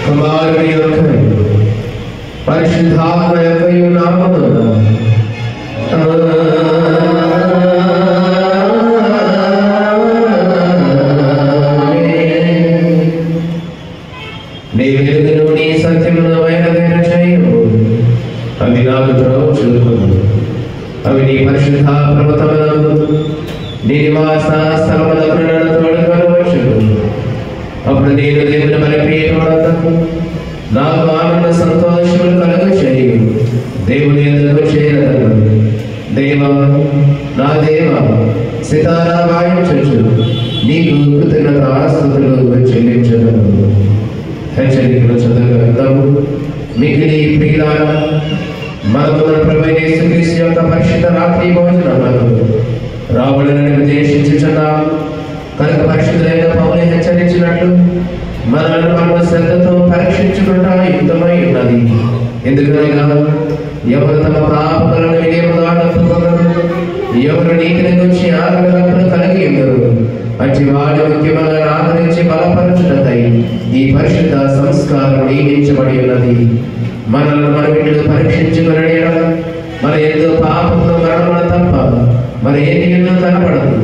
కుమారుని యొక్క పరిశుద్ధాత్మ యొక్క నామమున నీ వెలుగును నీ సత్యమును బయలుదేర చేయము. అవి నాకు త్రోవ అవి నీ పరిశుద్ధ పర్వతములను నీ నివాస స్థలములకు నన్ను తోడుకొనవచ్చు. అప్పుడు నేను దేవుని బలిపీఠమునకు నాకు ఆనంద సంతోషములు కలుగు చేయు. దేవుని ఎందుకు చేరగలను. దేవా నా దేవా సితారా వాయించు. నీకు కృతజ్ఞతాస్తుతులు చెల్లించగలను. హెచ్చరికలు చదవగలుగుతాము. మిగిలి ప్రియులారా, మనకు మన ప్రభువైన యేసుక్రీస్తు యొక్క పరిశుద్ధ రాత్రి భోజనములకు రావడాన్ని ఉద్దేశించుచున్నాము. కనుక పరిశుద్ధులైన పౌలు హెచ్చరించినట్లు మనల్ని మనం శ్రద్ధతో పరీక్షించుకుంటా యుక్తమై ఉన్నది. ఎందుకనగా ఎవరు తమ పాపములను వినియోగంగా నప్పుకోగలరు, ఎవరు నీతిని గురించి ఆదరణను కలిగి ఉండరు. అట్టి వాడి ముఖ్యమైన ఆదరించి బలపరచుటకై ఈ పరిశుద్ధ సంస్కారం నియమించబడి ఉన్నది. మనల్ని మనం ఇట్లు పరీక్షించుకుని మన ఎంతో పాపంలో మరణములు తప్ప మరి ఏది ఎన్నో కనపడదు.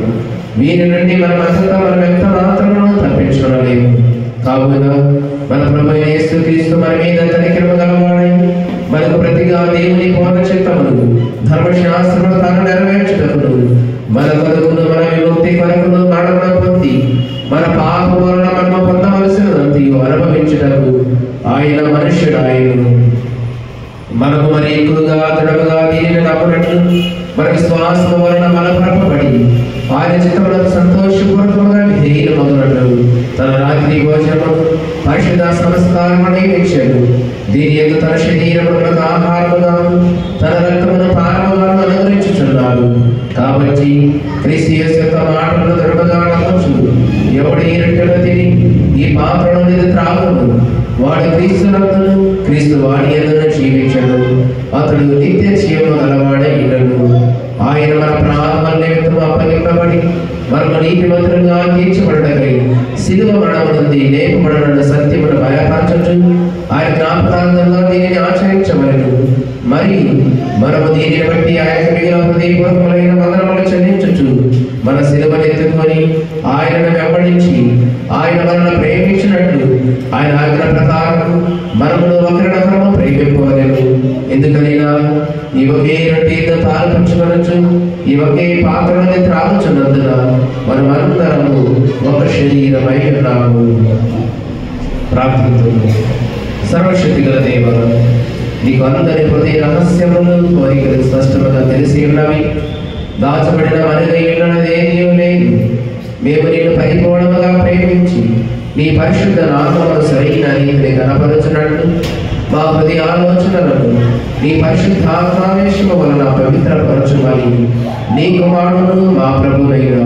వీరి నుండి మనం అంతటా మన వ్యక్త మాత్రమును తప్పించుకోలేము. కావున మన ప్రభువైన యేసుక్రీస్తు మన మీద కనికరమ గలవాడై మనకు ప్రతిగా దేవుని పూర్ణ చిత్తమును ధర్మశాస్త్రమును తాను నెరవేర్చుటకును మన కొరకును మన విముక్తి కొరకును మరణమును పొంది మన పాప వలన మనం పొందవలసినదంతయు అనుభవించుటకు ఆయన మనుష్యుడాయను. మనకు మరి ఎక్కువగా దృఢముగా దీనిని నమ్మునట్లు మన విశ్వాసము వలన బలపరపబడి ఆయన చిత్తములకు సంతోషపూర్వకంగా విధేయులమగునట్లు తన రాత్రి భోజనము పరిశుద్ధ సంస్కారము నియమించాడు. దీని యందు తన శరీరములకు ఆహారముగాను తన రక్తమును పానముగాను అనుగ్రహించుచున్నాడు. కాబట్టి క్రీస్తు యేసు యొక్క మాటలను దృఢముగా నమ్మచ్చు. ఎవడు ఈ రొట్టెను తిని ఈ పాత్రను నుండి త్రాగును వాడు క్రీస్తునందును క్రీస్తు వాడి యందును జీవించడు. అతడు నిత్య జీవము గలవాడై ఉండడు. ఆయన మన ప్రాణముల నిమిత్తము అప్పగింపబడి మనము నీతిమంతులుగా తీర్చబడటకై శిలువ మరణము నుండి లేపబడిన సత్యమును బయపరచుచు ఆయన జ్ఞాపకార్థంగా దీనిని ఆచరించవలెను. మరి మనము దీనిని బట్టి ఆయన మిగిలిన హృదయపూర్వకమైన వందనములు చెల్లించుచు మన శిలువనెత్తుకొని ఆయనను వెంబడించి ఆయన మనల్ని ప్రేమించినట్లు ఆయన ఆజ్ఞ ప్రకారం మనమును ఒకరినొకరము ప్రేమింపవలెను. ఎందుకనైనా ఈ ఒకే రొట్టెను పాలు పంచుకొనొచ్చు, ఈ ఒకే పాత్రను త్రాగుచున్నందున మనమందరము ఒక శరీరమై ఉన్నాము. ప్రార్థించుము. సర్వశక్తి గల దేవ, నీకు అందరి హృదయ రహస్యములు కోరికలు స్పష్టంగా తెలిసి ఉన్నవి. దాచబడిన మనదేదీ లేదు. మేము నిన్ను పరిపూర్ణముగా ప్రేమించి నీ పరిశుద్ధ నామమును సరైన రీతిని కనపరచునట్లు మా హృదయ ఆలోచనలను నీ పరిశుద్ధాత్మావేశము వలన పవిత్రపరచుమని నీ కుమారుడును మా ప్రభువైన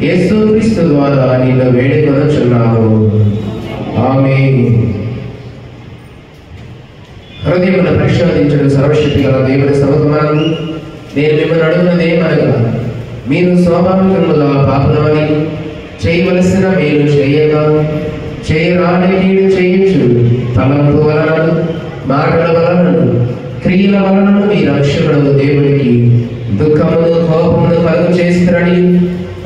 యేసుక్రీస్తు ద్వారా నిన్ను వేడుకొనుచున్నాము. ఆమేన్. హృదయమును పరిశోధించడం సర్వశక్తి గల దేవుని సముఖమునందు నేను మిమ్మల్ని అడుగున్నదేమనగా, మీరు స్వాభావికముగా పాపులమని చేయవలసిన మీరు చేయగా చేయరాని కీడు చేయొచ్చు. తలంపు వలనను మాటల వలనను క్రియల వలనను మీ రక్షకుడు దేవునికి దుఃఖమును కోపమును కలుగు చేస్తారని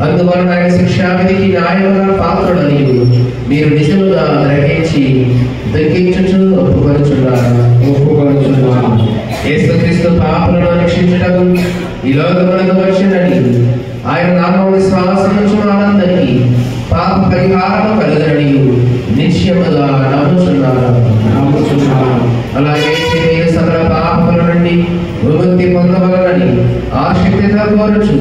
అందువలన ఆయన శిక్షావిధికి న్యాయముగా పాత్రుడని మీరు నిజముగా గ్రహించి దుఃఖించుచు ఒప్పుకొనుచున్నారు. యేసుక్రీస్తు పాపులను రక్షించుటకు ఈ లోకములకు వచ్చినని ఆయన నామమును విశ్వాసముంచు వారందరికీ పాప పరిహారము కలుగునని నిశ్చయముగా నమ్ముచున్నారు. అలాగే మీరు సకల పాపముల నుండి విముక్తి పొందవలనని ఆసక్తిగా కోరుచు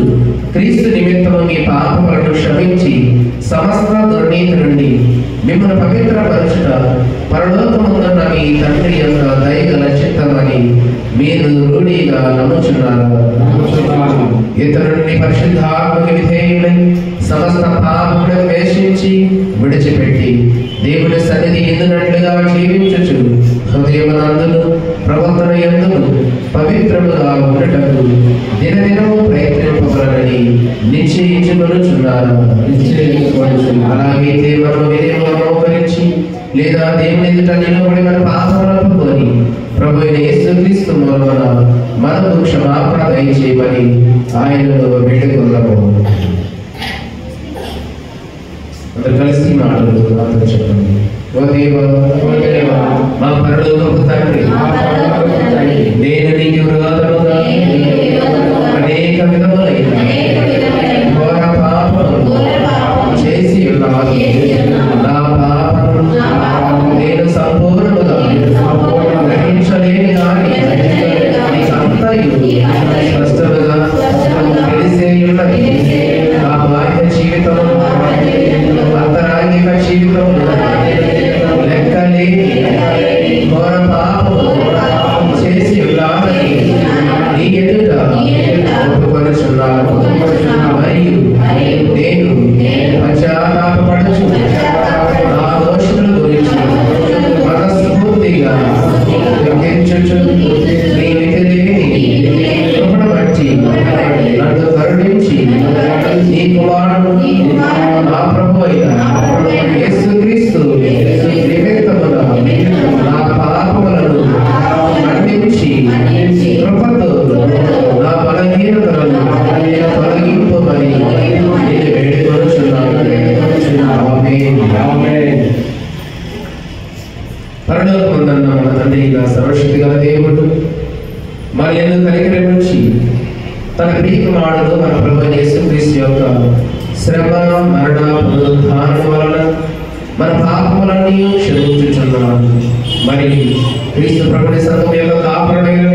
క్రీస్తు నిమిత్తము మీ పాపములను క్షమించి సమస్త దుర్నీతి నుండి మిమ్మల్ని పవిత్రపరచుట పరలోకమున్న మీ తండ్రి యొక్క దయగల చిత్తమని మీరు రూఢిగా నమ్ముచున్నారు. ఇతరుని పరిశుద్ధాత్మకు విధేయులై సమస్త పాపములను ద్వేషించి విడిచిపెట్టి దేవుని సన్నిధి ఎందునట్లుగా జీవించుచు హృదయమునందును ప్రవర్తన యందును పవిత్రముగా ఉండటకు దినదినము ప్రయత్నింపగలనని నిశ్చయించుకొనుచున్నారు. అలాగైతే మనము వినయముగా మోకరించి లేదా దేవుని ఎదుట నిలబడి మన పాపములను ఒప్పుకొని ప్రభు అయిన యేసుక్రీస్తు మూలమున మనకు క్షమాపణ దయచేయమని ఆయనను వేడుకొన్నాము. అందరూ కలిసి మాటలు అందరూ చెప్పండి. ఓ దేవా, మా పరలోకపు తండ్రి, నేను నీకు విరోధముగా అనేక విధములైన ఘోర పాపములు చేసి ఉన్నాను. నా పాపములు నేను సంపూర్ణముగా గ్రహించలేని కానీ నీకంతయు స్పష్టముగా తెలిసే ఉన్నది. నా బాహ్య జీవితం, అంతరంగిక జీవితం లెక్కలేని ఘోర పాపములు చేసి ఉన్నానని నీ ఎదుట ఒప్పుకొనుచున్నాను. మరియు నేను పశ్చాత్తాపపడుచు నా దోషుల గురించి మనస్ఫూర్తిగా దుఃఖించుచు నీ మితిలేని కృపను బట్టి నన్ను కరుణించి నీ కుమారుడు నా ప్రభు అయిన యేసుక్రీస్తు నిమిత్తమున నా పాపములను మన్నించి కృపతో నా బలహీనతలను తొలగింపమని నేను వేడుకొనుచున్నాను. పరలోకమందున్న మన తండ్రి అయిన సర్వశక్తి గల దేవుడు మరి ఎందుకు కనికరించి తన ప్రియకుమారుడు మన ప్రభు యేసుక్రీస్తు యొక్క శ్రమ, మరణ, పునరుద్ధానం వలన మన పాపములన్నీ క్షమించుచున్నాడు. మరి క్రీస్తు ప్రభుని సంఘం యొక్క కాపురమైన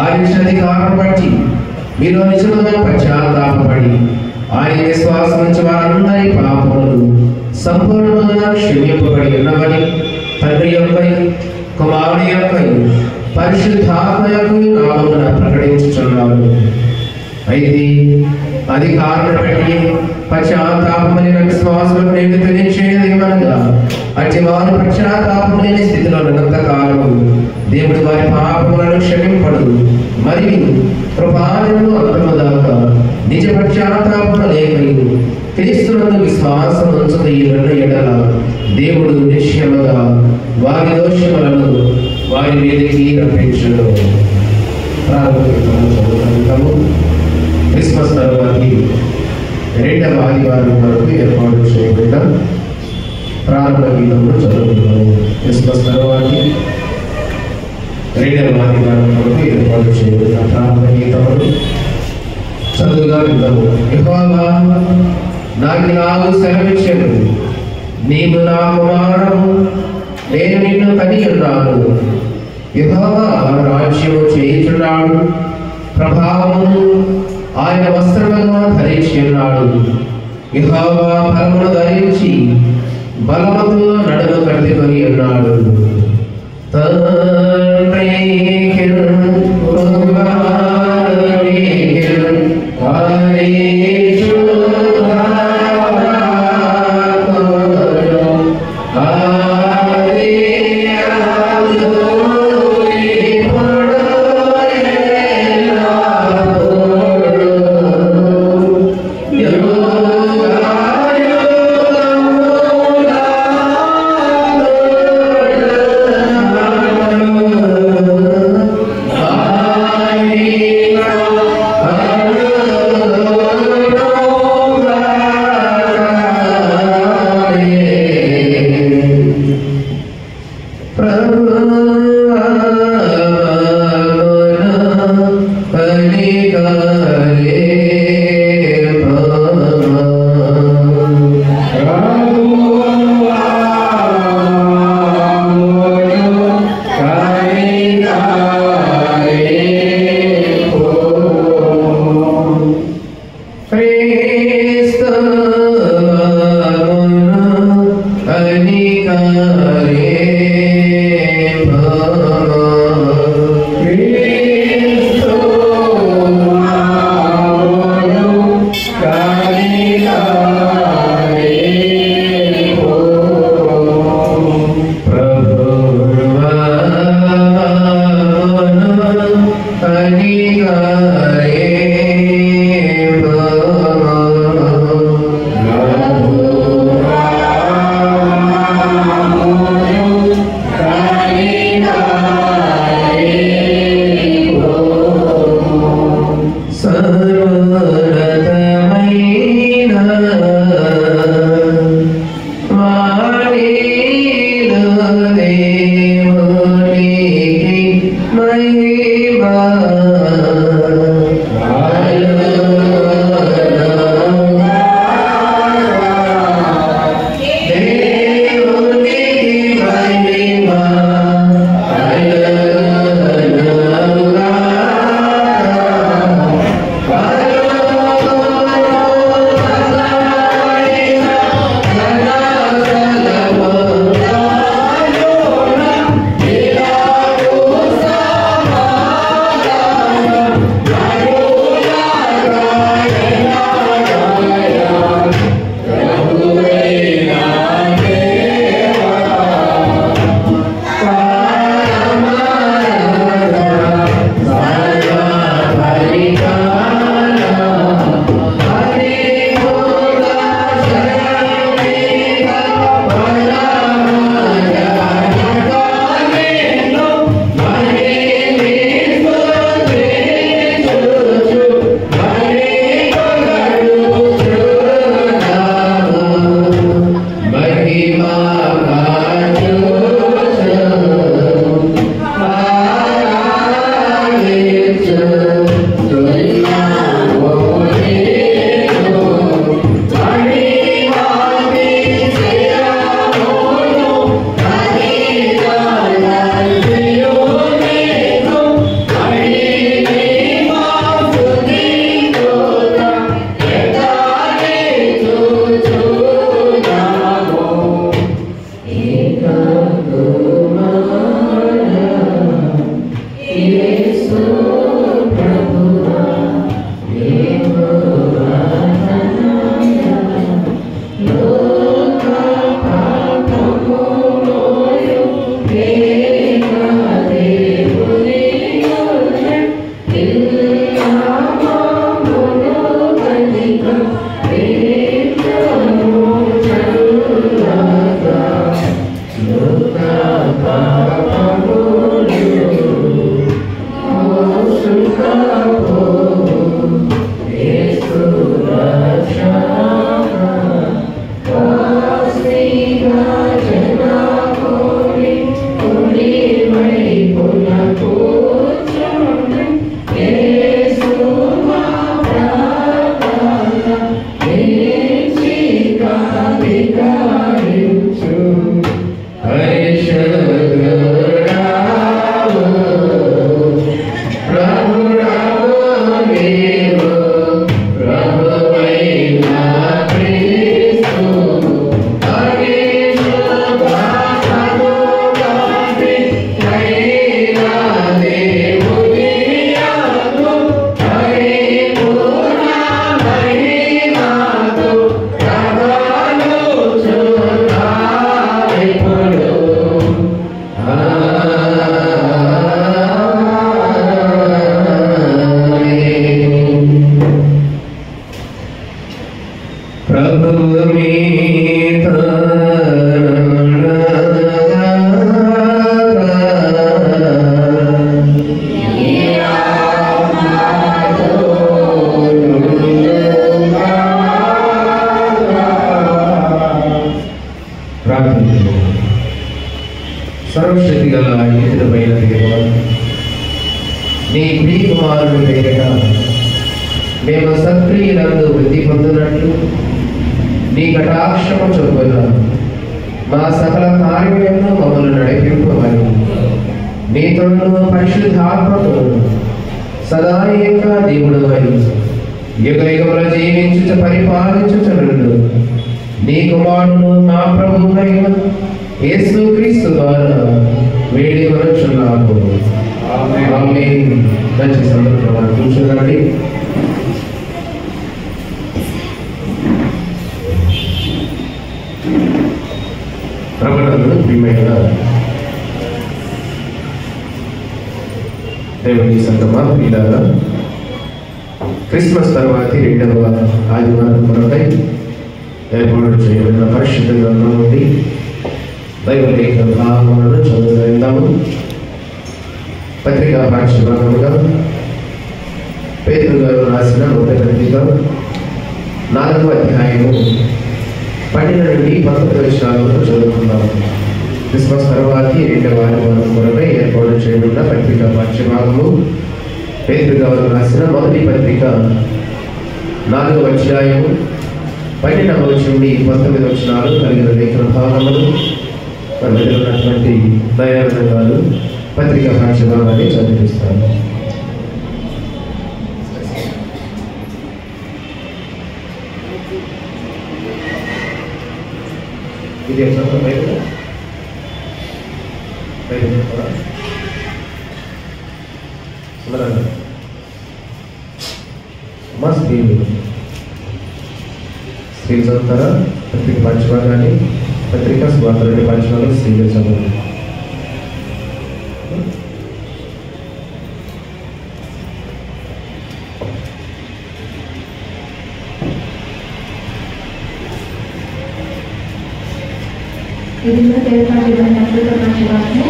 ఆయన అధికారం బట్టి మీరు నిజముగా పశ్చాత్తాపపడి ఆయన విశ్వాసం నుంచి వారందరి పాపములు సంపూర్ణంగా క్షమింపబడి ఉన్నవని తండ్రి యొక్క, కుమారుని యొక్క, పరిశుద్ధాత్మ యొక్క నామమున ప్రకటించుచున్నాడు. అయితే అధికారం బట్టి పశ్చాత్తాపమని విశ్వాసం నేను తెలియచేయదగినగా అట్టి వారు పశ్చాత్తాపం లేని స్థితిలో ఉన్నంత కాలము దేవుడు వారి పాపములను క్షమింపడు. మరియు కృపాలను అంతము దాకా నిజ పశ్చాత్తాపము లేకయు క్రీస్తునందు విశ్వాసం ఉంచుతయ్యున్న ఎడల దేవుడు నిశ్చయముగా వారి దోషములను వారి మీదకి రప్పించును. ప్రారంభించము. క్రిస్మస్ తర్వాతి రెండవ ఆదివారం వరకు ఏర్పాటు చేయకుండా ప్రారంభ గీతములు చదువుతున్నాము. క్రిస్మస్ తర్వాతి రెండవ ఆదివారం వరకు ఏర్పాటు చేయకుండా ప్రారంభ గీతములు చదువుగా విందాము. యెహోవా నాకు సెలవిచ్చెను, నీవు నా కుమారుడవు, నేను నిన్ను కని ఉన్నాను. యెహోవా రాజ్యము చేయుచున్నాడు, ప్రభావమును ఆయన వస్త్రముగా ధరించి ఉన్నాడు. యెహోవా బలమును ధరించి బలముతో నడుము కట్టుకొని ఉన్నాడు. సర్వశక్తి గల ఈతపైన నీ ప్రియకుమారుని పేరిట మేము సక్రియులందు వృద్ధి పొందినట్లు నీ కటాక్షము చొప్పున మా సకల కార్యములను మమ్మల్ని నడిపింపమని నీ తోడును పరిశుద్ధాత్మతో సదా ఏక దేవుడవై యుగ యుగముల జీవించుట పరిపాలించుచుండు నీ కుమారుడు మా ప్రభువైన యేసుక్రీస్తు ద్వారా వేడుకొనుచున్నాము. ఆమేన్. దయచేసి అందరూ కూర్చోండి. ప్రభువునందు ప్రియమైన దేవుని సంగమా ప్రియులారా, క్రిస్మస్ తర్వాతి రెండవ ఆదివారం కొరకై ఏర్పాటు చేయబడిన పరిశుద్ధ గ్రంథం నుండి దైవలేఖ భాగములను చదువుదాము. పత్రికా పాఠ్యభాగముగా పేతురు గారు రాసిన 4వ అధ్యాయము 12 నుండి 19 వచనాలను చదువుకుందాము. క్రిస్మస్ తర్వాతి రెండవ ఆదివారం కొరకై ఏర్పాటు చేయబడిన పత్రిక పాఠ్యభాగము పేతురు గారు రాసిన మొదటి పత్రిక 4వ అధ్యాయము 12వ వచనం నుండి 19వ వచనాలు కలిగిన లేఖన భాగములు మన దగ్గర ఉన్నటువంటి దయానంద గారు పత్రిక పాఠ్యభాగాన్ని చదివిస్తారు. ఇది ఎట్లా బయట స్త్రీలు చదువుతారా? పత్రిక పంచభాగాన్ని పత్రిక స్వాతంత్ర పంచభాగం స్త్రీలు చదువు. ఇది ఏర్పాటు పత్రిక పంచభాగము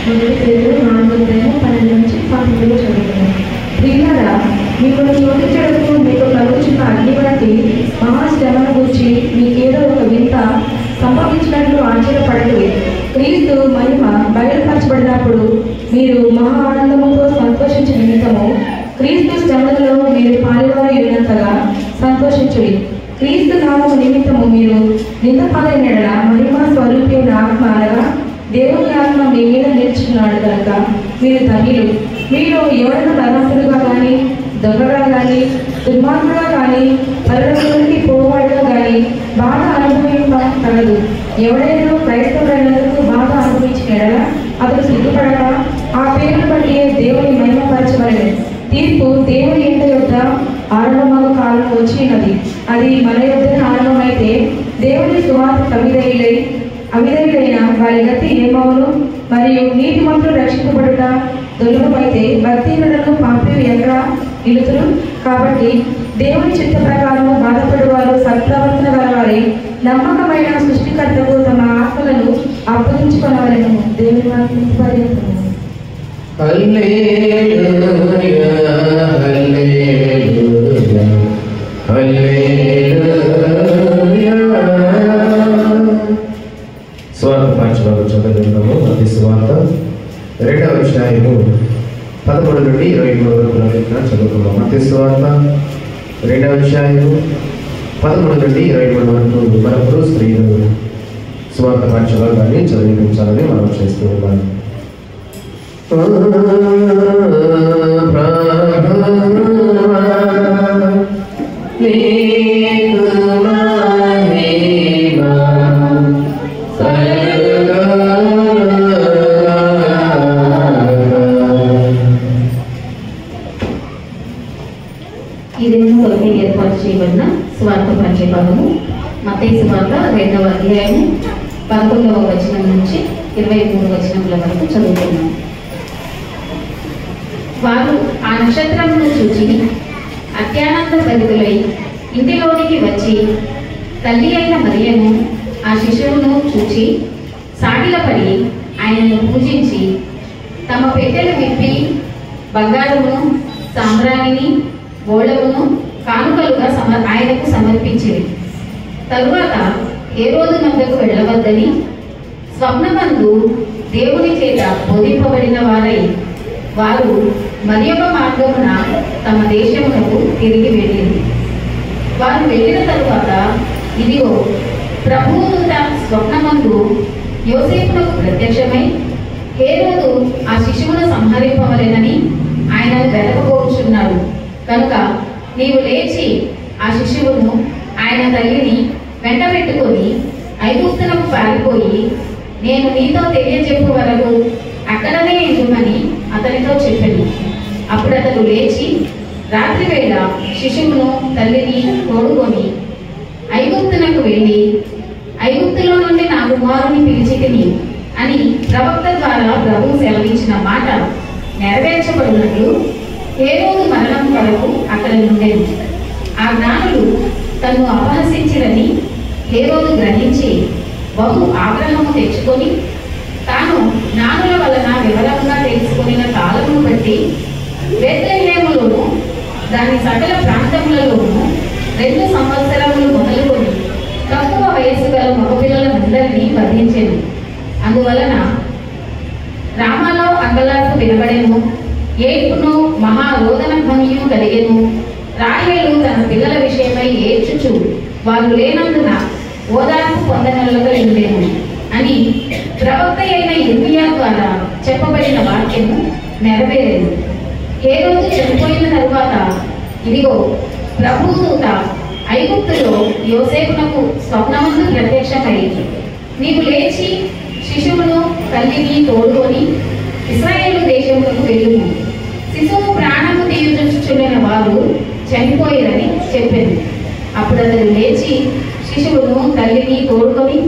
మొదటి పేరు 4:12 నుంచి 12 చదువుతున్నాను. ప్రియులారా, మిమ్మల్ని శోధించడానికి మీకు కలుగుచున్న అగ్ని వంటి మహాశ్రమను గురించి మీకేదో ఒక వింత సంభవించినట్లు ఆశ్చర్యపడదు. క్రీస్తు మహిమ బయలుపరచబడినప్పుడు మీరు మహా ఆనందముతో సంతోషించిన నిమిత్తము క్రీస్తు శ్రమలలో మీరు పాలువారు అయినంతగా సంతోషించుడి. క్రీస్తు నామము నిమిత్తము మీరు నిందపాలైన యెడల మహిమ స్వరూపమైన ఆత్మ అనగా దేవుని ఆత్మ మీ మీద నిలుచున్నాడు కనుక మీరు ధన్యులు. మీరు ఎవరైనా బలవంతులుగా కానీ, దొంగగా కానీ, దుర్మార్గులుగా కానీ, పరలోకానికి పోవాడుగా కానీ బాధ అనుభవించగలదు. ఎవడైనా క్రైస్తవుడైనందుకు బాధ అనుభవించిన యెడల అతడు సిగ్గుపడక ఆ పేరును బట్టి దేవుని మహిమపరచబడలేదు. తీర్పు దేవుని ఇంటి యొక్క ఆరంభమగు కాలం వచ్చినది. అది మన యొద్దనే ఆరంభమైతే దేవుని సువార్త అవిధేయులైన వారి గతి ఏమవును? మరియు నీతిమంతులు రక్షింపబడుట దుర్లభమైతే భక్తిహీనులను పాపి ఎక్కడ నిలుతురు? కాబట్టి దేవుని చిత్త ప్రకారము బాధపడేవారు సత్ప్రవర్తన గలవారి నమ్మకమైన సృష్టికర్తకు తమ ఆత్మలను అప్పగించుకొనవలెను. దేవుని వాక్యం పర్యంతము. హల్లెలూయా హల్లెలూయా హల్లెలూయా. స్వార్థ పాఠ్యభాగం చదువుతున్నాము. అది స్వార్థ 2వ అధ్యాయము 13 నుండి 23 వరకు చదువుతున్నాము. మత్తయి స్వార్థ 2వ అధ్యాయము 13 నుండి 23 వరకు మనకు స్త్రీలు స్వార్థ పాఠ్యభాగాన్ని చదివించాలని మనం చేస్తూ ఉన్నాము. ఏర్పాటు చేయబడిన స్వార్థ పంచభాగము మత్తయి సువార్త 2వ అధ్యాయము 11వ వచనం నుంచి 23వ వచనముల వరకు చదువుతున్నాము. వారు ఆ నక్షత్రమును చూచి అత్యానంద భరితులై ఇంటిలోనికి వచ్చి తల్లి అయిన మరియను ఆ శిశువును చూచి సాగిలపడి ఆయనను పూజించి తమ పెట్టెలు విప్పి బంగారమును, సాంబ్రాణిని, బోళమును కానుకలుగా ఆయనకు సమర్పించింది. తరువాత హేరోదు నద్దకు వెళ్ళవద్దని స్వప్నమందు దేవుని చేత బోధింపబడిన వారై వారు మరియొక మార్గమున తమ దేశమునకు తిరిగి వెళ్ళింది. వారు వెళ్ళిన తరువాత ఇదిగో ప్రభువు దూత స్వప్నమందు యోసేపునకు ప్రత్యక్షమై హేరోదు ఆ శిశువును సంహరింపవలెనని ఆయనను వెతకబోచున్నాడు కనుక నీవు లేచి ఆ శిశువును ఆయన తల్లిని వెంట పెట్టుకొని ఐగుప్తునకు పారిపోయి నేను నీతో తెలియజెప్పు వరకు అక్కడనే ఇవ్వమని అతనితో చెప్పాను. అప్పుడు అతడు లేచి రాత్రి వేళ శిశువును తల్లిని తోడుకొని ఐగుప్తునకు వెళ్ళి ఐగుప్తులో నుండి నా కుమారుని పిలిచితిని అని ప్రవక్త ద్వారా ప్రభువు సెలవించిన మాట నెరవేర్చబడినట్లు హేరోదు మరణం వరకు అక్కడ నుండేది. ఆ జ్ఞానులు తను అపహసించిరని హేరోదు గ్రహించి బహు ఆగ్రహము తెచ్చుకొని తాను జ్ఞానుల వలన వివరంగా తెలుసుకున్న కాలమును బట్టి బెత్లెహేములోను దాని సకల ప్రాంతములలోనూ 2 సంవత్సరములు మొదలుకొని తక్కువ వయస్సు గల మగపిల్లలందరినీ వధించెను. అందువలన రామాలో అంగలార్పు వినబడెను, ఏడ్పును మహారోదన ధ్వనియు కలిగెను. రాహేలు తన పిల్లల విషయమై ఏడ్చుచు వారు లేనందున ఓదార్పు పొందనలుగా ఉండేను అని ప్రవక్త అయిన ఇర్మియా ద్వారా చెప్పబడిన వాక్యము నెరవేరేది. హేరోదు చనిపోయిన తరువాత ఇదిగో ప్రభుదూత ఐగుప్తులో యోసేపునకు స్వప్నమందు ప్రత్యక్షమై, నీవు లేచి శిశువును తల్లిని తోడుకొని ఇశ్రాయేలు దేశములకు వెళ్ళుము, శిశువు ప్రాణము తీయుచుచున్న వారు చనిపోయిరని చెప్పాను. అప్పుడు అతడు లేచి శిశువును తల్లిని తోడుకొని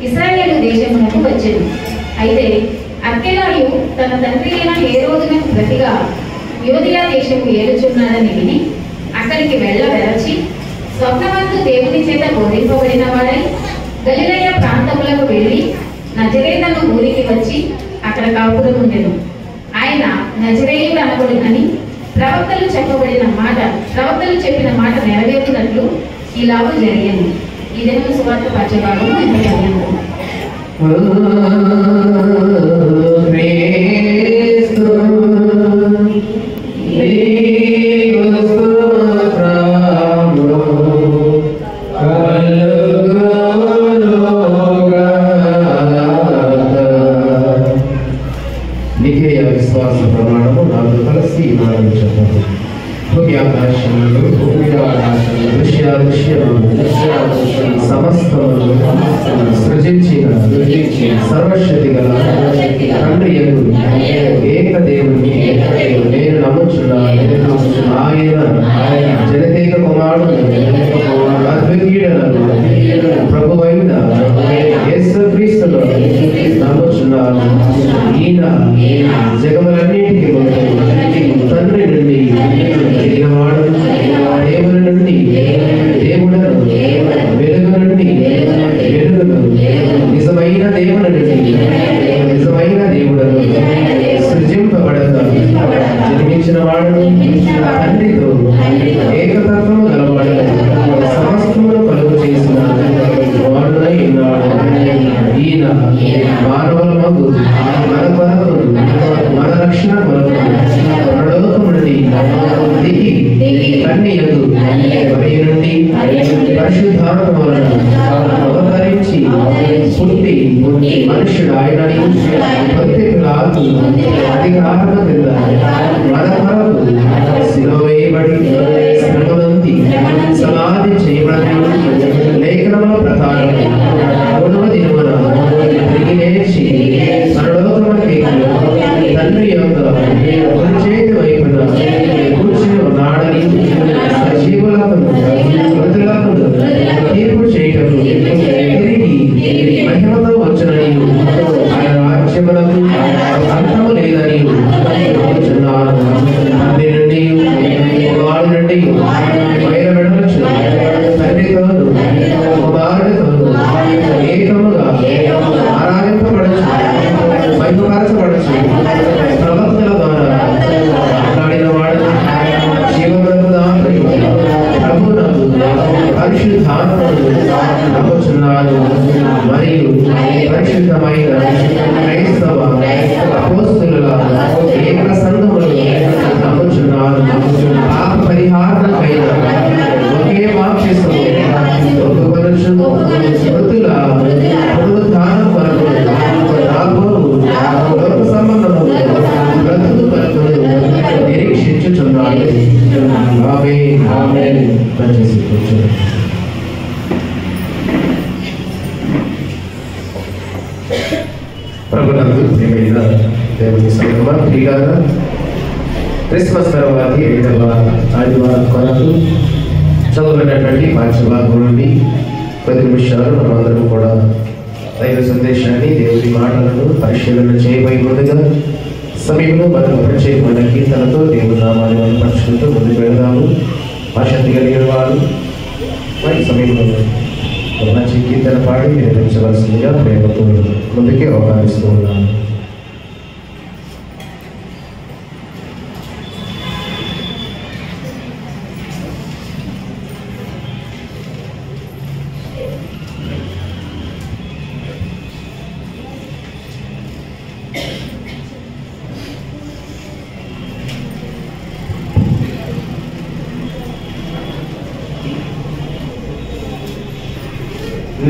ఇశ్రాయేలు దేశమునకు వచ్చాను. అయితే అర్కెలాయు తన తండ్రి అయిన హేరోదునకు ప్రతిగా యోదియా దేశము ఏలుచున్నాడని విని అక్కడికి వెళ్ళవెరచి స్వప్నమందు దేవుని చేత బోధింపబడిన వాడై గలిలయ ప్రాంతములకు వెళ్ళి నజరేతను ఊరికి వచ్చి అక్కడ కాపురం ఉండెను. ఆయన నజరేయుడు అనబడునని ప్రవక్తలు చెప్పిన మాట నెరవేరునట్లు ఇలాగూ జరిగింది. ఇదేమో సువార్త పచ్చభాగము ఎంత జరిగింది. విశ్వాస ప్రమాణము నాతో కలిసి చెప్పారు. సమస్తము సృజించిన సర్వశక్తి గల తండ్రి ఏక దేవుని నేను నమ్ముచున్నాను. ఆయన జనతేక కుమారుడు అద్వితీయుడైన ప్రభువైన యేసుక్రీస్తును నమ్ముచున్నాను. ఈయన జగములన్నిటికీ తండ్రి నుండి ఎదిగినవాడు, దేవుని నుండి దేవుడను, వెలుగు నుండి వెలుగును, నిజమైన దేవుని నుండి నిజమైన దేవుడను, సృజింపబడగా జన్మించిన వాడు, తండ్రితో ఏకతత్వము గలవాడు, సమస్తమును కలుగు చేసిన వాడునై ఉన్నాడు. ఈయన మానవుల మగు మన కొరకు మన రక్షణ కొరకు పరలోకము నుండి దిగి కన్యకు మరియు నుండి పరిశుద్ధాత్మ వలన అవతరించి పుట్టి మనుష్యుడు ఆయనని భక్తులకు అధికారము కింద మన కొరకు శిలువ వేయబడి శ్రమనంది సమాధి చేయబడి లేఖనముల ప్రకారం మూడవ దినమున తిరిగి లేచి పరలోకమునకు తండ్రి యొక్క కుడి చేతి వైపున కూర్చుని ఉన్నాడని సజీవులకు మృతులకు తీర్పు చేయటం తిరిగి మహిమతో వచ్చునని ఆయన రాజ్యములకు అంతము లేదని నమ్ముచున్నాను. తండ్రి నుండి కుమారుడి నుండి బయలువెడవచ్చు తండ్రితోను కుమారుడితోను ఏకముగా ఆరాధింపబడచ్చు, మహిమపరచబడచ్చు. ప్రవక్తల ద్వారా మాట్లాడిన వాడు జీవమునకు దాతయు ప్రభువునకు పరిశుద్ధాత్మను నమ్ముచున్నాను. మరియు పరిశుద్ధమైన క్రైస్తవ అపోస్తలుల ఏక సంఘమును నమ్ముచున్నాను. పాప పరిహారమైన ఒకే బాప్తిస్మము ఒప్పుకొనుచు మృతుల పునరుద్ధానం కొరకు రాబోవు లోక సంబంధము బ్రతుకు కొరకు నిరీక్షించుచున్నాడు. ఆమేన్. ఆమేన్. దయచేసి కూర్చోండి. ప్రభునందు ప్రియమైన దేవుని సంగమా, ప్రియులారా, క్రిస్మస్ తర్వాతి 5వ ఆదివారం కొరకు చదువుకున్నటువంటి పాఠ్యభాగం నుండి కొద్ది నిమిషాలు మనమందరం కూడా దైవ సందేశాన్ని, దేవుని మాటలను పరిశీలన చేయబోయే ముందుగా సమయంలో మనం ప్రత్యేకమైన కీర్తనతో దేవుని నామాన్ని మనం పరుచుకుంటూ ముందుకు వెళదాము. ఆసక్తి కలిగిన వారు మరి సమయంలో మంచి కీర్తన పాడి వినిపించవలసిందిగా ప్రేమతో ముందుకే ఆహ్వానిస్తూ ఉన్నాను.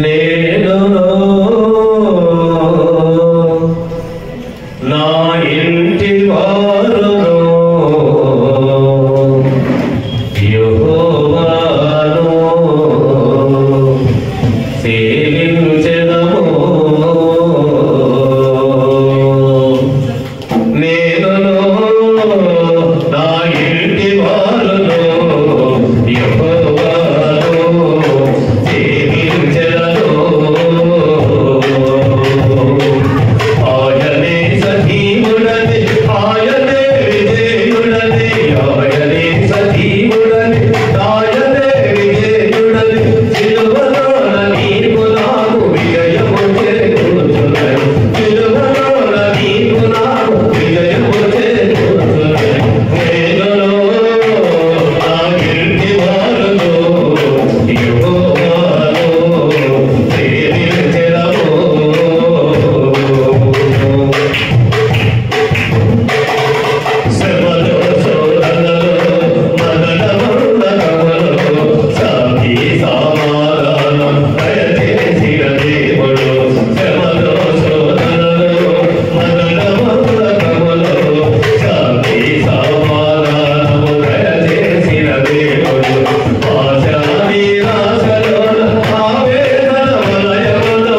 నేను నా ఇంటి వారును యెహోవాను సేవించెదము. నేను నా ఇంటి వారును యెహోవాను సేవించెదము. ఆయనే సజీవుడని, ఆయనే విజయుడని, ఆయనే సజీవుడని, ఆయనే విజయుడని, సిలువలోన నీకు నాకు విజయము చేకూర్చునని, సిలువలోన నీకు నాకు విజయము చేకూర్చునని. నేను నా ఇంటి వారును యెహోవాను సేవించెదము. శ్రమలో శోధనలో మరణమందకములో శాంతి సమాధానం దయచేసిన దేవుడు. శ్రమలో శోధనలో మరణమందకములో శాంతి సమాధానము దయచేసిన దేవుడు. ఆశా నిరాశలో ఆవేదన వలయములో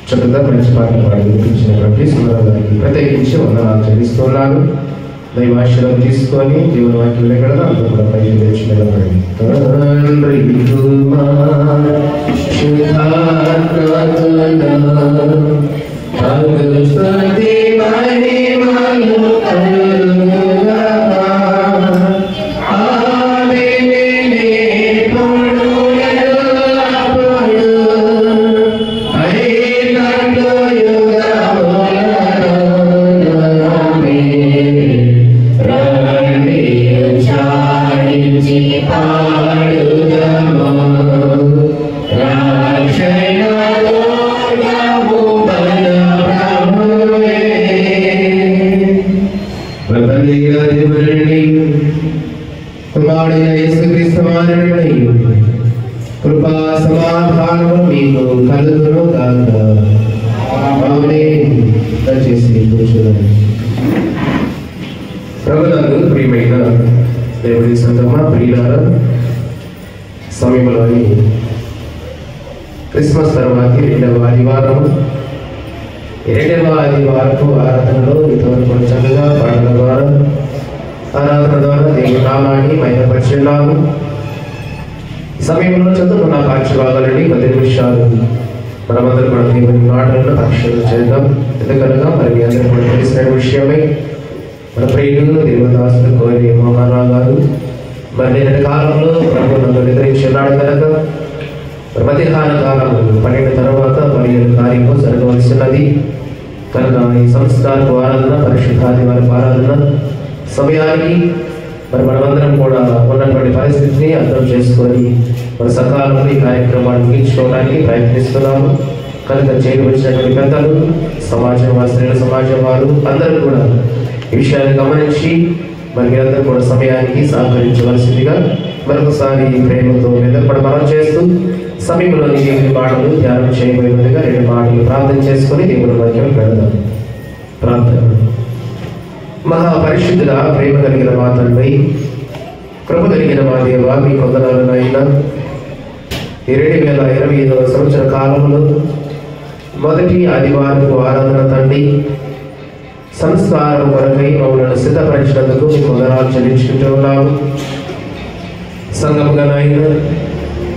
చక్కగా మంచి పాటలు పాడి వినిపించినటువంటి సుందరానికి ప్రత్యేకించి వందనాలు చెల్లిస్తున్నాను. దైవాశీర్వాదం తీసుకొని దేవుని వాక్యం వినగలరు. అందరూ కూడా పైకి లేచి నిలబడండి. తండ్రి కుమార ప్రభునందు ప్రియమైన దేవుడి సంగమా ప్రియులారా, సమయంలోని క్రిస్మస్ తర్వాతి రెండవ ఆదివారం ఆరాధనలో ఇంతవరకు చక్కగా పాటల ద్వారా ఆరాధన ద్వారా దేవుడి నామాన్ని మహిమపరిచున్నాము. సమయంలో చదువుకున్న పాఠ్యభాగాలని 10 నిమిషాలు మనమందరం కూడా దేవుని మాటలను పరిశీలన చేద్దాం. ఎందుకనగా మరి మీ అందరూ కూడా తెలిసిన విషయమై మన ప్రియులు దేవదాసులు కోరి మోహనరావు గారు మరి నేటి కాలంలో ప్రభు నన్ను నిద్రించున్నాడు కనుక మధ్యాహ్న కాలం 12 తర్వాత మరి కార్యము జరగవలసినది కనుక ఈ సంస్కారపు ఆరాధన పరిశుద్ధాదివారపు ఆరాధన సమయానికి మరి మనమందరం కూడా ఉన్నటువంటి పరిస్థితిని అర్థం చేసుకొని మన సకాలంలో ఈ కార్యక్రమాన్ని ముగించుకోవడానికి ప్రయత్నిస్తున్నాము. కనుక చేయవలసినటువంటి పెద్దలు, స్త్రీల సమాజం వారు అందరూ కూడా ఈ విషయాన్ని గమనించి మరి మీరందరూ కూడా సమయానికి సహకరించవలసిందిగా మరొకసారి ప్రేమతో నిద్రపడ మనం చేస్తూ సమీపంలోని దేవుని మాటలు ధ్యానం చేయబోయేందుగా 2 మాటలు ప్రార్థన చేసుకుని దేవుని వాక్యం పెడదాం. ప్రార్థన. మహాపరిశుద్ధుల ప్రేమ కలిగిన మా తండ్రి, కృప కలిగిన మా దేవ, మీ కొందనాలనైనా 2025వ సంవత్సర కాలంలో మొదటి ఆదివారపు ఆరాధన తండ్రి సంస్కారం కొరకై మమ్మల్ని సిద్ధపరిచినందుకు మీకు వందనాలు చెల్లించుకుంటూ ఉన్నాము. సంఘముగా నాయన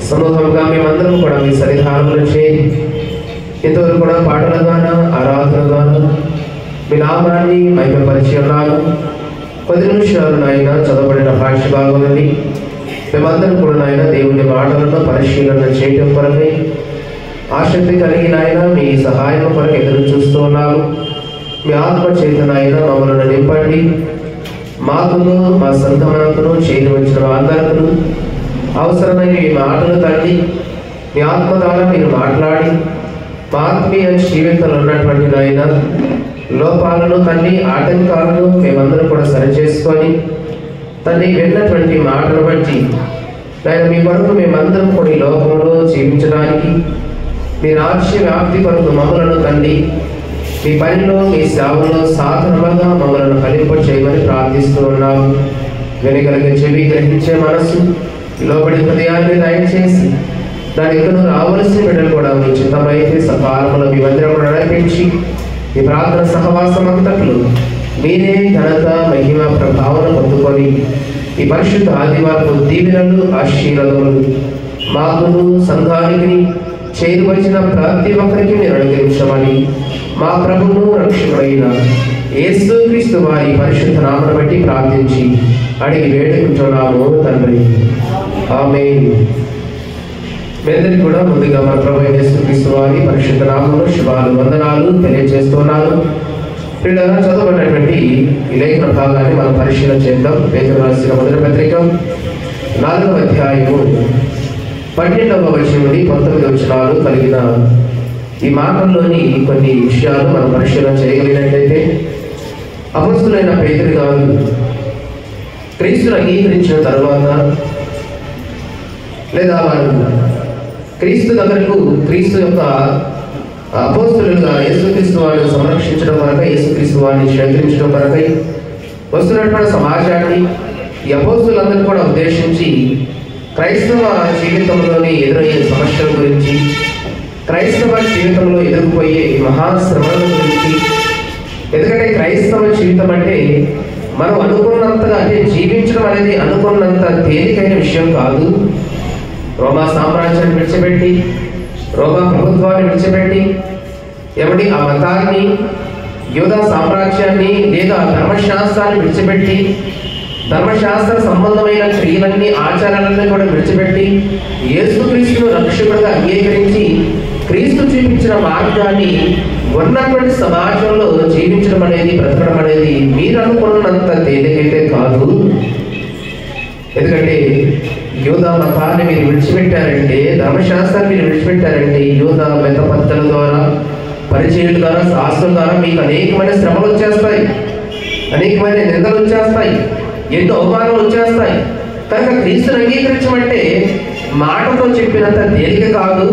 సమూహంగా మేమందరం కూడా మీ సన్నిధానంలో చేరి ఇంతవరకు కూడా పాటల ద్వారా ఆరాధన ద్వారా మీ నామాన్ని మహిమపరిచి ఉన్నాము. 10 నిమిషాలు నాయన చదవబడిన భాష భాగం నుండి మేమందరం కూడా నాయన దేవుని మాటలను పరిశీలన చేయటం కొరకై ఆసక్తి కలిగిన ఆయన మీ సహాయం కొరకు ఎదురు చూస్తూ ఉన్నాము. మీ ఆత్మ చేతనైన మమ్మల్ని నింపండి. మాకును మా సంఘమునకును చేరి వచ్చిన అందరికీ అవసరమైన ఈ మాటలు తండ్రి మీ ఆత్మ ద్వారా మీరు మాట్లాడి మా ఆత్మీయ జీవితంలో ఉన్నటువంటి నాయన లోపాలను తండ్రి ఆటంకాలను మేమందరం కూడా సరిచేసుకొని తండ్రి విన్నటువంటి మాటను బట్టి నాయన మీ కొరకు మేమందరం కూడా ఈ లోకంలో జీవించడానికి మీ రాజ్య వ్యాప్తి కొరకు మమ్మలను తండ్రి మీ పనిలో మీ సేవలో సాధనలుగా మమ్మల్ని ఫలింప చేయమని ప్రార్థిస్తూ ఉన్నాము. వెనుకలిగే చెవి, గ్రహించే మనస్సు, లోబడి హృదయాన్ని దయచేసి దానికి రావలసిన బిడ్డలు కూడా మీ చిత్తమైతే సకాలంలో మీ మందిరం కూడా నడిపించి ఈ ప్రార్థన సహవాసం అంతట్లో మీరే ఘనత మహిమ ప్రభావం పొందుకొని ఈ పరిశుద్ధ ఆదివారపు దీవెనలు ఆశీర్వాదములు మాకును సంఘానికి చేరువచ్చిన ప్రతి ఒక్కరికి మీరు అనుగ్రహించమని మా ప్రభువును రక్షకుడైన యేసుక్రీస్తు వారి పరిశుద్ధ నామమును బట్టి ప్రార్థించి అడిగి వేడుకుంటున్నాము తండ్రి, ఆమేన్. మీరందరికీ కూడా ముందుగా మన ప్రభు యేసుక్రీస్తు వారి పరిశుద్ధ నామములో శుభాలు వందనాలు తెలియజేస్తున్నాను. పిల్లల చదవబడినటువంటి ఈ లేఖన భాగాన్ని మనం పరిశీలన చేద్దాం. పేతురు రాసిన మొదటి పత్రిక 4వ అధ్యాయము 12వ వచనం నుండి 19వ వచనాలు కలిగిన ఈ మాటల్లోని కొన్ని విషయాలు మనం పరిశీలన చేయగలిగినట్లయితే, అపొస్తలుడైన పేతురు గారు క్రీస్తును అంగీకరించిన తర్వాత లేదా వారు క్రీస్తు దగ్గరకు క్రీస్తు యొక్క అపొస్తలులుగా యేసుక్రీస్తు వారిని సంరక్షించడం కొరకై, యేసుక్రీస్తు వారిని స్వీకరించడం కొరకై వస్తున్నటువంటి సమాజాన్ని ఈ అపొస్తలులందరినీ కూడా ఉద్దేశించి క్రైస్తవ జీవితంలోని ఎదురయ్యే సమస్యల గురించి, క్రైస్తవ జీవితంలో ఎదుర్కొపోయే మహాశ్రమల గురించి, ఎందుకంటే క్రైస్తవ జీవితం అంటే మనం అనుకున్నంతగా, అంటే జీవించడం అనేది అనుకున్నంత తేలికైన విషయం కాదు. రోమా సామ్రాజ్యాన్ని విడిచిపెట్టి, రోమా ప్రభుత్వాన్ని విడిచిపెట్టి, ఏమిటి ఆ మతాన్ని, యూదా సామ్రాజ్యాన్ని లేదా ధర్మశాస్త్రాన్ని విడిచిపెట్టి, ధర్మశాస్త్ర సంబంధమైన క్రియలన్నీ ఆచారాలన్నీ కూడా విడిచిపెట్టి యేసుక్రీస్తును రక్షకుడిగా అంగీకరించి క్రీస్తు చూపించిన మార్గాన్ని ఉన్నటువంటి సమాజంలో జీవించడం అనేది, బ్రతకడం అనేది మీరు అనుకున్నంత తేలికైతే కాదు. ఎందుకంటే యూదా మతాన్ని మీరు విడిచిపెట్టారంటే, ధర్మశాస్త్రాన్ని మీరు విడిచిపెట్టారంటే యూదా మత పద్ధతుల ద్వారా, పరిచయాల ద్వారా, శాస్త్రం ద్వారా మీకు అనేకమైన శ్రమలు వచ్చేస్తాయి, అనేకమైన నిందలు వచ్చేస్తాయి, ఎన్నో అవమానాలు వచ్చేస్తాయి. కనుక క్రీస్తుని అంగీకరించమంటే మాటతో చెప్పినంత తేలిక కాదు.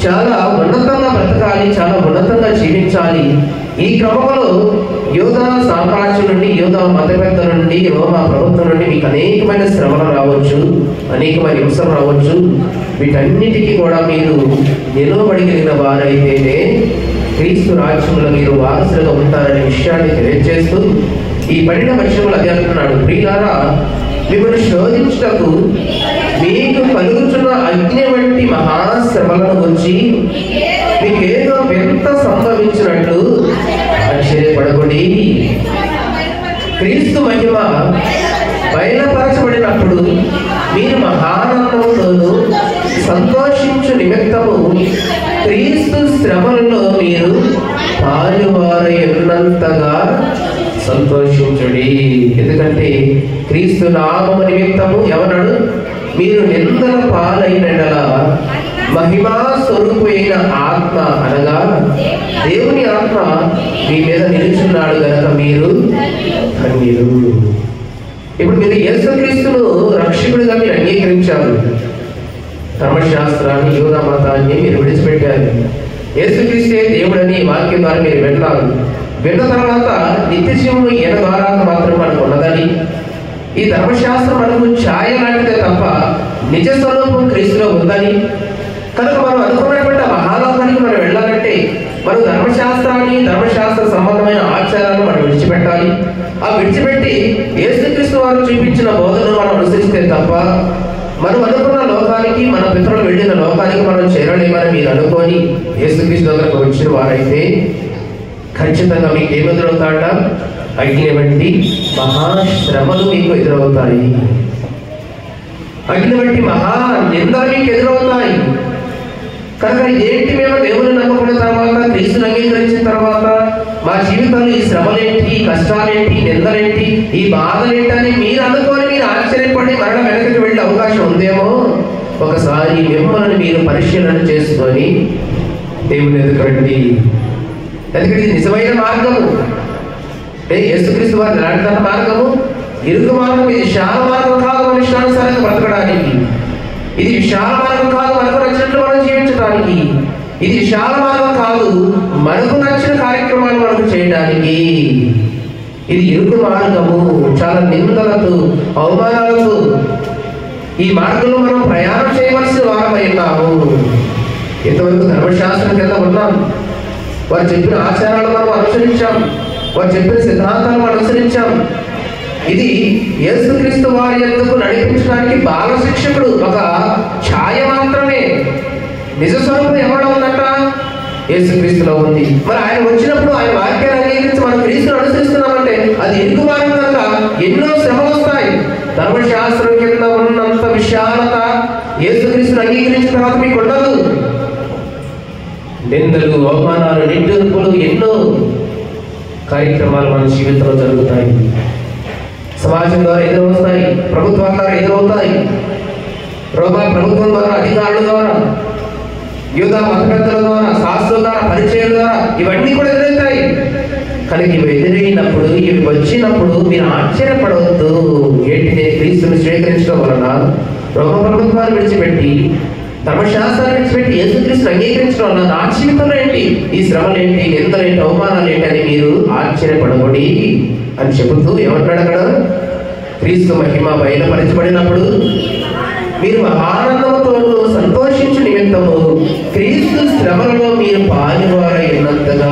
చాలా ఉన్నతంగా బ్రతకాలి, చాలా ఉన్నతంగా జీవించాలి. ఈ క్రమంలో యోధా సామ్రాజ్యం నుండి, యోధా మత పెద్దల నుండి, రోమా ప్రభుత్వం నుండి మీకు అనేకమైన శ్రమలు రావచ్చు, అనేకమైన హింసలు రావచ్చు. వీటన్నిటికీ కూడా మీరు నిలవబడిన వారైతేనే క్రీస్తు రాజ్యంలో మీరు వారసులుగా ఉంటారనే విషయాన్ని తెలియజేస్తూ ఈ 12వ వచనంలో అది అంటున్నాడు, ప్రియులారా మిమ్మల్ని శోధించుటకు మీకు కలుగుతున్న అగ్ని వంటి మహాశ్రమలను వచ్చి మీకేదో ఎంత సంభవించినట్లు ఆశ్చర్యపడకండి. క్రీస్తు మహిమ బయలుపరచబడినప్పుడు మీరు మహానందంతోనూ సంతోషించు నిమిత్తము క్రీస్తు శ్రమలలో మీరు పాలువారై ఉన్నంతగా సంతోషించుడి. ఎందుకంటే క్రీస్తు నామము నిమిత్తము ఎవరడు మీరు నిందల పాలైనలా మహిమా స్వరూపైన ఆత్మ అనగా దేవుని ఆత్మ మీ మీద నిలుచున్నాడు గనక మీరు ధన్యులు. ఇప్పుడు మీరు యేసుక్రీస్తును రక్షకుడిగా మీరు అంగీకరించారు. ధర్మశాస్త్రాన్ని, యూదా మతాన్ని మీరు విడిచిపెట్టారు. యేసుక్రీస్తే దేవుడని వాక్యం ద్వారా మీరు విన్నారు. విన్న తర్వాత నిత్య జీవము ఈయన ద్వారా మాత్రం మనకు ఉన్నదని, ఈ ధర్మశాస్త్రం మనకు ఛాయ లాంటిదే తప్ప నిజ స్వరూపం క్రీస్తులో ఉందని, కనుక మనం అనుకున్నటువంటి మహాలోకానికి మనం వెళ్ళాలంటే మనం ధర్మశాస్త్రాన్ని, ధర్మశాస్త్ర సంబంధమైన ఆచారాలను మనం విడిచిపెట్టాలి. ఆ విడిచిపెట్టి యేసుక్రీస్తు వారు చూపించిన బోధనను మనం అనుసరిస్తే తప్ప మనం అనుకున్న లోకానికి, మన పితరులు వెళ్ళిన లోకానికి మనం చేరలేమని మీరు అనుకొని యేసుక్రీస్తు దగ్గరకు వచ్చిన వారైతే ఖచ్చితంగా మీకు ఏమి ఎదురవుతాడ? అగ్ని వంటి మహాశ్రమలు మీకు ఎదురవుతాయి. అగ్ని వంటి మహా నిందలు మీకు ఎదురవుతాయి. కనుక ఏంటి, మేము దేవుని నమ్మకున్న తర్వాత, క్రీస్తుని అంగీకరించిన తర్వాత మా జీవితంలో ఈ శ్రమలేంటి, ఈ కష్టాలేంటి, ఈ నిందలేంటి, ఈ బాధలేంటి అని మీరు అనుకోని మీరు ఆశ్చర్యపడి మరణ వెనకకి వెళ్ళే అవకాశం ఉందేమో. ఒకసారి మిమ్మల్ని మీరు పరిశీలన చేసుకొని దేవుని ఎదుకండి. ఎందుకంటే ఇది నిజమైన మార్గము. యేసుక్రీస్తు వారి నడకన మార్గము ఇరుకు మార్గం. ఇది విశాల మార్గం కాదు మన ఇష్టానుసారంగా బ్రతకడానికి. ఇది విశాల మార్గం కాదు మనకు నచ్చినట్లు మనం జీవించడానికి. ఇది విశాల మార్గం కాదు మనకు నచ్చిన కార్యక్రమాలు మనకు చేయడానికి. ఇది ఇరుకు మార్గము, చాలా నిందలతో, అవమానాలతో ఈ మార్గంలో మనం ప్రయాణం చేయవలసిన వారమై ఉన్నాము. ఇంతవరకు ధర్మశాస్త్రం కింద ఉన్నాం. వారు చెప్పిన ఆచారాలు మనం అనుసరించాం, వారు చెప్పిన సిద్ధాంతాలు మనం అనుసరించాం. ఇది యేసుక్రీస్తు వారి యందుకు నడిపించడానికి బాల శిక్షకుడు ఒక ఛాయ మాత్రమే. నిజ స్వరూపం ఎవరిలో ఉందట? యేసుక్రీస్తులో ఉంది. మరి ఆయన వచ్చినప్పుడు ఆయన వాక్యాన్ని అంగీకరించి మనం క్రీస్తును అనుసరిస్తున్నామంటే అది ఇరుకు మార్గం కనుక ఎన్నో శ్రమలు వస్తాయి. ధర్మశాస్త్రం కింద ఉన్నంత విశాలత యేసుక్రీస్తును అంగీకరించిన తర్వాత మీకు ఉండదు. నిందలు, అవమానాలు, నిట్టూర్పులు, ఎన్నో కార్యక్రమాలు మన జీవితంలో జరుగుతాయి. సమాజం ద్వారా ఎదురవుతాయి, ప్రభుత్వాల ద్వారా ఎదురవుతాయి, రోమా ప్రభుత్వం ద్వారా, అధికారుల ద్వారా, యూదా మత పెద్దల ద్వారా, శాస్త్రుల ద్వారా, పరిచయాల ద్వారా ఇవన్నీ కూడా ఎదురవుతాయి. కానీ ఇవి ఎదురైనప్పుడు, ఇవి వచ్చినప్పుడు మీరు ఆశ్చర్యపడవద్దు. ఏంటి, నేను క్రీస్తుని స్వీకరించడం వలన రోమా ప్రభుత్వాన్ని విడిచిపెట్టి, ధర్మశాస్త్రాన్ని విడిచిపెట్టి యేసుక్రీస్తుని అంగీకరించడం వలన నా జీవితంలో ఏంటి, ఈ శ్రమలేంటి, నిందలేంటి, అవమానాలు ఏంటి అని మీరు ఆశ్చర్యపడబడి అని చెబుతూ ఏమంటాడు అక్కడ? క్రీస్తు మహిమ బయలుపరచబడినప్పుడు మీరు ఆనందంతో సంతోషించు నిమిత్తము క్రీస్తు శ్రమలలో మీరు పాలువారై ఉన్నంతగా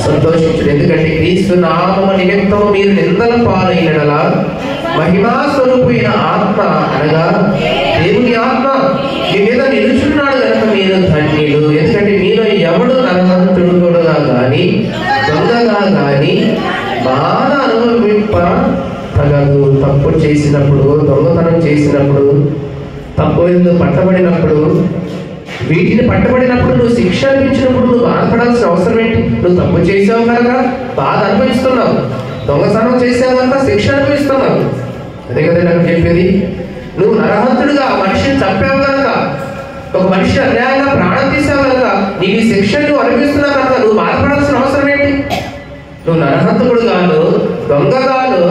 సంతోషించడు. ఎందుకంటే క్రీస్తు నామము నిమిత్తము మీరు నిందల పాలైనలా మహిమా స్వరూపైన ఆత్మ అనగా దేవుని ఆత్మ మీ మీద నిలుచున్నాడు కనుక మీరు ధన్యులు. ఎందుకంటే మీరు ఎవడు నరహంతుడుగా గాని, దొంగగా గాని బాధ అనుభవింప తగదు. తప్పు చేసినప్పుడు, దొంగతనం చేసినప్పుడు, తప్పు పట్టబడినప్పుడు, వీటిని పట్టబడినప్పుడు నువ్వు శిక్ష అనిపించినప్పుడు నువ్వు బాధపడాల్సిన అవసరం ఏంటి? నువ్వు తప్పు చేసావు కనుక బాధ అనుభవిస్తున్నావు, దొంగతనం చేసావు కనుక శిక్ష అనుభవిస్తున్నావు. అదే కదా నాకు చెప్పేది. నువ్వు నరహంతుడుగా మనిషిని చంపావు కనుక, ఒక మనిషి అన్యాయంగా ప్రాణం తీసావు కనుక నీకు ఈ శిక్ష నువ్వు అనుభవిస్తున్నావు కనుక నువ్వు బాధపడాల్సిన అవసరం ఏంటి? నువ్వు నరహంతకుడుగాను, దొంగగాను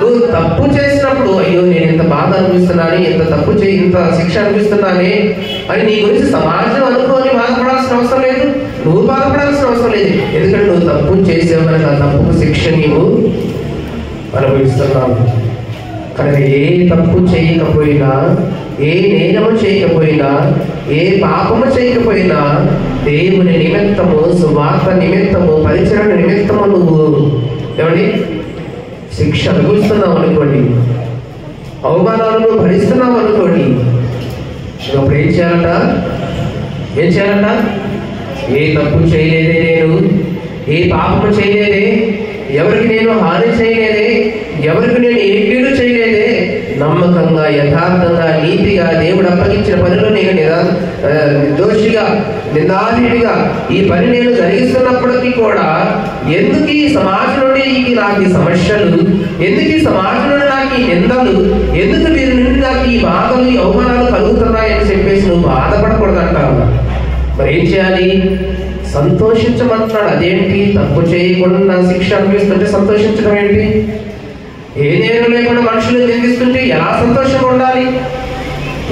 నువ్వు తప్పు చేసినప్పుడు అయ్యో నేను ఇంత బాధ అనిపిస్తున్నాను, ఇంత తప్పు ఇంత శిక్ష అనిపిస్తున్నానే అని నీ గురించి సమాజం అనుకోని బాధపడాల్సిన అవసరం లేదు, నువ్వు బాధపడాల్సిన అవసరం లేదు. ఎందుకంటే నువ్వు తప్పు చేసావు కనుక ఆ తప్పుకు శిక్ష నీవు అనుభవిస్తున్నావు. కనుక ఏ తప్పు చేయకపోయినా, ఏ నేరము చేయకపోయినా, ఏ పాపము చేయకపోయినా దేవుని నిమిత్తము, సువార్త నిమిత్తము, పరిచరణ నిమిత్తము నువ్వు ఏమండి శిక్ష అనుభవిస్తున్నావు అనుకోండి, అవమానాలను భరిస్తున్నావు అనుకోండి, అప్పుడు ఏం చేయాలంట? ఏ తప్పు చేయలేదే నేను, ఏ పాపము చేయలేదే, ఎవరికి నేను హాని చేయలేదే, ఎవరికి నేను ఏ కీడు చేయలేదే, నమ్మకంగా, యథార్థంగా, నీతిగా దేవుడు అప్పగించిన పనిలో నేను నిర్దోషిగా, నిందాధీనుడిగా ఈ పని నేను జరిగిస్తున్నప్పటికీ కూడా ఎందుకు ఈ సమాజం నుండి నాకు ఈ సమస్యలు, ఎందుకు ఈ సమాజం నుండి నాకు ఈ నిందలు, ఎందుకు వీరి నుండి నాకు ఈ బాధలు, ఈ అవమానాలు కలుగుతున్నాయని చెప్పేసి నువ్వు బాధపడకూడదు అంటావు. మరి ఏం చేయాలి? సంతోషించమంటున్నాడు. అదేంటి? తప్పు చేయకుండా శిక్ష అనిపిస్తుంటే సంతోషించడం ఏంటి? ఏ నేరం లేకుండా మనుషులు నిందిస్తుంటే ఎలా సంతోషంగా ఉండాలి?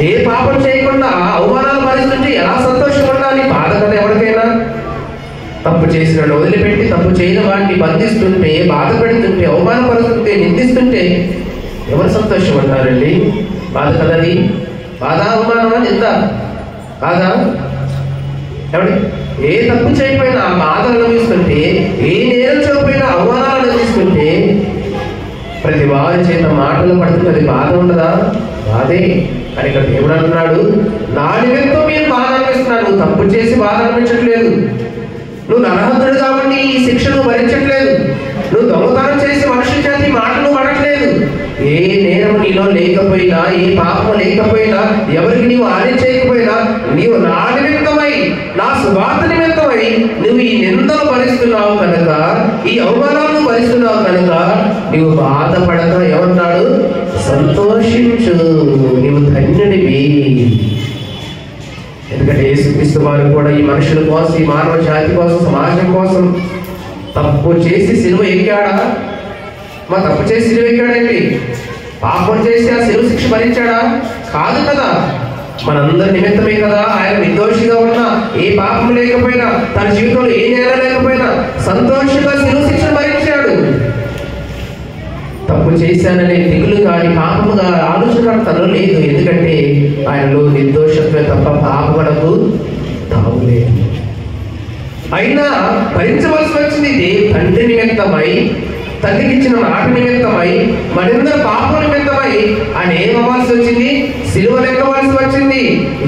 ఏ పాపం చేయకుండా అవమానాలు భరిస్తుంటే ఎలా సంతోషంగా ఉండాలి? బాధ కదా ఎవరికైనా. తప్పు చేసినాడు వదిలిపెట్టి తప్పు చేయని వాడిని బంధిస్తుంటే, బాధ పెడుతుంటే, అవమానపరుస్తుంటే, నిందిస్తుంటే ఎవరు సంతోషం అంటారండి? బాధ కదది. బాధ, అవమానమా, నింద కాదా? ఏమండి? ఏ తప్పు చేయకపోయినా బాధ అనుభవిస్తుంటే, ఏ నేరం చేయకపోయినా అవమానాలు అనుభవిస్తుంటే, ప్రతి వారి చేత మాటలు పడుతుంది, అది బాధ ఉండదా? బాధే. అని ఇక్కడ దేవుడు అంటున్నాడు, నా నిమిత్తం మీరు బాధ అనిపిస్తున్నాడు. నువ్వు తప్పు చేసి బాధ అనిపించట్లేదు, నువ్వు నరహంతుడు కాబట్టి ఈ శిక్షను భరించట్లేదు, నువ్వు దొంగతనం చేసి మనుషుల చేతి మాటలు పడట్లేదు. ఏ నేరం నీలో లేకపోయినా, ఏ పాపం లేకపోయినా, ఎవరికి నీవు హాని చేయకపోయినా, నీవు నా నిమిత్తమై, నా సువార్త నిమిత్తమై నువ్వు ఈ నిందలు భరిస్తున్నావు కనుక, ఈ అవమానాలను భరిస్తున్నావు కనుక నీవు బాధపడక ఏమన్నాడు? సంతోషించు, నీవు ధన్యుడివి. ఎందుకంటే యేసుక్రీస్తు వారు కూడా ఈ మనుషుల కోసం, ఈ మానవ జాతి కోసం, సమాజం కోసం తప్పు చేసి సిలువ ఎక్కాడా? మా తప్పు చేసి సిలువ ఎక్కాడండి. పాపం చేసి ఆ సిలువ శిక్ష భరించాడా? కాదు కదా. మనందరి నిమిత్తమే కదా. ఆయన నిర్దోషిగా ఉన్నా, ఏ పాపం లేకపోయినా, తన జీవితంలో ఏ నేరం లేకపోయినా సంతోషంగా సిలువ శిక్ష భరించాడు. తప్పు చేశాననే దిగులు కానీ, పాపముగా ఆలోచన తనలో లేదు. ఎందుకంటే ఆయనలో నిర్దోషత్వమే తప్ప పాపమునకు తావులేదు. అయినా భరించవలసి వచ్చింది. దేవుడు తండ్రి నిమిత్తమై, తండ్రికి ఇచ్చిన మాట నిమిత్తమై, మనందరి పాపం నిమిత్తమై ఆయన ఏమవ్వాల్సి వచ్చింది? సిలువ లెక్కవలసి వచ్చింది,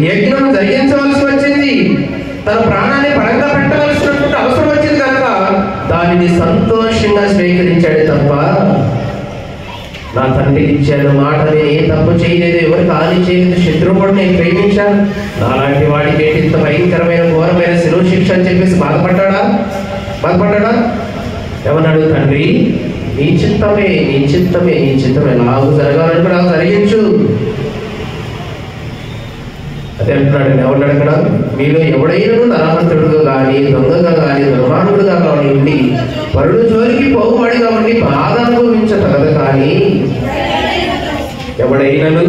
యజ్ఞం జరిగించవలసి వచ్చింది, తన ప్రాణాన్ని పరంగా పెట్టవలసినటువంటి అవసరం వచ్చింది కనుక దానిని సంతోషంగా స్వీకరించాడు తప్ప, నా తండ్రికి ఇచ్చాను మాట, నేను ఏ తప్పు చేయలేదు, ఎవరికి హాని చేయలేదు, శత్రువు కూడా నేను ప్రేమించాను, నాలాంటి వాడికి ఏంటి ఇంత భయంకరమైన ఘోరమైన శిలువ శిక్ష అని చెప్పేసి బాధపడ్డా? ఏమన్నాడు? తండ్రి నీ చిత్తమే, నీ చిత్తమే, నీ చిత్తం ఎలాగూ జరగాలని కూడా జరిగించు. అదే అంటున్నాడు. ఏమన్నాడు అక్కడ? మీలో ఎవడైనా నరహంతుడుగా కానీ, దొంగగా కానీ, దుర్మార్గుడుగా కానీ ఉండి పరుడు జోలికి పోగువాడిగా ఉండి బాధ అనుభవించగలదు. కానీ ఎవడైనను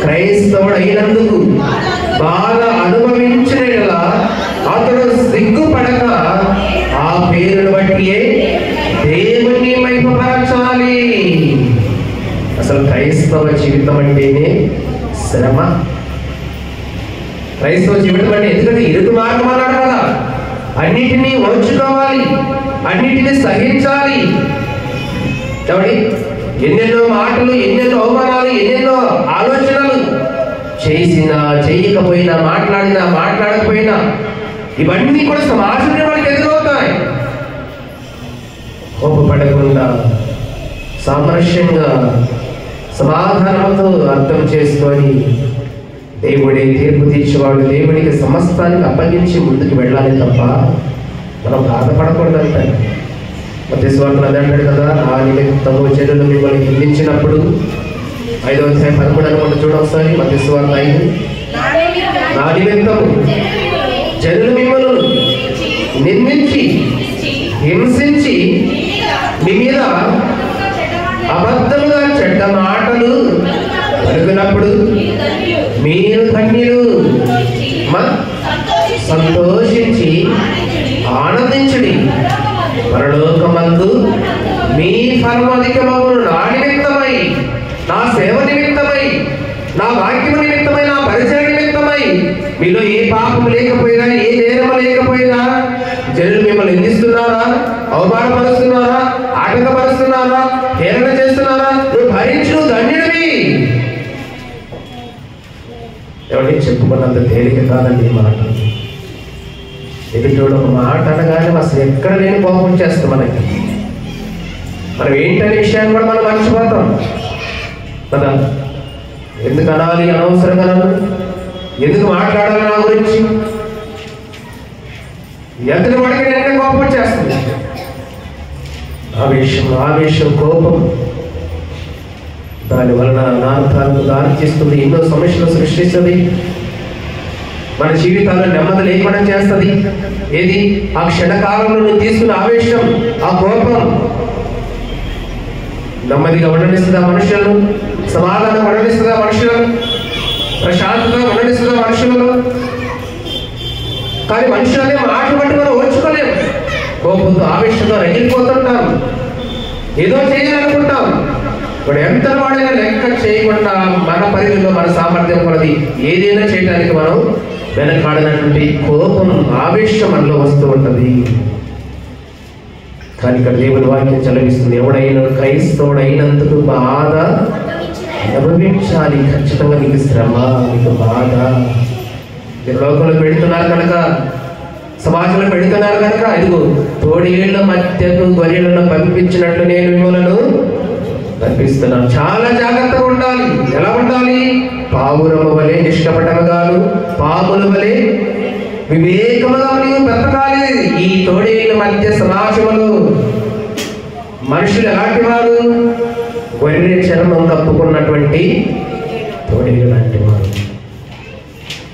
క్రైస్తవుడైనందుకు బాధ అనుభవించిన అతడు సిగ్గుపడక ఆ పేరును బట్టియే దేవుని మహిమపరచాలి. అసలు క్రైస్తవ జీవితం అంటేనే శ్రమ. క్రైస్తవ జీవితం అంటే ఎందుకంటే ఇరుకు మార్గం అన్నాడు కదా. అన్నిటినీ ఓర్చుకోవాలి, అన్నిటినీ సహించాలి. కాబట్టి ఎన్నెన్నో మాటలు, ఎన్నెన్నో అవమానాలు, ఎన్నెన్నో ఆలోచనలు చేసినా, చేయకపోయినా, మాట్లాడినా, మాట్లాడకపోయినా ఇవన్నీ కూడా సమాజంలో మనకు ఎదురవుతాయి. కోపపడకుండా సామరస్యంగా సమాధానంతో అర్థం చేసుకొని దేవుడే తీర్పు తీర్చేవాడు, దేవుడికి సమస్తానికి అప్పగించి ముందుకు వెళ్ళాలి తప్ప మనం బాధపడకూడదు అంటారు. మత్తయి సువార్తలో అదే అంటాడు కదా, నా నిమిత్తము జనులు మిమ్మల్ని నిందించినప్పుడు, 5వ అధ్యాయం 13 అనుకుంటూ చూడ ఒకసారి. మత్తయి సువార్త 5, నా నిమిత్తము జనులు మిమ్మల్ని నిందించి, హింసించి, మీ మీద అబద్ధముగా చెడ్డ మాటలు పలుకున్నప్పుడు మీరు ధన్యులు, సంతోషించి ఆనందించుడి. పరలోకమందు మీ ఫలము అధికమగును. నా నిమిత్తమై, నా సేవ నిమిత్తమై, నా వాక్యము నిమిత్తమై, నా పరిచయ నిమిత్తమై, మీలో ఏ పాపము లేకపోయినా, ఏ నేరము లేకపోయినా జనులు మిమ్మల్ని నిందిస్తున్నారా, అవమానపరుస్తున్నారా, ఆటంకపరుస్తున్నారా, హేళన చేస్తున్నారా, నువ్వు భరించు ధన్యుడివి. ఎవరికి చెప్పుకున్నంత తేలిక కాదండి ఈ మాట. ఎదుటోడు ఒక మాట అనగానే అసలు ఎక్కడ లేని కోపం చేస్తాం మనకి. మనం ఏంటనే విషయాన్ని కూడా మనం మర్చిపోతాం కదా. ఎందుకు అనాలి అనవసరంగా, నన్ను ఎందుకు మాట్లాడాలి నా గురించి, ఎంతటి వాడికి నేను కోపం వచ్చేస్తుంది. ఆవేశం కోపం దాని వలన అనార్థాలకు దారి చేస్తుంది, ఎన్నో సమస్యలు సృష్టిస్తుంది, మన జీవితాల్లో నెమ్మది లేకుండా చేస్తుంది. ఏది ఆ క్షణకాలంలో నువ్వు తీసుకున్న ఆవేశం, ఆ కోపం నెమ్మదిగా ఉండనిస్తుందా మనుషులను, సమాధానం ఉండనిస్తుందా మనుషులను, ప్రశాంతత ఉండనిస్తుందా మనుషులను. కానీ మనుషులనే మాట బట్టి మనం ఓర్చుకోలేము. కోపంతో ఆవేశంతో రగిలిపోతుంటాం, ఏదో చేయాలనుకుంటాం. ఇప్పుడు ఎంత వాడైనా లెక్క చేయకుండా మన పరిధిలో మన సామర్థ్యం కొలది ఏదైనా చేయడానికి మనం వెనకాడినటువంటి కోపం, ఆవేశం మనలో వస్తూ ఉంటుంది. కానీ ఇక్కడ దేవుని వాక్యం చదివిస్తుంది, ఎవడైనా క్రైస్తవుడైనందుకు బాధ అనుభవించాలి. ఖచ్చితంగా నీకు శ్రమ, నీకు బాధ. మీరు లోకంలో పెడుతున్నారు కనుక, సమాజంలో పెడుతున్నారు కనుక, ఇదిగో తోడేళ్ల మధ్యకు గొర్రెలను పంపించినట్లు నేను మిమ్మల్ని పంపిస్తున్నాను. చాలా జాగ్రత్తగా ఉండాలి. ఎలా ఉండాలి? పావురము వలె నిష్కపటముగాను, పాముల వలె వివేకముగా నీవు బ్రతకాలి. ఈ తోడేళ్ల మధ్య సమాజంలో మనుషులు ఎలాంటి వారు? గొర్రె చర్మం కప్పుకున్నటువంటి తోడేళ్లు లాంటి వారు.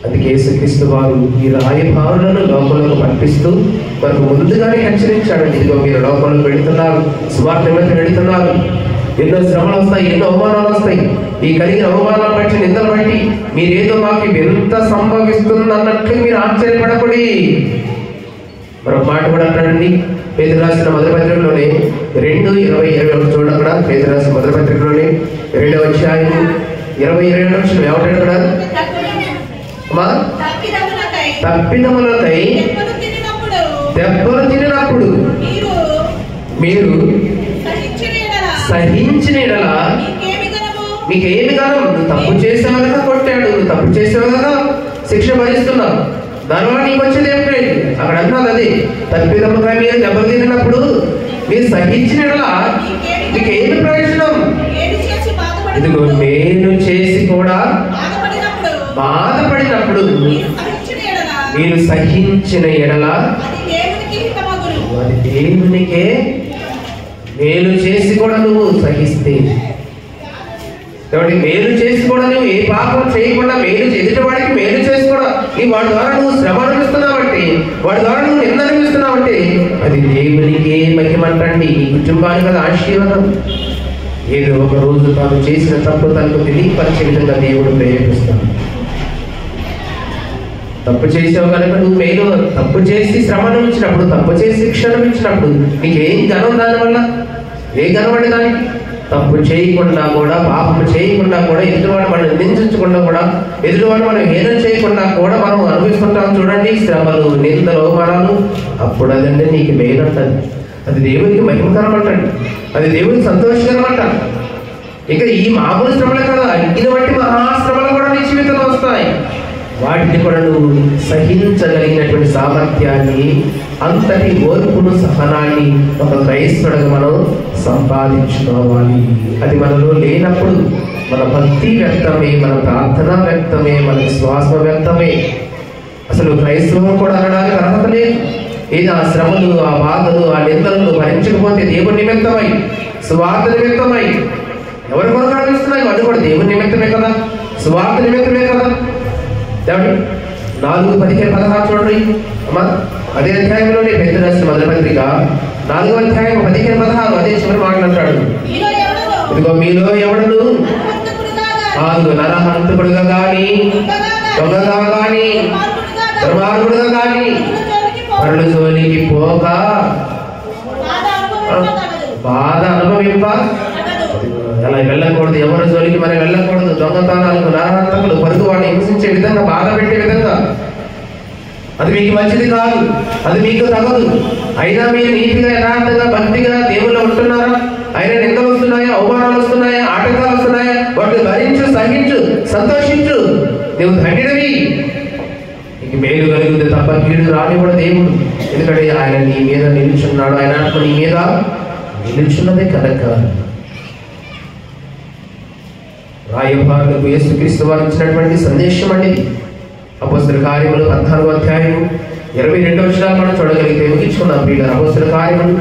అందుకే యేసుక్రీస్తు వారు ఈ రాయబారులను లోకంలోకి పంపిస్తూ మనకు ముందుగానే హెచ్చరించాడండి. ఇదిగో మీరు లోకంలో పెడుతున్నారు, సువార్త పెడుతున్నారు, ఎన్నో శ్రమలు వస్తాయి, ఎన్నో అవమానాలు వస్తాయి. ఈ కలిగిన అవమానాలు బట్టి, నిందలు బట్టి మీరేదో మాకు ఎంత సంభవిస్తుంది అన్నట్లు మీరు ఆశ్చర్యపడకూడి. మరొక మాట కూడా అంటాడండి, పేతురు రాసిన మొదటి పత్రికలోనే 2:20-21 చూడండి. అక్కడ పేతురు రాసిన మొదటి పత్రికలోనే 2వ అధ్యాయం 20-22 ఏమంటాడు అక్కడ? తప్పిదములకై దెబ్బలు తినప్పుడు మీరు సహించిన ఎడల మీకేమి గనం? నువ్వు తప్పు చేసావు కదా కొట్టాడు, నువ్వు తప్పు చేసావు కదా శిక్ష భరిస్తున్నావు, దానివల్ల నీకు వచ్చేది ఏమిటి? అక్కడ అన్నది అదే, తప్పిదముగా మీరు దెబ్బలు తిన్నప్పుడు మీరు సహించిన ఎడల మీకేమి ప్రయోజనం? ఇదిగో మేలు చేసి కూడా బాధపడినప్పుడు మీరు సహించిన ఎడల అది దేవునికే మేలు చేసి కూడా నువ్వు సహిస్తే. కాబట్టి మేలు చేసి కూడా నువ్వు ఏ పాపం చేయకుండా మేలు ఎదుటి వాడికి మేలు చేసి కూడా వాడి ద్వారా నువ్వు శ్రమ అనిపిస్తున్నావంటే, వాడి ద్వారా నువ్వు నింద అనిపిస్తున్నావంటే అది దేవునికే మహిమంటండి, నీ కుటుంబానికి అది ఆశీర్వాదం. ఏదో ఒక రోజు తాను చేసిన తప్పు తనకు తెలియపరిచే విధంగా దేవుడు ప్రేరేపిస్తాడు. తప్పు చేసావు కనుక నువ్వు మేలు, తప్పు చేసి శ్రమ అనిపించినప్పుడు, తప్పు చేసి శిక్ష అనిపించినప్పుడు నీకేం ఘనం? దానివల్ల ఏ ఘనం అండి దానికి? తప్పు చేయకుండా కూడా, పాపం చేయకుండా కూడా, ఎదుటివాడు మనం నిందించకుండా కూడా, ఎదుటివాడు మనం హేళన చేయకుండా కూడా మనం అనుభవిస్తుంటాం చూడండి శ్రమలు, నిందలు, అవమానాలు. అప్పుడు అదంటే నీకు మేలు అంటది, అది దేవునికి మహిమకరం అంటండి, అది దేవునికి సంతోషకరం అంట. ఇక ఈ మామూలు శ్రమలే కదా, ఇది బట్టి మహాశ్రమలు కూడా నీ జీవితంలో వస్తాయి. వాటిని కూడా నువ్వు సహించగలిగినటువంటి సామర్థ్యాన్ని, అంతటి ఓర్పును, సహనాన్ని ఒక క్రైస్తవుడిగా మనం సంపాదించుకోవాలి. అది మనలో లేనప్పుడు మన భక్తి వ్యక్తమే, మన ప్రార్థన వ్యక్తమే, మన విశ్వాసం వ్యక్తమే. అసలు క్రైస్తవం కూడా అనడానికి అర్హత లేదు. ఏది ఆ శ్రమలు, ఆ బాధలు, ఆ నిందలను భరించకపోతే దేవుని నిమిత్తమై, సువార్త నిమిత్తమై ఎవరి కొరకు అనిపిస్తున్నాయి? అది కూడా దేవుని నిమిత్తమే కదా, సువార్త నిమిత్తమే కదా. 4:15-16 చూడండి అమ్మా. అదే అధ్యాయంలోనే పేతురు రాసిన మొదటి పత్రిక 4వ అధ్యాయం 15-16 అదే చివరి మాట్లాడతాడు. ఇదిగో మీలో ఎవడను నరహంతకుడుగా గాని, దొంగగా గాని, దుర్మార్గుడుగా కానీ పరుల జోలికి పోక బాధ అనుభవింప అలా వెళ్ళకూడదు. ఎవరి జోలికి మనం వెళ్ళకూడదు. దొంగతనాలకు, నరహంతకులు, పొరుగువాడిని హింసించే విధంగా, బాధ పెట్టే విధంగా అది మీకు మంచిది కాదు, అది మీకు తగదు. అయినా మీరు నీతిగా, యథార్థంగా, భక్తిగా దేవుళ్ళు ఉంటున్నారా? అయినా నిందలు వస్తున్నాయా, అవమానాలు వస్తున్నాయా, ఆటంకాలు వస్తున్నాయా? వాటిని భరించు, సహించు, సంతోషించు. నువ్వు ధన్యుడివి. నీకు మేలు కలుగుతుంది తప్ప కీడు రానివ్వడు దేవుడు. ఎందుకంటే ఆయన నీ మీద నిలుచున్నాడు. ఆయన ఆత్మ నీ మీద నిలుచున్నదే కనుక. రాయబారులకు యేసుక్రీస్తు వారు ఇచ్చినటువంటి సందేశం అండి. అపోస్తల కార్యములు 14వ అధ్యాయం 22వ వచనం మనం చూడగలిగితే ముగించుకున్నాం. ప్రియులారా, అపోస్తల కార్యములు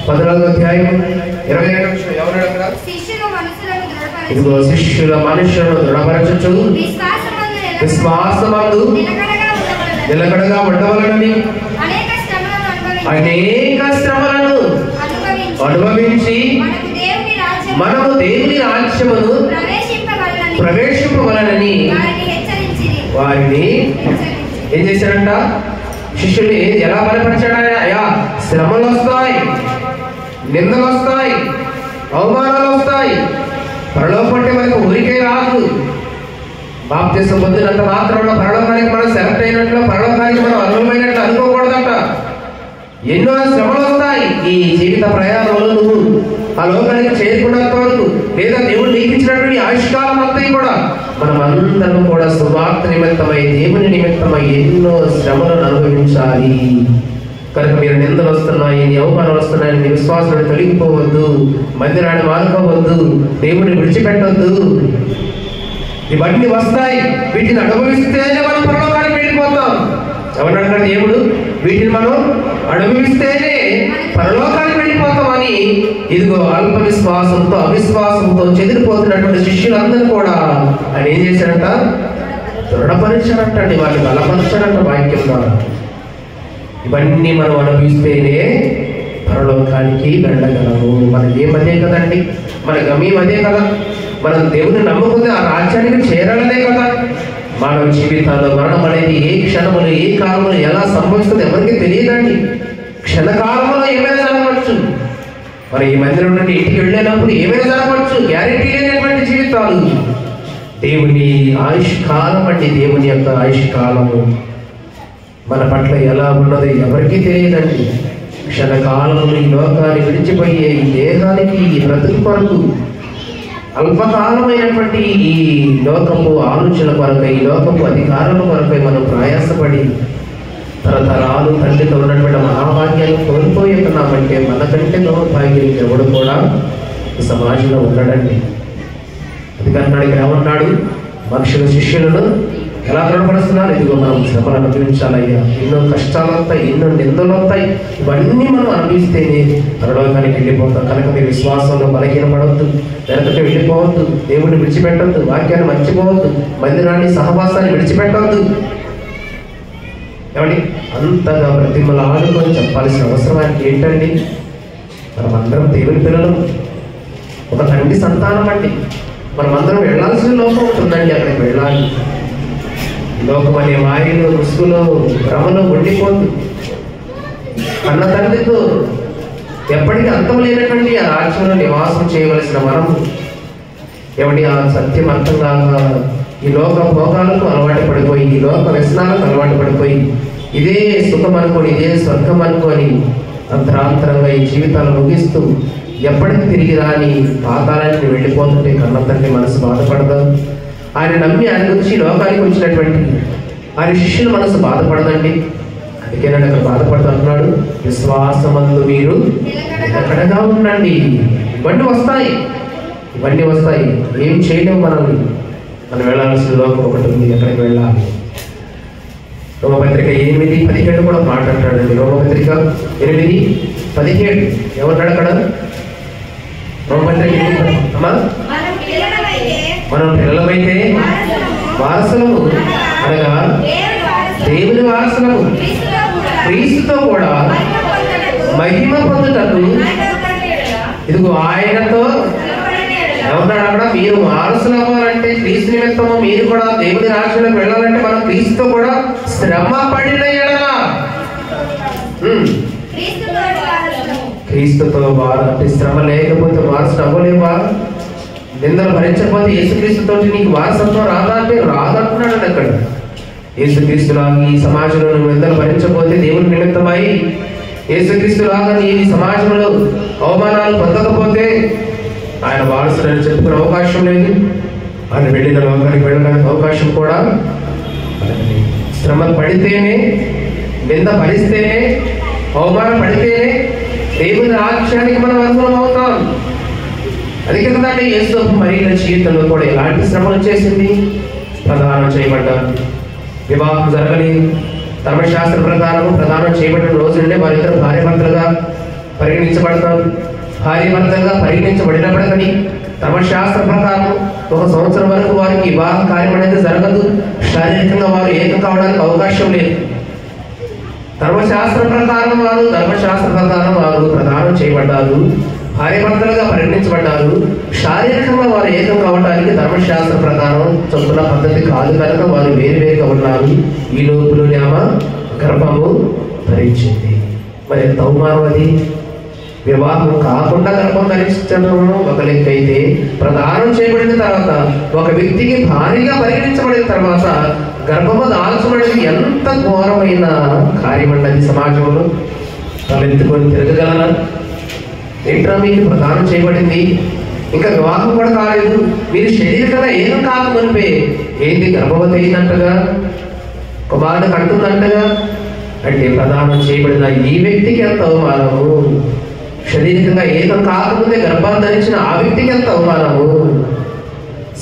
14వ అధ్యాయం 22వ వచనం ఎవరు అక్కడ? ఇదిగో శిష్యుల మనుషులను దృఢపరచుచు విశ్వాసమందు నిలకడగా ఉండవలనని అనేక శ్రమలను అనుభవించి మనము దేవుని రాజ్యమును ప్రవేశింపవలనని వారిని ఏం చేశాడంట? శిష్యుని ఎలా బలపరిచాడా? అయ్యా, శ్రమలు వస్తాయి, నిందలు వస్తాయి, అవమానాలు వస్తాయి. పరలోకం అంటే మనకు ఊరికే రాదు. బాప్తిసం పొందినంత మాత్రంలో పరలోకానికి మనం సెలెక్ట్ అయినట్లు, పరలోకానికి మనం అర్హులమైనట్లు అనుకోకూడదంట. ఎన్నో శ్రమలు వస్తాయి ఈ జీవిత ప్రయాణంలో. నువ్వు ఆ లోకానికి చేరుకున్నంత వరకు, లేదా దేవుడు నీకు ఇచ్చినటువంటి ఆయుష్కాలం అంతా కూడా మనం అందరం కూడా సువార్త నిమిత్తమై, దేవుని నిమిత్తమై ఎన్నో శ్రమలను అనుభవించాలి. కనుక మీరు నిందలు వస్తున్నాయి, నీ అవమానాలు వస్తున్నాయి, నీ విశ్వాసాన్ని తొలగిపోవద్దు, మందిరాన్ని మానుకోవద్దు, దేవుడిని విడిచిపెట్టవద్దు. ఇవన్నీ వస్తాయి. వీటిని అనుభవిస్తేనే మనం పరలోకానికి వెళ్ళిపోతాం. ఎవరంటారు దేవుడు? వీటిని మనం అనుభవిస్తేనే పరలోకానికి వెళ్ళిపోతామని. ఇదిగో అల్ప విశ్వాసంతో, అవిశ్వాసంతో చెదిరిపోతున్నటువంటి శిష్యులందరూ కూడా ఆయన ఏం చేశారంట? దృఢపరిచారంటండి. వాళ్ళు బలపరిచారంట వాక్యం ద్వారా. ఇవన్నీ మనం అనుభవిస్తేనే పరలోకానికి వెళ్ళగలము. మనకి ఏమదే కదండి, మన గమ్యం అదే కదా. మనం దేవుని నమ్ముకుంది ఆ రాజ్యానికి చేరాలనే కదా. మానవ జీవితాల్లో మరణం అనేది ఏ క్షణములు, ఏ కాలంలో ఎలా సంభవిస్తుందో ఎవరికి తెలియదండి. క్షణకాలంలో ఏమైనా జరగవచ్చు. మరి ఈ మందిరం నుండి ఇంటికి వెళ్ళేటప్పుడు ఏమైనా జరగవచ్చు. గ్యారెంటీ లేనటువంటి జీవితాలు. దేవుని ఆయుష్కాలం అండి, దేవుని యొక్క ఆయుష్కాలము మన పట్ల ఎలా ఉన్నది ఎవరికీ తెలియదండి. క్షణకాలములు ఈ లోకాన్ని విడిచిపోయే ఈ దేహానికి, ఈ బ్రతుకు కొరకు, అల్పకాలమైనటువంటి ఈ లోకపు ఆలోచన కొరకై, ఈ లోకపు అధికారుల కొరకై మనం ప్రయాసపడి తరతరాలు తండ్రితో ఉన్నటువంటి మహాభాగ్యాన్ని కోల్పోతున్నామంటే మనకంటే దౌర్భాగ్యం ఎవడు కూడా ఈ సమాజంలో ఉండడండి. అందుకన్నాడు ఏమన్నాడు? మనుషుల శిష్యులను ఎలా దృఢపరుస్తున్నారు? ఇదిగో మనం శ్రమలు అనుభవించాలయ్యా, ఎన్నో కష్టాలు వస్తాయి, ఎన్నో నిందలు వస్తాయి. ఇవన్నీ మనం అనుభవిస్తేనే పరలోకానికి వెళ్ళిపోతాం. కనుక మీరు విశ్వాసంలో బలహీనపడవద్దు, వెనకటి వెళ్ళిపోవద్దు, దేవుడిని విడిచిపెట్టవద్దు, వాక్యాన్ని మర్చిపోవద్దు, మందిరాన్ని, సహవాసాన్ని విడిచిపెట్టవద్దు. ఏమండి, అంతగా ప్రతిమలు ఆడుకొని చెప్పాల్సిన అవసరం ఆయనకి ఏంటండి? మనమందరం దేవుని పిల్లలు, ఒక తండ్రి సంతానం అండి. మనమందరం వెళ్ళాల్సిన లోకం ఉంటుందండి. అక్కడికి వెళ్ళాలి. లోకం అనే మాయలో, ముసుగులో, భ్రమలో ఉండిపోతుంది. అన్న తండ్రితో ఎప్పటికీ అంతం లేనటువంటి ఆ రాజ్యంలో నివాసం చేయవలసిన మనం ఏమండి ఆ సత్యం అర్థం కాక ఈ లోక భోగాలకు అలవాటు పడిపోయి, ఈ లోక వ్యసనాలకు అలవాటు పడిపోయి, ఇదే సుఖం అనుకొని, ఇదే స్వర్గం అనుకొని అంతరాంతరంగా ఈ జీవితాలు ముగిస్తూ ఎప్పటికీ తిరిగి రాని పాతాళానికి వెళ్ళిపోతుంటే కన్న తండ్రి మనసు బాధపడదు. ఆయన నమ్మి ఆయన గురించి లోకానికి వచ్చినటువంటి ఆయన శిష్యుల మనసు బాధపడదండి. అందుకే నన్ను అక్కడ బాధపడుతూ అంటున్నాడు, విశ్వాసమందు మీరు ఎక్కడగా ఉండండి. ఇవన్నీ వస్తాయి, ఇవన్నీ వస్తాయి. ఏం చేయలేము మనల్ని. మనం వెళ్ళాల్సిన లోకం ఒకటి ఉంది, ఎక్కడికి వెళ్ళాలి. రోమపత్రిక 8:17 కూడా మాట్లాడతాడండి. రోమపత్రిక 8:17 ఏమంటాడు అక్కడ? రోమపత్రిక 8 అమ్మా, మనం పిల్లలమైతే వారసులము, అనగా దేవుని వారసులము, క్రీస్తుతో కూడా మహిమ పొందుటకు ఇదిగో ఆయనతో ఏమన్నాడు అక్కడ? మీరు వారసులు అవ్వాలంటే క్రీస్తు నిమిత్తము మీరు కూడా దేవుని రాజ్యంలోకి వెళ్ళాలంటే మనం క్రీస్తుతో కూడా శ్రమ పడిన ఎడల క్రీస్తుతో వారు అంటే శ్రమ లేకపోతే వారసులు అవ్వలేవా? నిందలు భరించకపోతే యేసుక్రీస్తుతో నీకు వారసత్వం రాదా అంటే రాదంటున్నాడు అక్కడ. యేసుక్రీస్తులాగా ఈ సమాజంలో నువ్వు నిందలు భరించకపోతే దేవుని నిమిత్తమై యేసుక్రీస్తులాగా నీ సమాజంలో అవమానాలు పొందకపోతే ఆయన వారసులని చెప్పుకునే అవకాశం లేదు. ఆయన వెళ్ళిన లోకానికి వెళ్ళడానికి అవకాశం కూడా శ్రమ పడితేనే, నింద భరిస్తేనే, అవమానం పడితేనే దేవుని రాజ్యానికి మనం అర్హులం అవుతాం. అది కదండి యేసు మరియల జీవితంలో కూడా ఎలాంటి శ్రమలు చేసింది? ప్రదానం చేయబడ్డారు, వివాహం జరగలేదు, ధర్మశాస్త్ర ప్రకారం ప్రదానం చేయబడిన రోజు నుండి వారిద్దరు భార్యాభర్తలుగా పరిగణించబడతారు. భార్యాభర్తలుగా పరిగణించబడినప్పటికీ ధర్మశాస్త్ర ప్రకారం 1 సంవత్సరం వరకు వారికి వివాహ కార్యం అనేది జరగదు. శారీరకంగా వారు ఏకం కావడానికి అవకాశం లేదు. ధర్మశాస్త్ర ప్రకారం వారు ప్రదానం చేయబడ్డారు, భార్యాభర్తలుగా పరిగణించబడ్డారు. శారీరకంగా వారు ఏకం కావడానికి ధర్మశాస్త్ర ప్రకారం చొప్పున పద్ధతి కాదు కనుక వారు వేరువేరుగా ఉన్నారు. ఈ లోపులో ఆమె గర్భము ధరించింది. మరి ఎంత అవమానం అది! వివాహం కాకుండా గర్భం ధరించడం ఒక లెక్క అయితే, ప్రదానం చేయబడిన తర్వాత ఒక వ్యక్తికి భారీగా పరిగణించబడిన తర్వాత గర్భము దాల్చబడింది ఎంత ఘోరమైన కార్యం అన్నది. సమాజంలో తలెత్తుకొని తిరగగలరా? ఏంట్రా మీకు ప్రదానం చేయబడింది, ఇంకా వివాహం కూడా కాలేదు, మీరు శరీరంగా ఏం కాకమునిపే ఏంటి గర్భవతి అయిందంటగా, కుమారుడు కంటుందంటగా అంటే ప్రదానం చేయబడిన ఈ వ్యక్తికి ఎంత అవమానము! శరీరంగా ఏకం కాకముందే గర్భాన్ని ధరించిన ఆ వ్యక్తికి ఎంత అవమానము!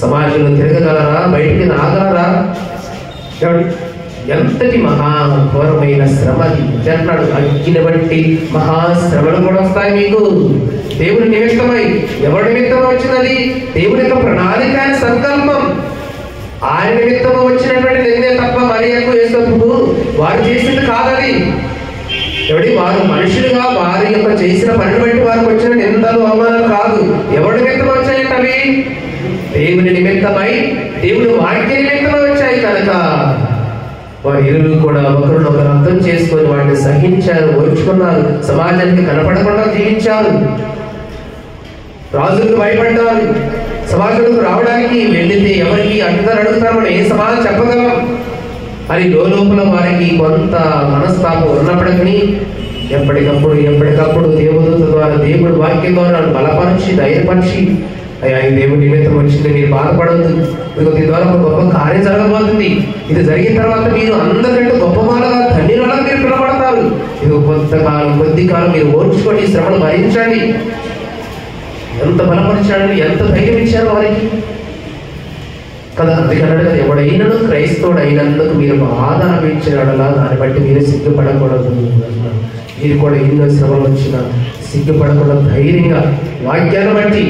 సమాజంలో తిరగగలరా? బయటికి రాగలరా? ఎంతటి మహాఘోరమైన శ్రమ అంటున్నాడు. అగ్గిని బట్టి మహాశ్రమలు కూడా వస్తాయి మీకు దేవుని నిమిత్తమై. ఎవరి నిమిత్తమై వచ్చినది? దేవుని యొక్క ప్రణాళిక, సంకల్పం. ఆయన నిమిత్తము వచ్చినటువంటి నిందే తప్ప మరియకు యేసప్పుకు వారు చేసింది కాదని. వారు మనుషులుగా వారి యొక్క చేసిన పనిని బట్టి వారికి వచ్చిన నిందలు, అవమానాలు కాదు. ఎవరి నిమిత్తమై వచ్చాయంటే అవి దేవుని నిమిత్తమై, దేవుని వాక్య నిమిత్తమై వచ్చాయి కనుక వారు ఇరువురు కూడా ఒకరినొకరు అర్థం చేసుకొని వాటిని సహించారు, ఓర్చుకున్నారు, సమాజానికి కనపడకుండా జీవించారు, రాజులకు భయపడ్డారు. సమాజంలోకి రావడానికి వెళ్ళితే ఎవరికి అందరు అడుగుతారు, మనం ఏ సమాజం చెప్పగలం అని లోపల వారికి కొంత మనస్తాపం ఉన్నప్పటికీ ఎప్పటికప్పుడు దేవదూత ద్వారా, దేవుడి వాక్యం ద్వారా బలపరిచి, ధైర్యపరిచి, అయ్యా ఈ దేవుడి నిమిత్తం వచ్చింది, మీరు బాధపడద్దు, మీకు దీని ద్వారా ఒక గొప్ప కార్యం జరగబోతుంది, ఇది జరిగిన తర్వాత మీరు అందరికంటే గొప్ప వాళ్ళగా, ధన్యురాలుగా మీరు పిలవబడతారు, ఇది కొద్ది కాలం మీరు ఓర్చుకోండి, శ్రమను భరించండి. ఎంత బలపరిచాడు, ఎంత ధైర్యం ఇచ్చారు వారికి కదా. అందుకన్నాడు కదా, ఎవడైనాను క్రైస్తవుడు అయినందుకు మీరు బాధ అనిపించినాడలా దాన్ని బట్టి మీరు సిగ్గుపడకూడదు. మీరు కూడా ఎన్నో శ్రమలు వచ్చినా సిగ్గుపడకుండా ధైర్యంగా వాక్యాన్ని బట్టి,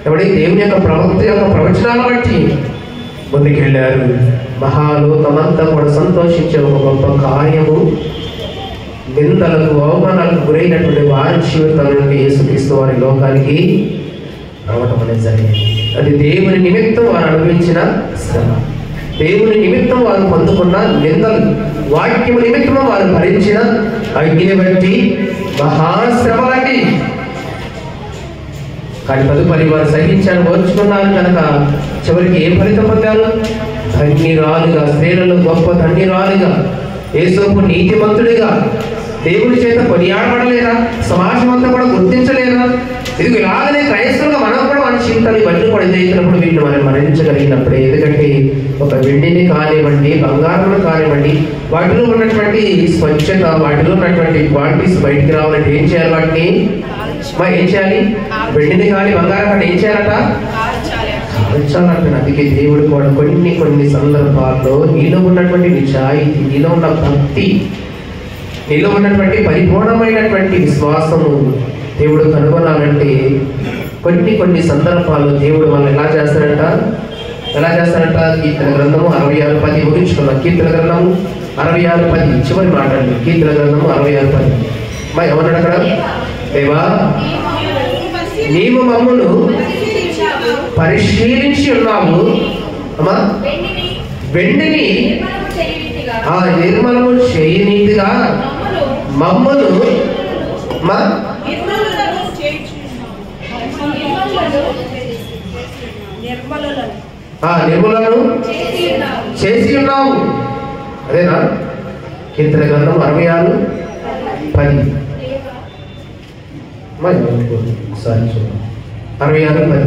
ఎవడైతే దేవుని యొక్క ప్రవక్త యొక్క ప్రవచనాలను బట్టి ముందుకెళ్ళారు. మహాలోకమంతా కూడా సంతోషించే ఒక గొప్ప కార్యము, నిందలకు, అవమానాలకు గురైనటువంటి వారి జీవితాల నుండి యేసుక్రీస్తు వారి లోకానికి రావటం అనేది జరిగింది. అది దేవుని నిమిత్తం వారు అనుభవించిన శ్రమ, దేవుని నిమిత్తం వారు పొందుకున్న నిందలు, వాక్యము నిమిత్తం వారు భరించిన అగ్నిని బట్టి మహాశ్రమలండి. కానీ తదుపరి వారు సహించారు, ఓర్చుకున్నారు కనుక చివరికి ఏం ఫలితం పొందారు? ధన్యురాలుగా, స్త్రీలలో గొప్ప ధన్యురాలుగా, యేసోపు నీతిమంతుడిగా దేవుని చేత కొనియాడబడలేదా? సమాజం అంతా కూడా గుర్తించలేదా? ఇది ఇలాగనే క్రైస్తవులుగా మనం కూడా మన చింతలు ఇవన్నీ కూడా ఎదురైతున్నప్పుడు వీటిని మనం మరణించగలిగినప్పుడే. ఎందుకంటే ఒక వెండిని కానివ్వండి, బంగారం కానివ్వండి, వాటిలో ఉన్నటువంటి స్వచ్ఛత, వాటిలో ఉన్నటువంటి క్వాలిటీస్ బయటికి రావాలంటే ఏం చేయాలి? వాటిని ఏం చేయాలి? వెండిని కానీ బంగారం కానీ ఏం చేయాలట? కాల్చాలంట. అందుకే దేవుడు కూడా కొన్ని సందర్భాల్లో నీలో ఉన్నటువంటి నిజాయితీ, నీలో ఉన్న భక్తి, నీలో ఉన్నటువంటి పరిపూర్ణమైనటువంటి విశ్వాసము దేవుడు కనుగొనాలంటే కొన్ని సందర్భాల్లో దేవుడు వాళ్ళు ఎలా చేస్తారంట? కీర్తన గ్రంథము 66:10 ముగించుకున్నాం. కీర్తన గ్రంథము 66:10 చివరి మాటలు. కీర్తన గ్రంథము 66:10 మా ఏమన్నాడు అక్కడ? దేవా నీవు మమ్మును పరిశీలించి ఉన్నావు అమ్మా. వెండిని నిర్మలము చేయనీతిగా మమ్మను నిర్మలను చేసి ఉన్నావు. అదేనా? కీర్తన గ్రంథం 66:10. 66:10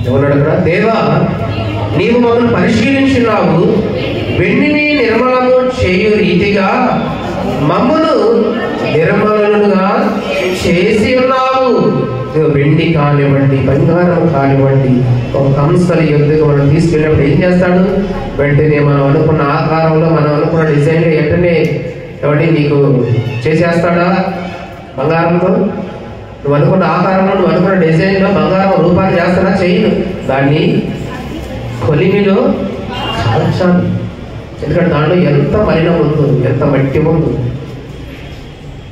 ఏమన్నాడు అక్కడ? దేవా, నీవు మమ్మల్ని పరిశీలించున్నావు, వెండిని నిర్మలము చేయు రీతిగా మమ్మను నిర్మలుగా చేసి ఉన్నావు. వెండి కానివ్వండి, బంగారం కానివ్వండి, ఒక కంసల యుద్ధకు మనం తీసుకెళ్ళినప్పుడు ఏం చేస్తాడు? వెంటనే మనం అనుకున్న ఆకారంలో, మనం అనుకున్న డిజైన్లో వెంటనే ఎవరి నీకు చేసేస్తాడా? బంగారంతో నువ్వు అనుకున్న ఆకారంలో, నువ్వు అనుకున్న డిజైన్లో బంగారం రూపాన్ని చేస్తాడా? చేయను. దాన్ని కొలిమిలో కాల్చాలి. ఎందుకంటే దాంట్లో ఎంత మలినం ఉందో, ఎంత మట్టి ఉందో.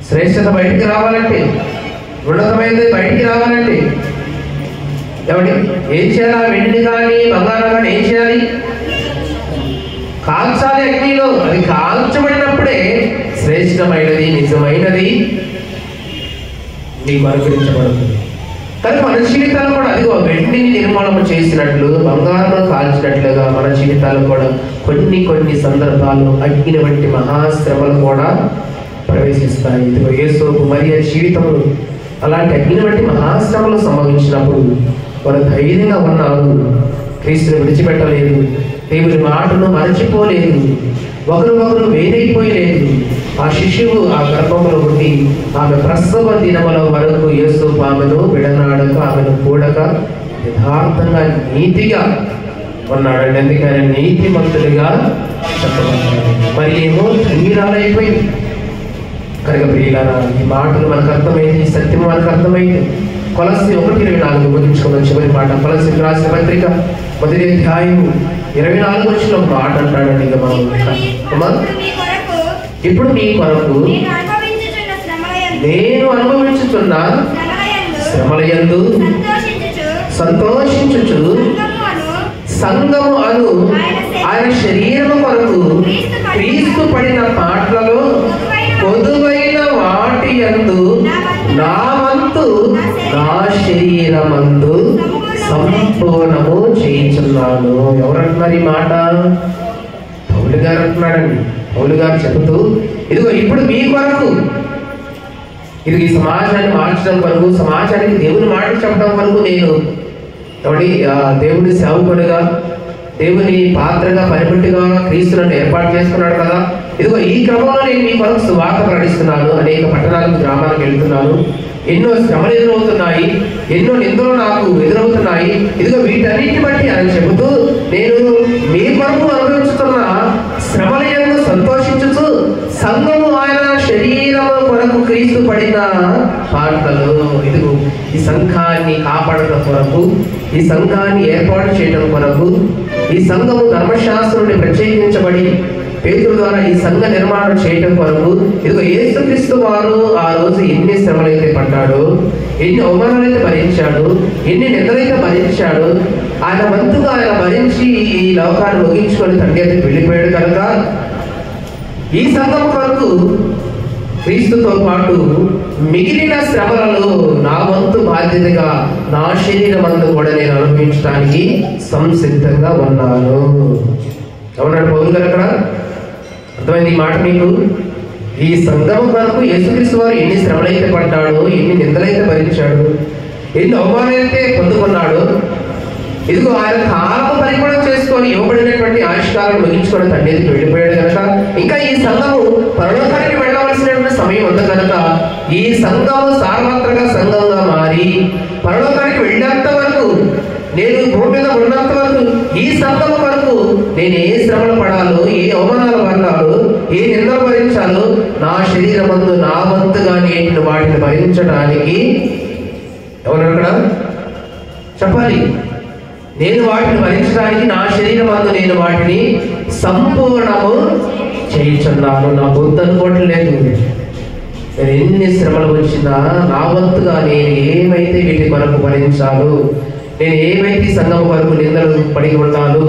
శ్రేష్టత బయటికి రావాలంటే, ఉన్నతమైనది బయటికి రావాలంటే ఎవడి ఏం చేయాలి? వెండిని కానీ బంగారం కానీ ఏం చేయాలి? కాల్చాలి అగ్నిలో. అది కాల్చబడినప్పుడే శ్రేష్టమైనది, నిజమైనది నీకు అనుగ్రహించబడుతుంది. కానీ మన జీవితాలు కూడా అదిగో వెండిని నిర్మాణం చేసినట్లు, బంగారం కాల్చినట్లుగా మన జీవితాలు కూడా కొన్ని సందర్భాలు అగ్ని వంటి మహాశ్రమలు కూడా ప్రవేశిస్తాయి. ఇదిగో యేసోపు మరియ జీవితంలో అలాంటి అగ్ని వంటి మహాశ్రమలు సంభవించినప్పుడు వారు ధైర్యంగా ఉన్నారు. క్రీస్తుని విడిచిపెట్టలేదు, దేవుని మాటను మరచిపోలేదు, ఒకరు వేరైపోయలేదు. ఆ శిశువు ఆ గర్భంలో ఉండి ఆమె ప్రసవ దినముల వరకు యేసోపు ఆమెను విడనాడక, ఆమెను కూడక యథార్థంగా నీతిగా ఉన్నాడు. ఎందుకని నీతిమంతుడిగా చెప్పబడ్డాడు. మరి ఏమో ధన్యురాలైపోయింది. కనుక ప్రియులారా, ఈ మాటలు మనకు అర్థమైంది, ఈ సత్యం మనకు అర్థమైంది. కొలస్సీ 1:24 ముగించుకున్న చివరి మాట. కొలస్సీ రాసిన పత్రిక 1వ అధ్యాయం 24 ఒక మాట అంటాడండి. ఇక మనం ఇప్పుడు మీ కొరకు నేను అనుభవించుతున్న శ్రమలయందు సంతోషించుచు సంఘము అను ఆయన శరీరము కొరకు క్రీస్తు పడిన పాటలలో పొదువైన వాటి యందు నా వంతు నా శరీరమందు సంపూర్ణము చేయించున్నాను. ఎవరంటున్నారు ఈ మాట? పౌలు గారు అంటున్నాడండి. పౌలు గారు చెబుతూ, ఇదిగో ఇప్పుడు మీ కొరకు, ఇది ఈ సమాజాన్ని మార్చడం వరకు, సమాజానికి దేవుని మాటలు చెప్పడం వరకు నేను దేవుని సేవకుడిగా, దేవుని పాత్రగా, పనిముట్టుగా క్రీస్తులను ఏర్పాటు చేసుకున్నాడు కదా. ఇదిగో ఈ క్రమంలో నేను మీ కొరకు సువార్త ప్రకటిస్తున్నాను. అనేక పట్టణాలకు, గ్రామాలకు వెళ్తున్నాను. ఎన్నో శ్రమలు ఎదురవుతున్నాయి, ఎన్నో నిందలు నాకు ఎదురవుతున్నాయి. ఇదిగో వీటన్నిటిని బట్టి అని చెబుతూ, నేను మీ కొరకు అనుభవిస్తున్న శ్రమలను సంతోషించుతూ సంఘము ఆయన శరీరము కొరకు క్రీస్తు పడిన పాటలు, ఇదిగో ఈ సంఘాన్ని కాపాడటం కొరకు, ఈ సంఘాన్ని ఏర్పాటు చేయడం కొరకు, ఈ సంఘము ధర్మశాస్త్రుని ప్రత్యేకించబడి పేతురు ద్వారా ఈ సంఘ నిర్మాణం చేయడం కొరకు, ఇదిగో యేసుక్రీస్తు వారు ఆ రోజు ఎన్ని శ్రమలైతే పడ్డాడు, ఎన్ని అవమానాలైతే భరించాడు, ఎన్ని నిందలైతే భరించాడు, ఆయన వంతుగా ఆయన భరించి ఈ లోకాన్ని ముగించుకొని తండ్రి అయితే వెళ్ళిపోయాడు కనుక ఈ సంఘం కొరకు క్రీస్తుతో పాటు మిగిలిన శ్రమలలో నా వంతు బాధ్యతగా నా శరీరమందు కూడా నేను అనుభవించడానికి సంసిద్ధంగా ఉన్నాను. అవునాడు పౌలు గారు అక్కడ? అర్థమైంది ఈ మాట మీకు? ఈ సంఘం కొరకు యేసుక్రీస్తు వారు ఎన్ని శ్రమలైతే పడ్డాడు, ఎన్ని నిందలైతే భరించాడు, ఎన్ని అవమానాలైతే పొందుకున్నాడు, ఇదిగో ఆయన కాలం పరిపూర్ణం చేసుకొని ఇవ్వబడినటువంటి ఆవిష్కారాలు ముగించుకొని తండ్రికి వెళ్ళిపోయాడు కనుక ఇంకా ఈ సంఘము పరలోకానికి వెళ్ళవలసినటువంటి సమయం ఉంది కనుక ఈ సంఘము సార్వత్రిక సంఘంగా మారి పరలోకానికి వెళ్ళేంత వరకు, నేను భూమి మీద ఉన్నంత వరకు ఈ సంఘం వరకు నేను ఏ శ్రమలు పడాలో, ఏ అవమానాలు పడాలో, ఏ నిందలు భరించాలో, నా శరీరమందు నా వంతుగా నేను వాటిని భరించడానికి ఎవరు అక్కడ చెప్పాలి. నేను వాటిని భరించడానికి నా శరీరమందు నేను వాటిని సంపూర్ణము చేయించున్నాను. నా బుద్ధి అనుకోవటం లేదు. నేను ఎన్ని శ్రమలు వచ్చినా నా వంతుగా నేను ఏమైతే వీటి కొరకు భరించాలో, నేను ఏమైతే సంఘం కొరకు నిందలు పడి ఉన్నాను,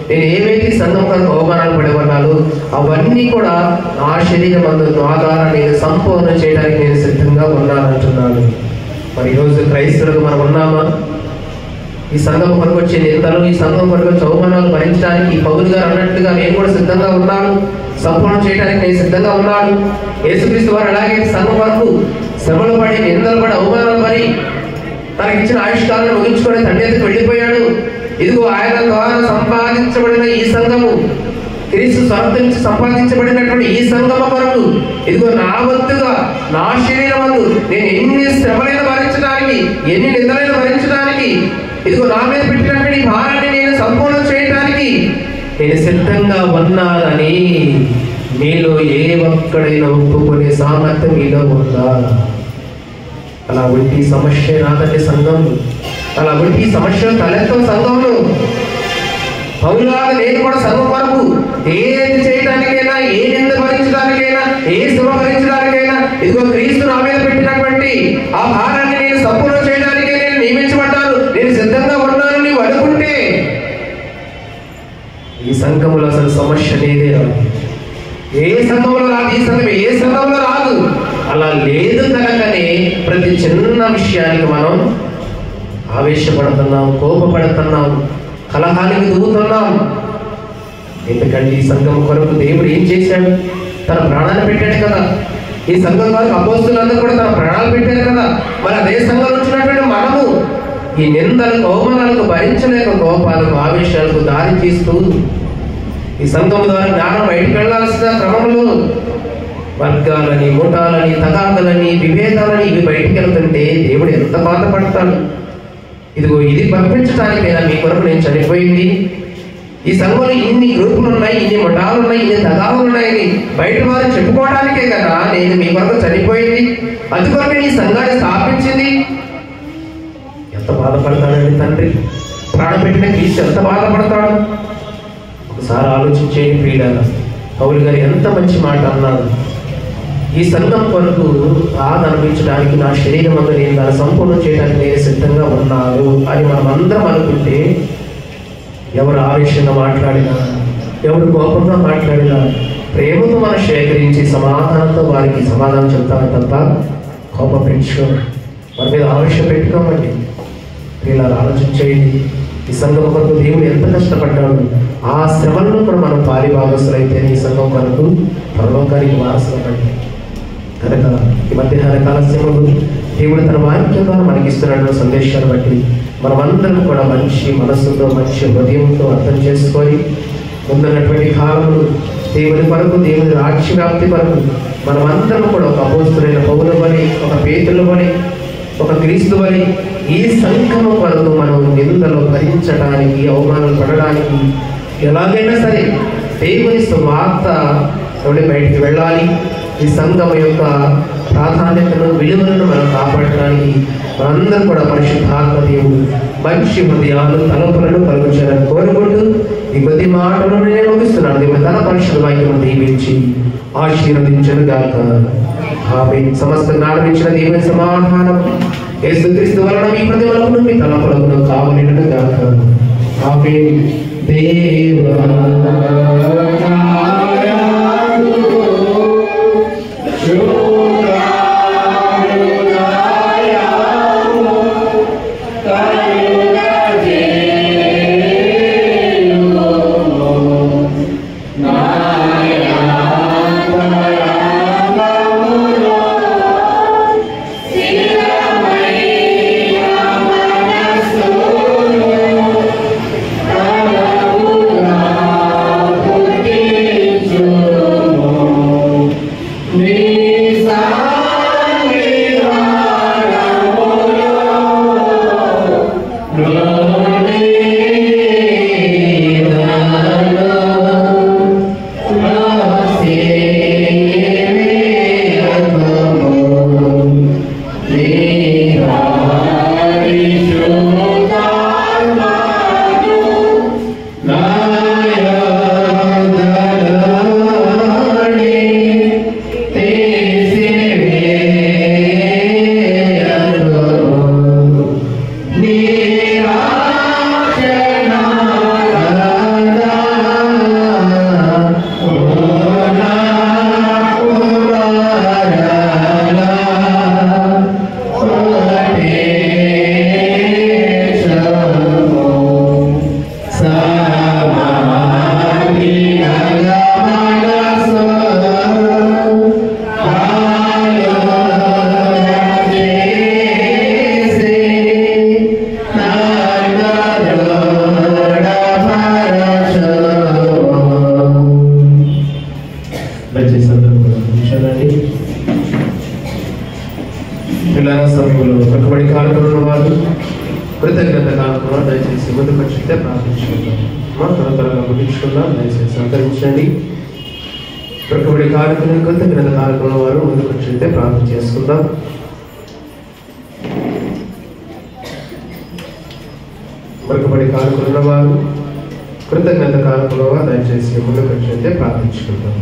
నేను ఏమైతే సంఘం కొరకు అవమానాలు పడి ఉన్నాను, అవన్నీ కూడా నా శరీరం ద్వారా నేను సంపూర్ణ చేయడానికి నేను సిద్ధంగా ఉన్నానంటున్నాను. మరి ఈరోజు క్రైస్తవులకు మనం ఉన్నామా? ఈ సంఘం కొరకు వచ్చే నిందలు, ఈ సంఘం కొరకు వచ్చే అవమానాలు భరించడానికి పౌలు గారు అన్నట్టుగా నేను కూడా సిద్ధంగా ఉన్నాను, సంపూర్ణ చేయడానికి నేను సిద్ధంగా ఉన్నాను. యేసుక్రీస్తు వారు అలాగే సంఘం కొరకు శ్రమలు పడి, నిందలు పడి, అవమానాలు పడి తనకి ఇచ్చిన ఆయుష్కాలను ముగించుకొని తండ్రి ఎదుకు వెళ్ళిపోయాడు. ఇదిగో ఆయన ద్వారా సంపాదించబడిన ఈ సంఘము, క్రీస్తు స్వార్థ నుంచి సంపాదించబడినటువంటి ఈ సంఘము కొరకు ఇదిగో నా వంతుగా నా శరీరం వంతు నేను ఎన్ని శ్రమలైన భరించడానికి, ఎన్ని నిందలైన భరించడానికి, ఇదిగో నా మీద పెట్టినటువంటి ఈ భారాన్ని నేను సంపూర్ణం చేయడానికి నేను సిద్ధంగా ఉన్నానని మీలో ఏ ఒక్కడైనా ఒప్పుకునే సామర్థ్యం మీలో ఉందా? అలా ఉంటే సమస్య రాదండి సంఘం. అలా ఉంటే సమస్య తలెత్తం సంఘంలో. పౌరులాగా నేను కూడా సంఘం వరకు ఏది చేయడానికైనా, ఏ నింద భరించడానికైనా, ఏ శ్రమ భరించడానికైనా ఇదిగో క్రీస్తు నా మీద పెట్టినటువంటి ఆ భారాన్ని నేను సంపూర్ణ చేయడానికే నేను నియమించబడ్డాను, నేను సిద్ధంగా ఉన్నాను నీవు అనుకుంటే ఈ సంఘంలో అసలు సమస్య లేదే రాదు. ఏ సంఘంలో రాదు, ఈ సంఘం ఏ సంఘంలో రాదు. అలా లేదు కనుకనే ప్రతి చిన్న విషయానికి మనం ఆవేశపడుతున్నాం, కోపపడుతున్నాం, కలహానికి దిగుతున్నాం. ఎందుకంటే ఈ సంఘం కొరకు దేవుడు ఏం చేశాడు? తన ప్రాణాన్ని పెట్టాడు కదా. ఈ సంఘం కొరకు అపోస్తులందరూ కూడా తన ప్రాణాలు పెట్టారు కదా. మరి అదే సంఘంలో వచ్చినటువంటి మనము ఈ నిందలకు, అవమానాలకు భరించలేక కోపాలకు, ఆవేశాలకు దారి తీస్తూ ఈ సంఘం ద్వారా జ్ఞానం బయటకు వెళ్లాల్సిన క్రమంలో వర్గాలని, ముఠాలని, తగాదలని, విభేదాలని ఇవి బయటికి వెళ్తుంటే దేవుడు ఎంత బాధపడతాడు. ఇదిగో ఇది పంపించడానికైనా మీ కొరకు నేను చనిపోయింది. ఈ సంఘంలో ఇన్ని గ్రూపులు ఉన్నాయి, ఇన్ని ముఠాలు ఉన్నాయి, ఇన్ని తగాదాలు ఉన్నాయని బయట వారు చెప్పుకోవడానికే కదా నేను మీ కొరకు చనిపోయింది. అందుకొరకు ఈ సంఘాన్ని స్థాపించింది. ఎంత బాధపడతాడండి తండ్రి? ప్రాణం పెట్టిన క్రీస్తు ఎంత బాధపడతాడు? ఒకసారి ఆలోచించేది ప్రియులారా. పౌలు గారు ఎంత మంచి మాట అన్నాడు. ఈ సంఘం కొరకు బాధ అనిపించడానికి నా శరీరం అంతా నేను దాన్ని సంపూర్ణం చేయడానికి నేను సిద్ధంగా ఉన్నాను అని మనం అందరం అనుకుంటే, ఎవరు ఆవేశంగా మాట్లాడినా, ఎవరు కోపంగా మాట్లాడినా ప్రేమతో మనం సేకరించి సమాధానంతో వారికి సమాధానం చెప్తాను తప్ప కోపం పెంచుకో, వారి మీద ఆవేశం పెట్టుకోమండి. ఇలా ఆలోచించేయండి. ఈ సంఘం కొరకు దేవుడు ఎంత కష్టపడ్డాడు. ఆ శ్రమల్లో కూడా మనం పాలిభాగస్తులైతే ఈ సంఘం కొరకు పరలోకానికి వారసులపడి కనుక ఈ మధ్యాహ్న కాల శ్రమలు దేవుడు తన వాక్యం ద్వారా మనకి ఇస్తున్నటువంటి సందేశాన్ని బట్టి మనమందరం కూడా మంచి మనస్సుతో, మంచి హృదయంతో అర్థం చేసుకొని ముందున్నటువంటి కాలంలో దేవుని కొరకు, దేవుని రాజ్య వ్యాప్తి కొరకు మనమందరం కూడా ఒక అపోస్తులైన పౌలు వలె, ఒక పేతుల వలె, ఒక క్రీస్తు వలె ఈ సంఘము కొరకు మనం నిందలు భరించడానికి, అవమానాలు పడడానికి ఎలాగైనా సరే దేవుని వార్త బయటికి వెళ్ళాలి. ఈ సంఘం యొక్క ప్రాధాన్యతను, విలువలను మనం కాపాడడానికి మనందరం కూడా పరిశుద్ధాత్మ దేవుడు మంచి హృదయాలు, తలంపులను కలుగుచాలని కోరుకుంటూ ఈ కొద్ది మాటలను నేను ముగిస్తున్నాను. దేవుడు తన పరిశుద్ధ వాక్యము దీవించి ఆశీర్వదించను గాక. ఆమేన్. సమస్త జ్ఞానం ఇచ్చిన దేవుని సమాధానం యేసుక్రీస్తు వలన మీ హృదయములను, మీ తలంపులను కావలినను గాక. ఆమేన్. దేవా Oh కృతజ్ఞత కాకుండా దయచేసి ముందుకు వచ్చితే ప్రార్థించుకుందాం. మా త్వరగా ముగించుకుందాం. దయచేసి అంతరించండి. ప్రకబడి కార్యక్రమం కృతజ్ఞత కార్యక్రమం వారు ముందుకు వచ్చితే ప్రార్థన చేసుకుందాం. ప్రకబడి కార్యక్రమం వారు కృతజ్ఞత కార్యక్రమం దయచేసి ముందుకు వచ్చితే ప్రార్థించుకుందాం.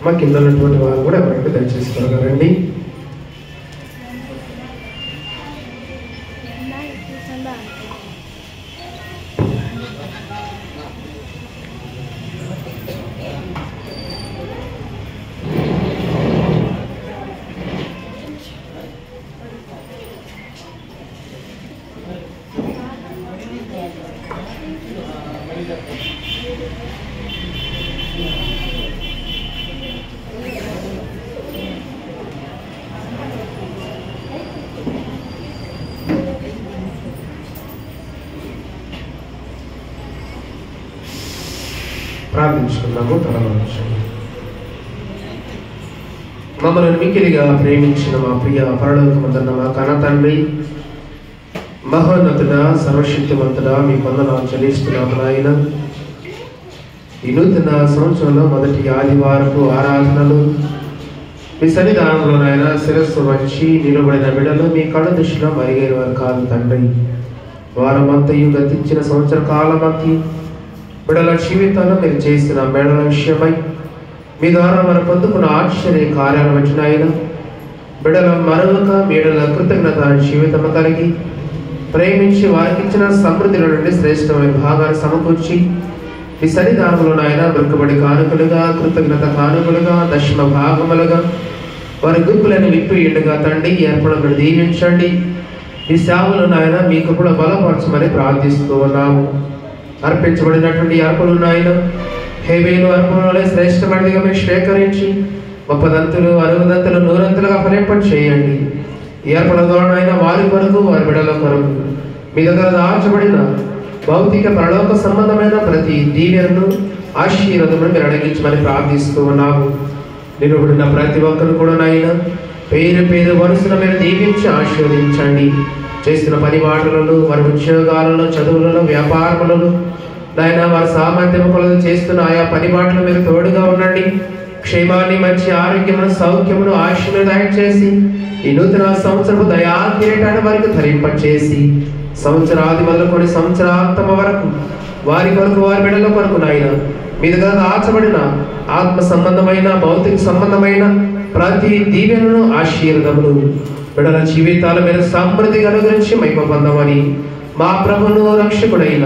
మా కింద ఉన్నటువంటి వారు కూడా ఎవరికి దయచేసి త్వరగా రండి. ప్రార్థించుకున్నాము. తలవంచండి. మమ్మల్ని మిక్కిలిగా ప్రేమించిన మా ప్రియ పరలోకమందున్న మా కన్న తండ్రి, మహోన్నతుడా, సర్వశక్తివంతుడా, మీ వందనాలు చెల్లిస్తున్నాము నాయన. ఈ నూతన సంవత్సరంలో మొదటి ఆదివారపు ఆరాధనలు మీ సన్నిధానంలో నాయన శిరస్సు వచ్చి నిలబడిన బిడ్డలు మీ కళ్ళ దృష్టిలో మరిగైన వారు కాదు తండ్రి. వారమంతయు గతించిన సంవత్సర కాలమంతి బిడ్డల జీవితాల్లో మీరు చేసిన మేడల విషయమై మీ ద్వారా మనం పొందుకున్న ఆశ్చర్య కార్యాలు వచ్చినాయన. బిడ్డల మరొక మీడల కృతజ్ఞత జీవితం కలిగి ప్రేమించి వారికి ఇచ్చిన సమృద్ధిలో నుండి శ్రేష్టమైన భాగాన్ని సమకూర్చి మీ సన్నిధానంలో నాయన మృక్కబడి కానుకలుగా, కృతజ్ఞత కానుకలుగా, దశమ భాగములుగా వారి గుంపులను విప్పి ఎండుగా తండ్రి ఏర్పడమని దీవించండి. ఈ సేవలు నాయన మీకు కూడా బలపరచమని ప్రార్థిస్తూ ఉన్నాము. అర్పించబడినటువంటి అర్పణలు నాయన హేవేలు అర్పణలే శ్రేష్టమైనదిగా మీరు స్వీకరించి 30 60 100 ఫలింప చేయండి. ఈ అర్పణ ద్వారా అయినా వారి కొరకు, వారి బిడ్డల కొరకు మీ దగ్గర దాచబడిన భౌతిక పరలోక సంబంధమైన ప్రతి దీవెనను ఆశీర్వాదమును మీరు అడిగించమని ప్రార్థిస్తూ ఉన్నాము. నిలబడిన ప్రతి ఒక్కరు కూడా నాయన పేరు పేరు వరుసను మీరు దీవించి ఆశీర్వదించండి. చేస్తున్న పని బాటలలో, వారి ఉద్యోగాలలో, చదువులలో, వ్యాపారములలో నాయన వారి సామర్థ్యం కొలది చేస్తున్న ఆయా పని బాటలు మీరు తోడుగా ఉండండి. క్షేమాన్ని, మంచి ఆరోగ్యమును, సౌఖ్యమును, ఆశను దయచేసి ఈ నూతన సంవత్సరపు దయా కిరీటాన్ని వారికి ధరింపచేసి సంవత్సరాది మొదలుకొని సంవత్సరాంతమ వరకు వారి కొరకు, వారి బిడ్డల కొరకు నాయన మీ దగ్గర దాచబడిన ఆత్మ సంబంధమైన, భౌతిక సంబంధమైన ప్రతి దీవెనను, ఆశీర్వాదములు బిడ్డల జీవితాల మీద సమృద్ధిగా అనుగ్రహించి మహిమ పొందమని మా ప్రభువును రక్షకుడైన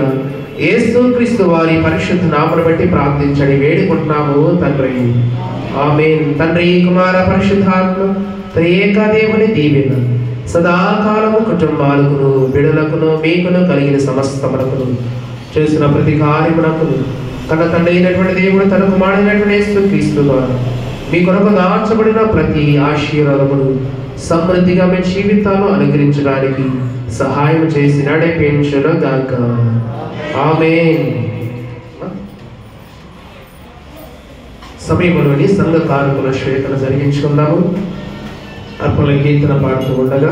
యేసుక్రీస్తు వారి పరిశుద్ధ నామమును బట్టి ప్రార్థించండి వేడుకుంటున్నాము తండ్రి. ఆమేన్. తండ్రి, కుమార, పరిశుద్ధాత్మ త్రియేక దేవుని దీవెన సదాకాలము కుటుంబాలకును, బిడ్డలకును, మీకును కలిగిన సమస్తమునకును చేసిన ప్రతి కార్యమునకును కన్న తండ్రి అయినటువంటి దేవుడు తన కుమారుడైనటువంటి యేసుక్రీస్తు ద్వారా మీ కొరకు దాచబడిన ప్రతి ఆశీర్వాదమును సమృద్ధిగా మీ జీవితాలు అనుగ్రహించడానికి సహాయం చేసి నడిపించును గాక. ఆమేన్. సమయంలోని సంఘ కార్యక్రమ శ్వేతన జరిగించుకుందాము. అర్పణ కీర్తన పాడుతూ ఉండగా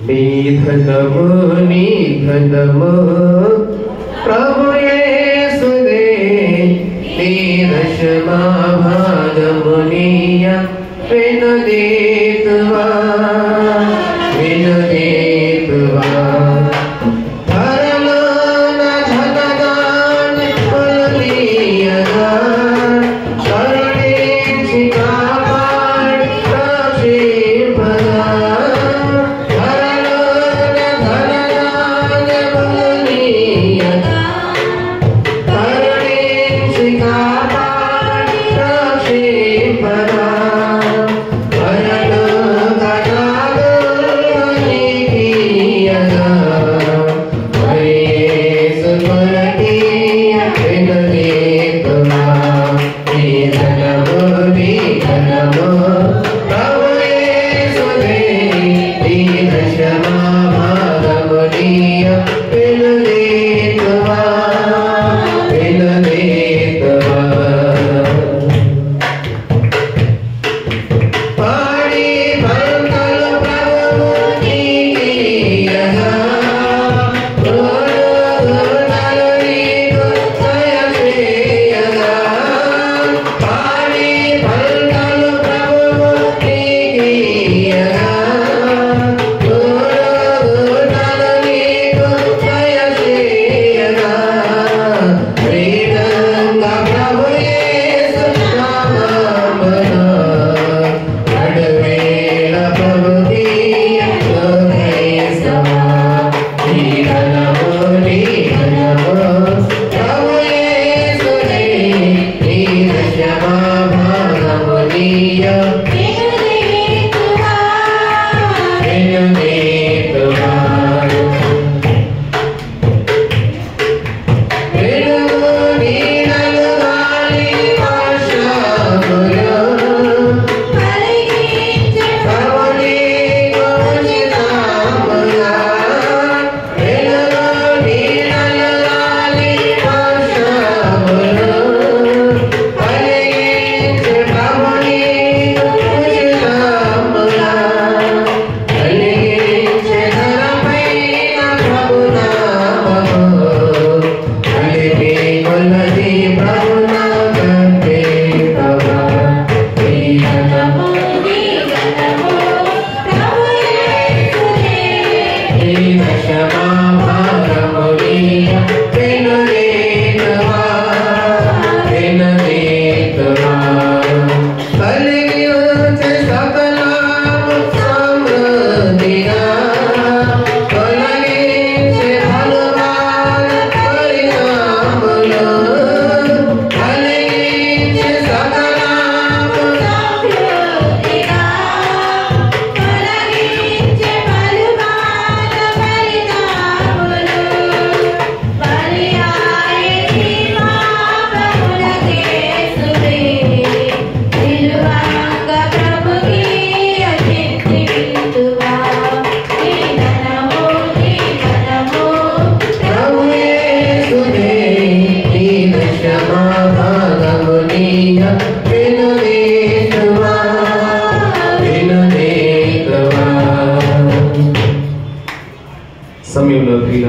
నీ ధనము, నీ ధనము ప్రభు యేసుదే, నీ దశమా భాగము నీయ వినుదీతువా, వినుదీతువా. ధరలోన ధనదాన్ని కొలియగా కరుణించి కాపాడి రక్షింపగా. కరుణించి కాపాడి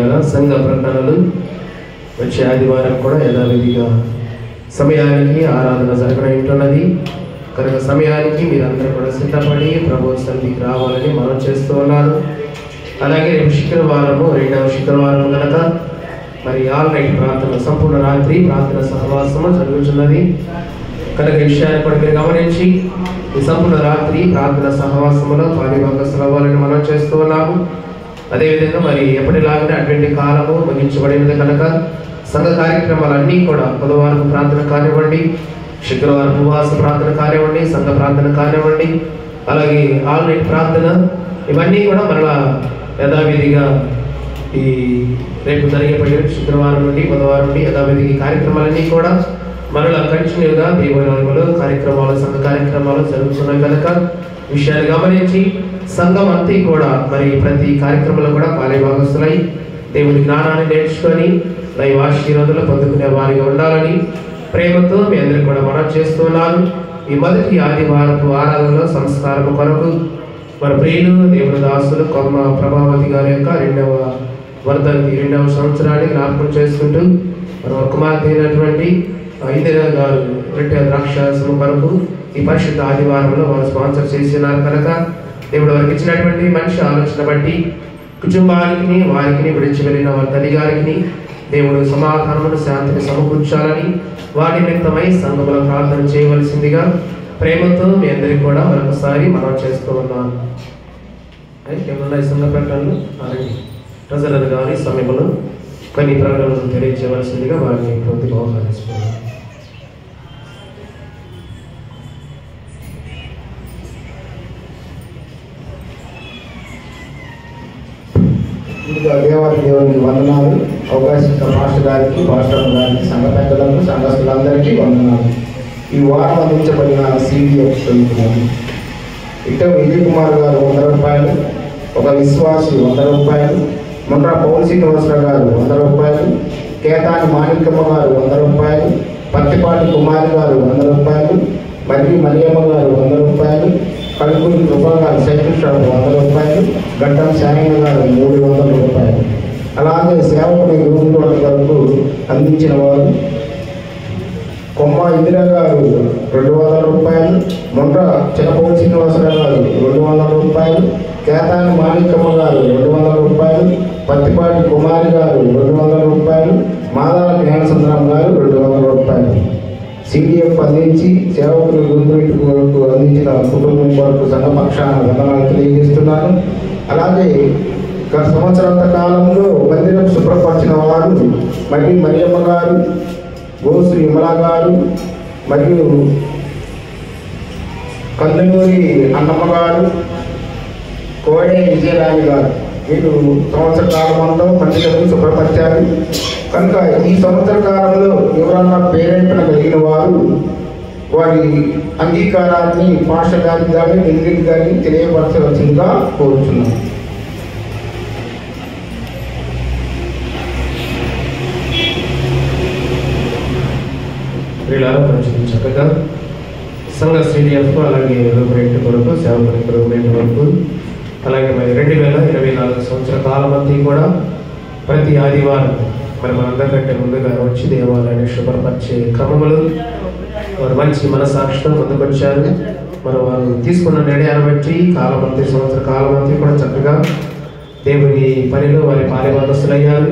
ప్రియులారా, సంఘ ప్రకటనలు వచ్చే ఆదివారం కూడా యథావిధిగా సమయానికి ఆరాధన జరగనున్నది కనుక సమయానికి మీరందరూ కూడా సిద్ధపడి ప్రభు సన్నిధికి రావాలని మనం చేస్తూ ఉన్నాను. అలాగే రేపు శుక్రవారము, 2వ శుక్రవారం కనుక మరి ఆల్ నైట్ ప్రార్థన, సంపూర్ణ రాత్రి ప్రార్థన సహవాసము జరుగుతున్నది కనుక ఈ విషయాన్ని కూడా మీరు గమనించి ఈ సంపూర్ణ రాత్రి ప్రార్థన సహవాసములో పాలిభాగస్తులు అవ్వాలని మనం చేస్తూ ఉన్నాము. అదేవిధంగా మరి ఎప్పటిలాగానే అటువంటి కాలము ముగించబడినది కనుక సంఘ కార్యక్రమాలన్నీ కూడా బుధవారం ప్రార్థన కానివ్వండి, శుక్రవారం ఉపవాస ప్రార్థన కానివ్వండి, సంఘ ప్రార్థన కానివ్వండి, అలాగే ఆల్ నైట్ ప్రార్థన, ఇవన్నీ కూడా మరలా యథావిధిగా ఈ రేపు జరిగేపడి శుక్రవారం నుండి బుధవారం నుండి యథావిధి కార్యక్రమాలన్నీ కూడా మరలా కంటిన్యూగా దేవాలయంలో కార్యక్రమాలు, సంఘ కార్యక్రమాలు జరుగుతున్నాయి కనుక విషయాన్ని గమనించి సంఘం అంతా కూడా మరి ప్రతి కార్యక్రమంలో కూడా పాలిభాగస్తులై దేవుని జ్ఞానాన్ని నేర్చుకొని దైవ ఆశీర్వాదాలు పొందుకునే వారిగా ఉండాలని ప్రేమతో మీ అందరికీ కూడా మనం చేస్తున్నాను. ఈ మొదటి ఆదివారపు ఆరాధనలో సంస్కారం కొరకు మన ప్రియులు దేవుని దాసులు కొమ్మ ప్రభావతి గారి యొక్క 2వ వర్ధంతి 2వ సంవత్సరాన్ని జ్ఞాపకం చేసుకుంటూ మన కుమార్తె అయినటువంటి ఇందిరా గారు రొట్టె ద్రాక్షారసం కొరకు ఈ పరిశుద్ధ ఆదివారంలో వారు స్పాన్సర్ చేసినారు కనుక దేవుడు వారికి ఇచ్చినటువంటి మనిషి ఆలోచన బట్టి కుటుంబానికి వారికి విడిచి వెళ్ళిన వారి తల్లి గారికి దేవుడు సమాధానమును శాంతిని సమకూర్చాలని వారి నిమిత్తమై సంఘములో ప్రార్థన చేయవలసిందిగా ప్రేమతో మీ అందరికీ కూడా మరొకసారి మనం చేస్తూ ఉన్నాను. ఏమన్నా సంఘ ప్రకటనలు ప్రజలను గారి సమయంలో కొన్ని ప్రకటనలు తెలియజేయవలసిందిగా వారిని పూర్తిగా ఆహ్వానిస్తున్నాను. దేవాది దేవునికి వందనాలు. అవకాశం పాస్టర్ గారికి, పాస్టర్ గారికి, సంఘ పెద్దలకు, సంఘస్థులందరికీ వందనాలు. ఈ వారం అందించబడిన CDF చదువుతున్నాను. ఇట విజయ్ కుమార్ గారు 100 రూపాయలు, ఒక విశ్వాసి 100 రూపాయలు, మొండ్ర పౌల్ శ్రీనివాసరావు గారు 100 రూపాయలు, కేతాని మాణిక్యమ్మ గారు 100 రూపాయలు, పత్తిపాటి కుమారి గారు 100 రూపాయలు, మరియు మరియమ్మ గారు 100 రూపాయలు, కడుగురి కృపా గారు సైకిల్ షాప్ 100 రూపాయలు, గడ్డం శాయంగ గారు 300 రూపాయలు. అలాగే సేవకుని గురువుల వరకు అందించిన వారు కొమ్మ ఇందిరా గారు 200 రూపాయలు, మొండ్ర చిన్నపౌడి శ్రీనివాసరావు గారు 200 రూపాయలు, కేతాని మాణిక్యమ్మ గారు 200 రూపాయలు, పత్తిపాటి కుమారి గారు 200 రూపాయలు, మాదాల జ్ఞానసుందరం గారు 200 రూపాయలు. CDF అందించి సేవకులు గురువుల వరకు అందించిన కుటుంబం వరకు సంఘపక్షాన వందనాలు తెలియజేస్తున్నాను. అలాగే గత సంవత్సరాంత కాలంలో మందిరం శుభ్రపరిచిన వారు మరియు మరియమ్మ గారు, గోసు విమలా గారు, మరియు కందులూరి అన్నమ్మ గారు, కోడే విజయరాణి గారు, వీళ్ళు సంవత్సర కాలంలో మందిరం శుభ్రపరిచారు కనుక ఈ సంవత్సర కాలంలో ఎవరన్నా పేరెంట్ను కలిగిన వారు వారి అంగీకారాన్ని పాస్టర్ గారికి కానీ నిందితుడికి కానీ తెలియపరచవలసిందిగా కోరుచున్నాను. చక్కగా సంఘ CDF అలాగే రూపరేట్ కొరకు, సేవకుని రూపరేట్ వరకు, అలాగే మరి 2024 సంవత్సర కాలం అంతా కూడా ప్రతి ఆదివారం మరి మనందరికంటే ముందుగా వచ్చి దేవాలయాన్ని శుభ్రపరిచే క్రమములు వారు మంచి మనసాక్షితో ముందుకొచ్చారు. మరి వారు తీసుకున్న నిర్ణయాన్ని బట్టి కాలమంతి సంవత్సర కాలమంతి కూడా చక్కగా దేవుని పనిలో వారి పాలిభాగస్తులయ్యారు.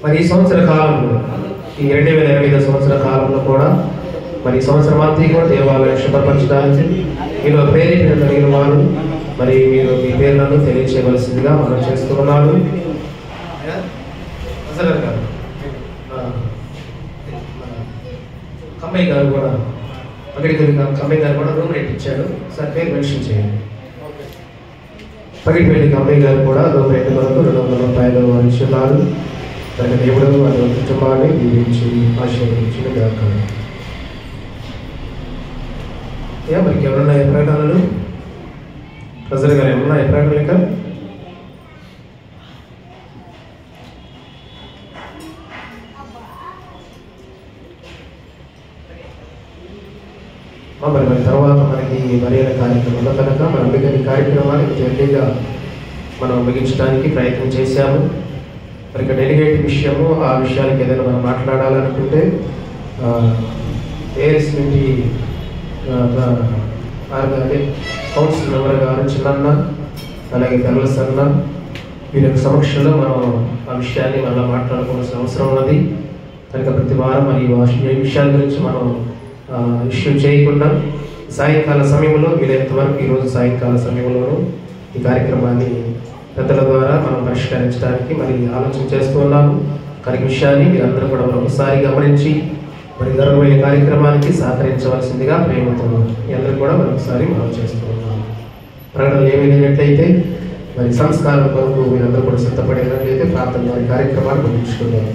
మరి ఈ సంవత్సర కాలంలో ఈ 2025 సంవత్సర కాలంలో కూడా మరి ఈ సంవత్సరం అంతా కూడా దేవాలయం శుభ్రపరచడానికి మీలో ప్రేరేపణ కలిగిన వారు మరి మీరు మీ పేర్లను తెలియచేయవలసిందిగా మనం చేస్తూ ఉన్నాను. కమ్మయ్య గారు కూడా కమ్మయ్య గారు కూడా రూమ్ రేట్ ఇచ్చాడు సార్, పేరు మెన్షన్ చేయండి. పగిడిపల్లి కమ్మయ్య గారు కూడా రూమ్ రేట్ వరకు 200 రూపాయలు ఇస్తున్నారు. దానికి దేవుడు వారి కుటుంబాన్ని దీవించి ఆశీర్వదించిన గాక. మరి ఎవరన్నా ప్రకటనలు ప్రజలు గారు ఏమన్నా ప్రకటనలు ఇంకా మరి తర్వాత మనకి మర్యాద కార్యక్రమంలో కనుక మన మిగిలిన కార్యక్రమాన్ని జల్దీగా మనం ముగించడానికి ప్రయత్నం చేశాము. మరి డెలిగేట్ విషయము ఆ విషయానికి ఏదైనా మనం మాట్లాడాలనుకుంటే ఏఎస్ నుండి అదే కౌన్సిల్ మెంబర్ గారు చిన్న అలాగే కర్లస్ అన్న వీరి యొక్క సమక్షంలో మనం ఆ విషయాన్ని మళ్ళీ మాట్లాడుకోవాల్సిన అవసరం ఉన్నది. కనుక ప్రతి వారం మరి ఈ విషయాల గురించి మనం ఇష్యూ చేయకుండా సాయంకాల సమయంలో వీలైనంత వరకు ఈరోజు సాయంకాల సమయంలోనూ ఈ కార్యక్రమాన్ని పెద్దల ద్వారా మనం పరిష్కరించడానికి మరి ఆలోచన చేస్తూ ఉన్నాము. కనుక విషయాన్ని మీరందరూ కూడా ఒకసారి గమనించి మరి జరగబోయే కార్యక్రమానికి సహకరించవలసిందిగా ప్రేమతో మీ అందరూ కూడా మరొకసారి మనం చేస్తూ ఉన్నాము. ప్రకటనలు ఏమీ లేనట్లయితే మరి సంస్కారం కొరకు మీరందరూ కూడా సిద్ధపడినట్లయితే ప్రార్థన వారి కార్యక్రమాలు ముగించుకుందాం.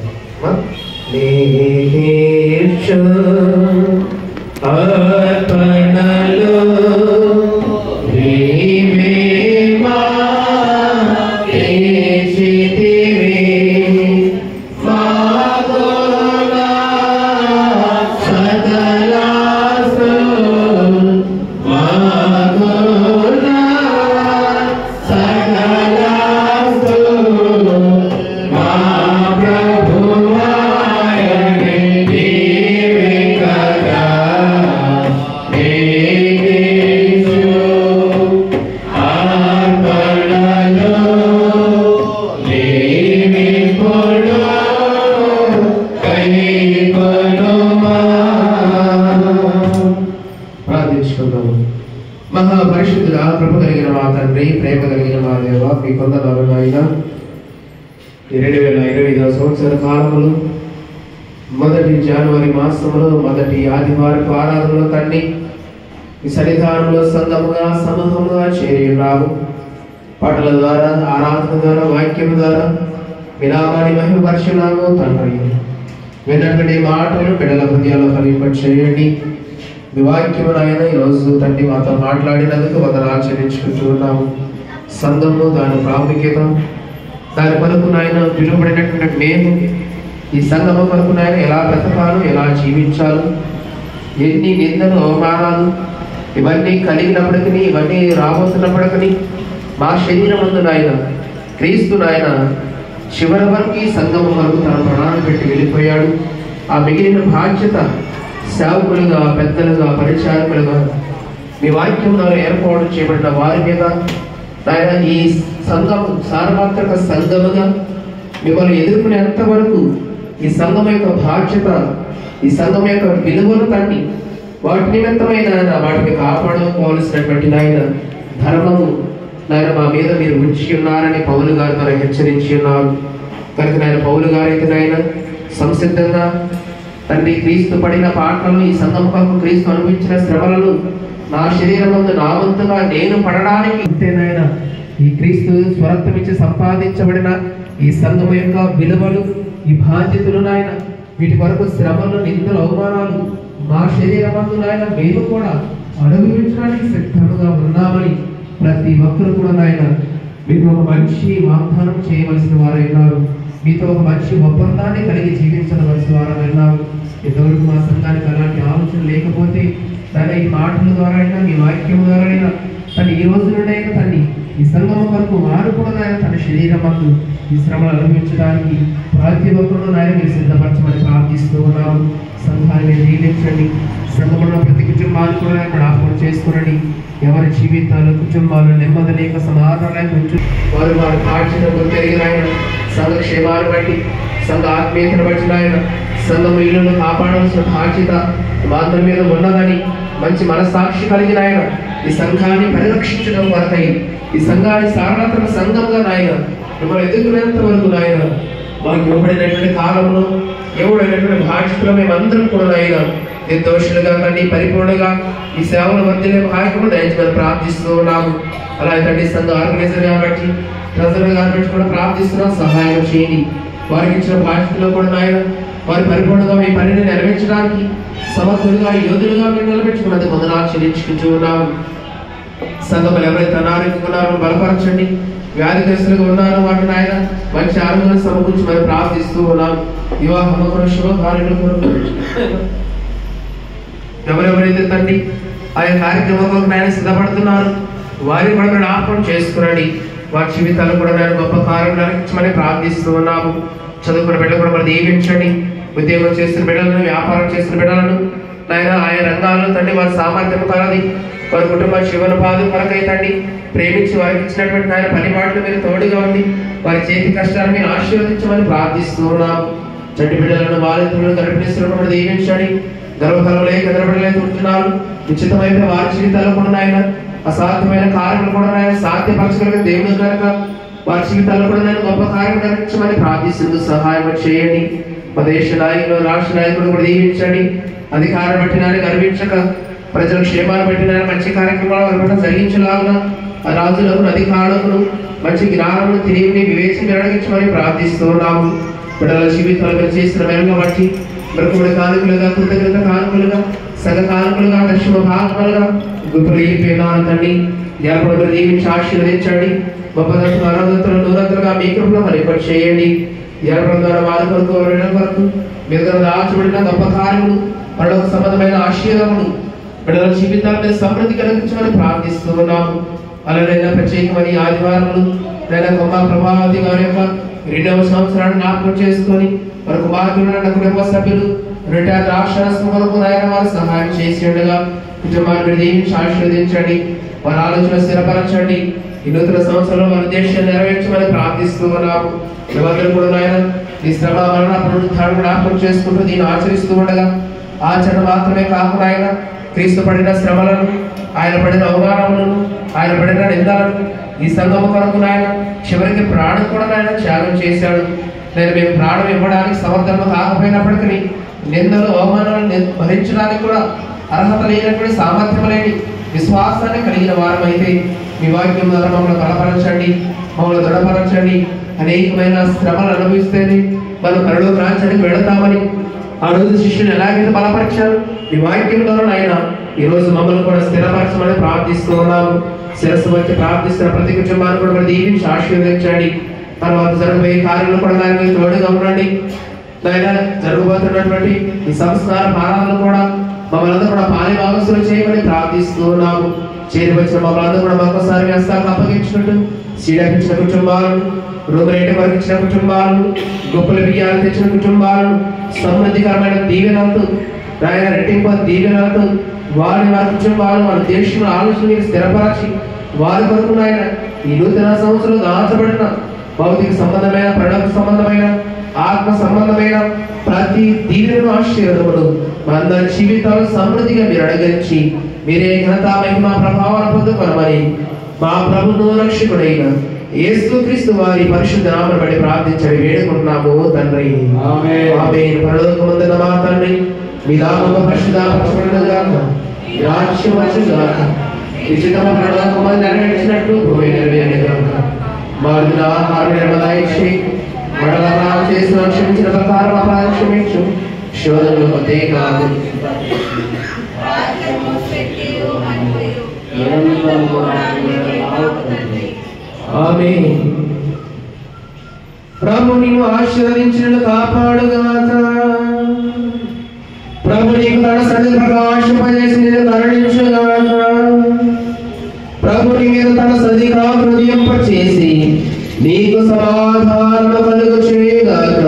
మహాపరిశుద్ధుడా, కృప కలిగిన మా తండ్రి, ప్రేమ కలిగిన మా దేవ, మీ కొందరు ఆయన 2025వ సంవత్సర కాలంలో మొదటి జనవరి మాసంలో మొదటి ఆదివారపు ఆరాధనలో తండ్రి ఈ సన్నిధానంలో సంఘముగా సమూహముగా చేరి ఉన్నాము. పాటల ద్వారా, ఆరాధన ద్వారా, వాక్యం ద్వారా మీ నామాన్ని మహిమపరచున్నాము తండ్రి. విన్నటువంటి మాటలు బిడ్డల హృదయాల్లో ఫలింపచేయండి. మీ వాక్యము నాయన ఈరోజు తండ్రి మాతో మాట్లాడినందుకు వందనాలు చెల్లించుకుంటూ ఉన్నాము. సంఘము, దాని ప్రాముఖ్యత, దాని కొరకు నాయన పిలువబడినటువంటి మేము ఈ సంఘము కొరకు నాయన ఎలా బ్రతకాలో, ఎలా జీవించాలో, ఎన్ని నిందలు, అవమానాలు ఇవన్నీ కలిగినప్పటికీ, ఇవన్నీ రాబోతున్నప్పటికీ మా శరీరం ముందు నాయన క్రీస్తు నాయన చివరి వరకు ఈ సంఘము వరకు తన ప్రాణాలు పెట్టి వెళ్ళిపోయాడు. ఆ మిగిలిన బాధ్యత సేవకులుగా, పెద్దలుగా, పరిచారకులుగా మీ వాక్యం ద్వారా ఏర్పాటు చేయబడిన వారి మీద నాయన ఈ సంఘం సార్వత్రిక సంఘముగా మిమ్మల్ని ఎదుర్కొనేంత వరకు ఈ సంఘం యొక్క బాధ్యత, ఈ సంఘం యొక్క విలువలు తండ్రి వాటి నిమిత్తమైన వాటిని కాపాడుకోవాల్సినటువంటి నాయన ధర్మము నాయన మా మీద మీరు ఉంచి ఉన్నారని పౌలు గారి ద్వారా హెచ్చరించి ఉన్నారు. కనుక నాయన పౌలు గారైతే నాయన సంసిద్ధంగా తండ్రి క్రీస్తు పడిన పాటలు, ఈ సంఘం కొరకు క్రీస్తు అనుభవించిన శ్రమలను నా శరీరం ముందు నా వంతుగా నేను పడడానికి అంతేనాయన ఈ క్రీస్తు స్వరత్వం ఇచ్చి సంపాదించబడిన ఈ సంఘం యొక్క విలువలు, ఈ బాధ్యతలు నాయన వీటి వరకు శ్రమలు, నిందలు, అవమానాలు మా శరీరం ముందు నాయన మేము కూడా అనుభవించడానికి సిద్ధంగా ఉన్నామని ప్రతి ఒక్కరు కూడా నాయన మీకు ఒక మంచి వాగ్దానం చేయవలసిన వారైనారు. మీతో ఒక మంచి ఒప్పందాన్ని కలిగి జీవించవలసిన వారైనారు. ఇంతవరకు మా సంఘానికి అలాంటి ఆలోచన లేకపోతే దాని ఈ మాటల ద్వారా అయినా, మీ వాక్యం ద్వారా అయినా తను ఈ రోజు నుండి అయినా తన్ని ఈ సంఘం వరకు వారు కూడా నాయన తన శరీరం మందు ఈ శ్రమలు అనుభవించడానికి ప్రతి ఒక్కరు నాయన మీరు సిద్ధపరచమని ప్రార్థిస్తూ ఉన్నాము. సంఘాన్ని దీవించండి. సంఘంలో ప్రతి కుటుంబాన్ని కూడా జ్ఞాపకం చేసుకునండి. ఎవరి జీవితాలు, కుటుంబాలు నెమ్మది లేక సమాధానం వారు వారి బాధ్యతలు పెరిగిన ఆయన సంఘ క్షేమాన్ని బట్టి, సంఘ ఆత్మీయతను బట్టి ఆయన సంఘం ఇల్లును కాపాడాల్సిన బాధ్యత మా అందరి మీద ఉన్నదని మంచి మనస్సాక్షి కలిగిన ఆయన ఈ సంఘాన్ని పరిరక్షించడం వరకై ఈ సంఘాన్ని సార్వత్రిక సంఘంగా నాయన మిమ్మల్ని ఎదుర్కొనేంత వరకు నాయన మాకు ఇవ్వబడినటువంటి కాలంలో ఎవడైనటువంటి బాధ్యతలు మేమందరం కూడా నాయన నిర్దోషులుగా కానీ పరిపూర్ణంగా ఈ సేవల మధ్యలో భాగ్యము దయచేసి ప్రార్థిస్తూ ఉన్నాము. అలాగే తండ్రి సంఘ ఆర్గనైజర్ కాబట్టి, ట్రెజరర్ కాబట్టి కూడా ప్రార్థిస్తున్నాం. సహాయం చేయండి. వారికి ఇచ్చిన బాధ్యతలో కూడా నాయన వారి పరిపూర్ణంగా మీ పనిని నెరవేర్చడానికి సమర్థులుగా, యోధులుగా మీరు నిలబెట్టుకున్నది వందనాలు చెల్లించుకుంటూ ఉన్నాము. సంఘములు ఎవరైతే అనారోగ్యంగా ఉన్నారో బలపరచండి. వ్యాధిగ్రస్తులుగా ఉన్నారో వాటిని ఆయన మంచి ఆరోగ్యాన్ని సమకూర్చి మరి ప్రార్థిస్తూ ఉన్నాం. వివాహం కొరకు, శుభకార్యాల కొరకు ఎవరెవరైతే తండ్రి ఆయా కార్యక్రమంలో ఆయన సిద్ధపడుతున్నారు వారిని కూడా జ్ఞాపకం చేసుకురండి. వారి జీవితాలు కూడా నేను గొప్ప కార్యం నడిపించమని ప్రార్థిస్తూ ఉన్నాము. చదువుకున్న బిడ్డలు కూడా మరి దీవించండి. ఉద్యోగం చేస్తున్న బిడ్డలను, వ్యాపారం చేస్తున్న బిడ్డలను నాయన ఆయా రంగాల్లో తండ్రి వారి సామర్థ్యం కలది, వారి కుటుంబ జీవనోపాధి కొరకై తండ్రి ప్రేమించి వారికి ఇచ్చినటువంటి ఆయన పని వాటిలో మీరు తోడుగా ఉంది వారి చేతి కష్టాలను మీరు ఆశీర్వదించమని ప్రార్థిస్తూ ఉన్నాము. చంటి బిడ్డలను బాలింతలను గర్భిణిస్తున్నప్పుడు దీవించండి. గర్భఫలంలో కదలబడలేదు ఉంటున్నారు. నిశ్చితమైతే వారి జీవితాల్లో కూడా ఆయన అసాధ్యమైన కార్యములు కూడా ఆయన సాధ్యపరచగలిగిన దేవుడు కనుక వారి జీవితాల్లో కూడా నేను గొప్ప కార్యం నడిపించమని ప్రార్థిస్తూ సహాయం చేయండి. మా దేశ నాయకులు, రాష్ట్ర నాయకులు కూడా దీవించండి. అధికారం బట్టి నాని గర్వించక ప్రజల క్షేమాన్ని బట్టి నాని మంచి కార్యక్రమాలు జరిగించలాగా రాజులకు, అధికారులకు మంచి జ్ఞానమును, తెలివిని, వివేచన అడిగించమని ప్రార్థిస్తున్నాము. బిడ్డల జీవితాలు మీరు చేసిన మేలుగా బట్టి మరొకటి కానుకలుగా, కృతజ్ఞత కానుకలుగా, సగ కానుకలుగా, దశమ భాగములుగా గుప్పలు అయిపోయినాను తండ్రి. ఎప్పుడు దీవించి ఆశీర్వదించండి. గొప్ప అనంతరం నూరంతలుగా మీ కృపలో మరి చేయండి. ఎరపడం ద్వారా వారి కొరకు, వరకు మీరు దాచబడిన గొప్ప కార్యములు, వాళ్ళకు సంబంధమైన ఆశీర్వాదములు బిడ్డల జీవితాలను సమృద్ధి కలిగించమని ప్రార్థిస్తూ ఉన్నాము. అలానైనా ప్రత్యేకమని ఆదివారములు లేదా కొమ్మ ప్రభావతి గారి యొక్క 2వ సంవత్సరాన్ని జ్ఞాపకం చేసుకొని వారి కుమార్తెలు, కుటుంబ సభ్యులు ద్రాక్షరసం కొరకు వారు సహాయం చేసి ఉండగా కుటుంబాన్ని దీవించి ఆశీర్వదించండి. వారి ఆలోచన స్థిరపరచండి. ఈ నూతన సంవత్సరంలో వారి ఉద్దేశాన్ని నెరవేర్చమని ప్రార్థిస్తూ ఉన్నాము. ఎవరు కూడా నాయన ఈ శ్రమ, మరణ, పునరుద్ధారణ జ్ఞాపకం చేసుకుంటూ దీన్ని ఆచరిస్తూ ఉండగా ఆచరణ మాత్రమే కాకుండా ఆయన క్రీస్తు పడిన శ్రమలను, ఆయన పడిన అవమానములను, ఆయన పడిన నిందలను ఈ సంఘము కొరకు నాయన చివరికి ప్రాణం కూడా ఆయన త్యాగం చేశాడు. నేను మేము ప్రాణం ఇవ్వడానికి సమర్థము కాకపోయినప్పటికీ నిందలు, అవమానాలను భరించడానికి కూడా అర్హత లేనటువంటి సామర్థ్యం లేని విశ్వాసాన్ని కలిగిన వారమైతే మీ వాక్యం ద్వారా మమ్మల్ని బలపరచండి, మమ్మల్ని దృఢపరచండి. అనేకమైన శ్రమలు అనుభవిస్తేనే మనం పరలోక రాజ్యానికి వెళతామని ఆ రోజు శిష్యుని ఎలాగైతే బలపరిచారు మీ వాక్యం ద్వారా ఆయన ఈ రోజు మమ్మల్ని కూడా స్థిరపరచమని ప్రార్థిస్తూ ఉన్నాము. శిరస్సు వచ్చి ప్రార్థిస్తున్న ప్రతి కుటుంబాన్ని కూడా దీవించి ఆశీర్వదించండి. తర్వాత జరగబోయే కార్యంలో కూడా దానికి తోడుగా ఉండండి. ఆయన జరగబోతున్నటువంటి ఈ సంస్కార భారాలను కూడా మమ్మల్ని కూడా పాలి భాగస్సులు చేయమని ప్రార్థిస్తూ ఉన్నాము. చేరి వచ్చిన మమ్మల్ని కూడా మరొకసారి వ్యవస్థలకు అప్పగించినట్టు సీడకించిన కుటుంబాలను, రోగరేట వరకు ఇచ్చిన కుటుంబాలను, గొప్పల బియ్యాలు తెచ్చిన కుటుంబాలను, సమృద్ధికరమైన దీవెనలతో ఆయన రెట్టింపు దీవెనలతో వారి కుటుంబాలను, వారి దేశంలో ఆలోచన స్థిరపరచి వారి కొరకు ఆయన ఈ నూతన సంవత్సరంలో దాచబడిన భౌతిక సంబంధమైన, ప్రణవ సంబంధమైన, ఆత్మ సంబంధమైన ప్రతి దీవెనను, ఆశీర్వాదములు మా అందరి జీవితాలు సమృద్ధిగా మీరు అడగించి మీరే ఘనత, మహిమ, ప్రభావాలు పొందుకొనమని మా ప్రభువును రక్షకుడైన యేసుక్రీస్తు వారి పరిశుద్ధ నామమును బట్టి ప్రార్థించని వేడుకుంటున్నాము తండ్రి. ఆమేన్. పరలోకమందున్న మా తండ్రి, మీ నామము పరిశుద్ధపరచబడునుగాక, మీ రాజ్యం వచ్చుగాక, మీ చిత్తము పరలోకమందు నెరవేర్చినట్టు భూమి నెరవేరునుగాక. మా దిన ఆహారమును దయచేయి, మరల అపరాధం చేసిన క్షమించిన ప్రకారం అపరాధం క్షమించు, శోధనలో కాదు. ఆమేన్. ప్రభు నిన్ను ఆశీర్వదించిన కాపాడుగాక. ప్రభు నీకు తన సన్నిధి ప్రకాశింపజేసి నిన్ను కరుణించుగాక. ప్రభు నీ మీద తన సన్నిధి హృదయింపచేసి నీకు సమాధానము కలుగు చేయగాక.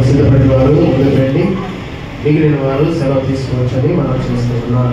సిద్ధపడిన వారు ముందుకు రండి, మిగిలిన వారు సెలవు తీసుకోవచ్చని మనం చేస్తున్నాం.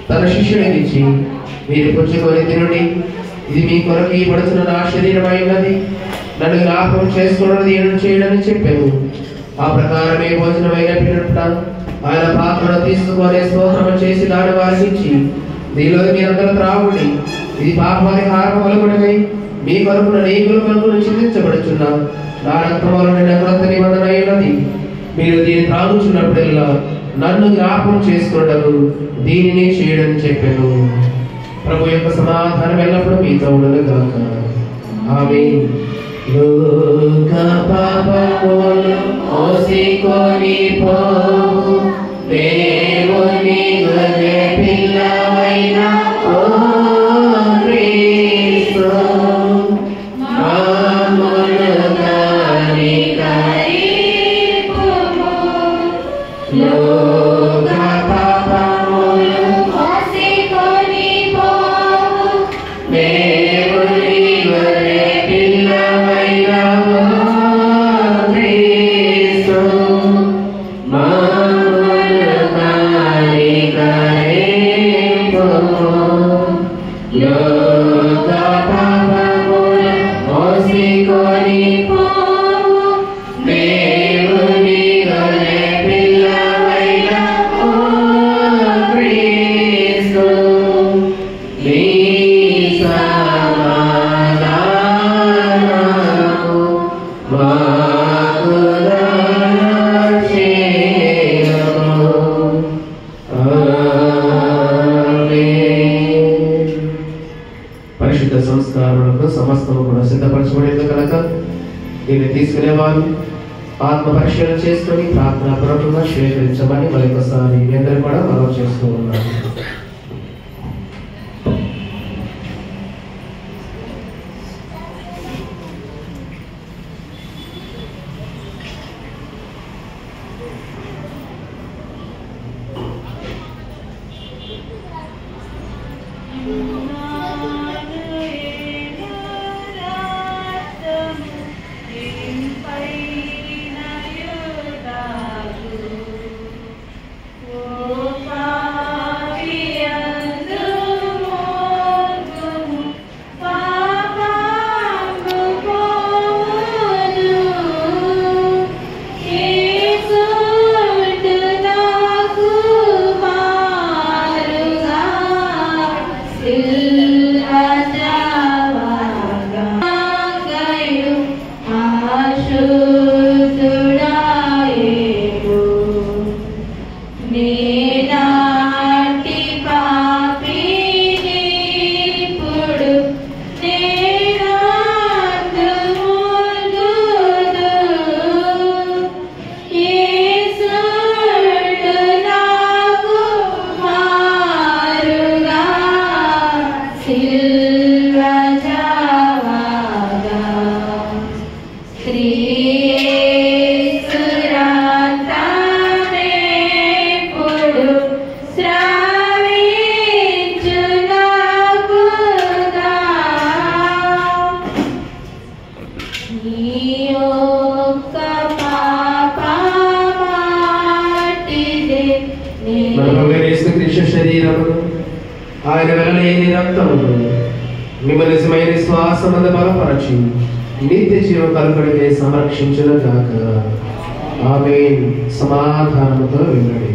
తన శిష్యునికి ఇచ్చి, మీరు పుచ్చుకొని తినండి, ఇది మీ కొరకు ఈ పడుతున్న నా శరీరమై ఉన్నది, నన్ను జ్ఞాపకం చేసుకున్నది చేయడని చెప్పాను. ఆ ప్రకారమే భోజనమైన పిల్లట ఆయన పాత్రను తీసుకొని స్తోత్రం చేసి దాని వారికి ఇచ్చి, దీనిలో మీరందరూ త్రాగుడి, ఇది పాపపరిహారం వలకుడికై మీ కొరకున నీకుల కొరకు చిందించబడుచున్న నా రక్తములో నిన్న క్రొత్త నిబంధన అయినది. మీరు దీన్ని త్రాగుచున్నప్పుడల్లా నన్ను జ్ఞాపకం చేసుకున్నట్టు దీనిని చేయడం చెప్పాను. ప్రభు యొక్క సమాధానం ఎల్లప్పుడూ మీతో ఉండగాక. ఆమేన్. లోక పాపములు మోసికొని పోవు దేవుని గొర్రె పిల్లవైన ఓ క్రీస్తు, మామూలు కనికరింపుము. లోక పాపములు మోసికొని పోవు దేవుని గొర్రె పిల్లవైన ఓ క్రీస్తు, మామూలు కనికరింపుము. లోక పాపములు మోసికొని పోవు దేవుని గొర్రె పిల్లవైన ఓ క్రీస్తు, నీ సమాధానము మాకు దయచేయుము. ఆమేన్. పరిశుద్ధ సంస్కారాలకు సమస్తము కూడా సిద్ధపరచబడేది కనుక దీన్ని తీసుకునేవారు ఆత్మ పరిశీలన చేసుకొని ప్రార్థనా పూర్వకంగా స్వీకరించమని మరొకసారి అందరూ కూడా మనం చేస్తూ ఉన్నారు. ఆయన వెళ్ళలేని రక్తమును మిమ్మల్ని నిజమైన శ్వాస మంద బలపరచి నిత్య జీవ కలుగుడికే సంరక్షించును గాక. ఆమేన్. సమాధానముతో వినండి.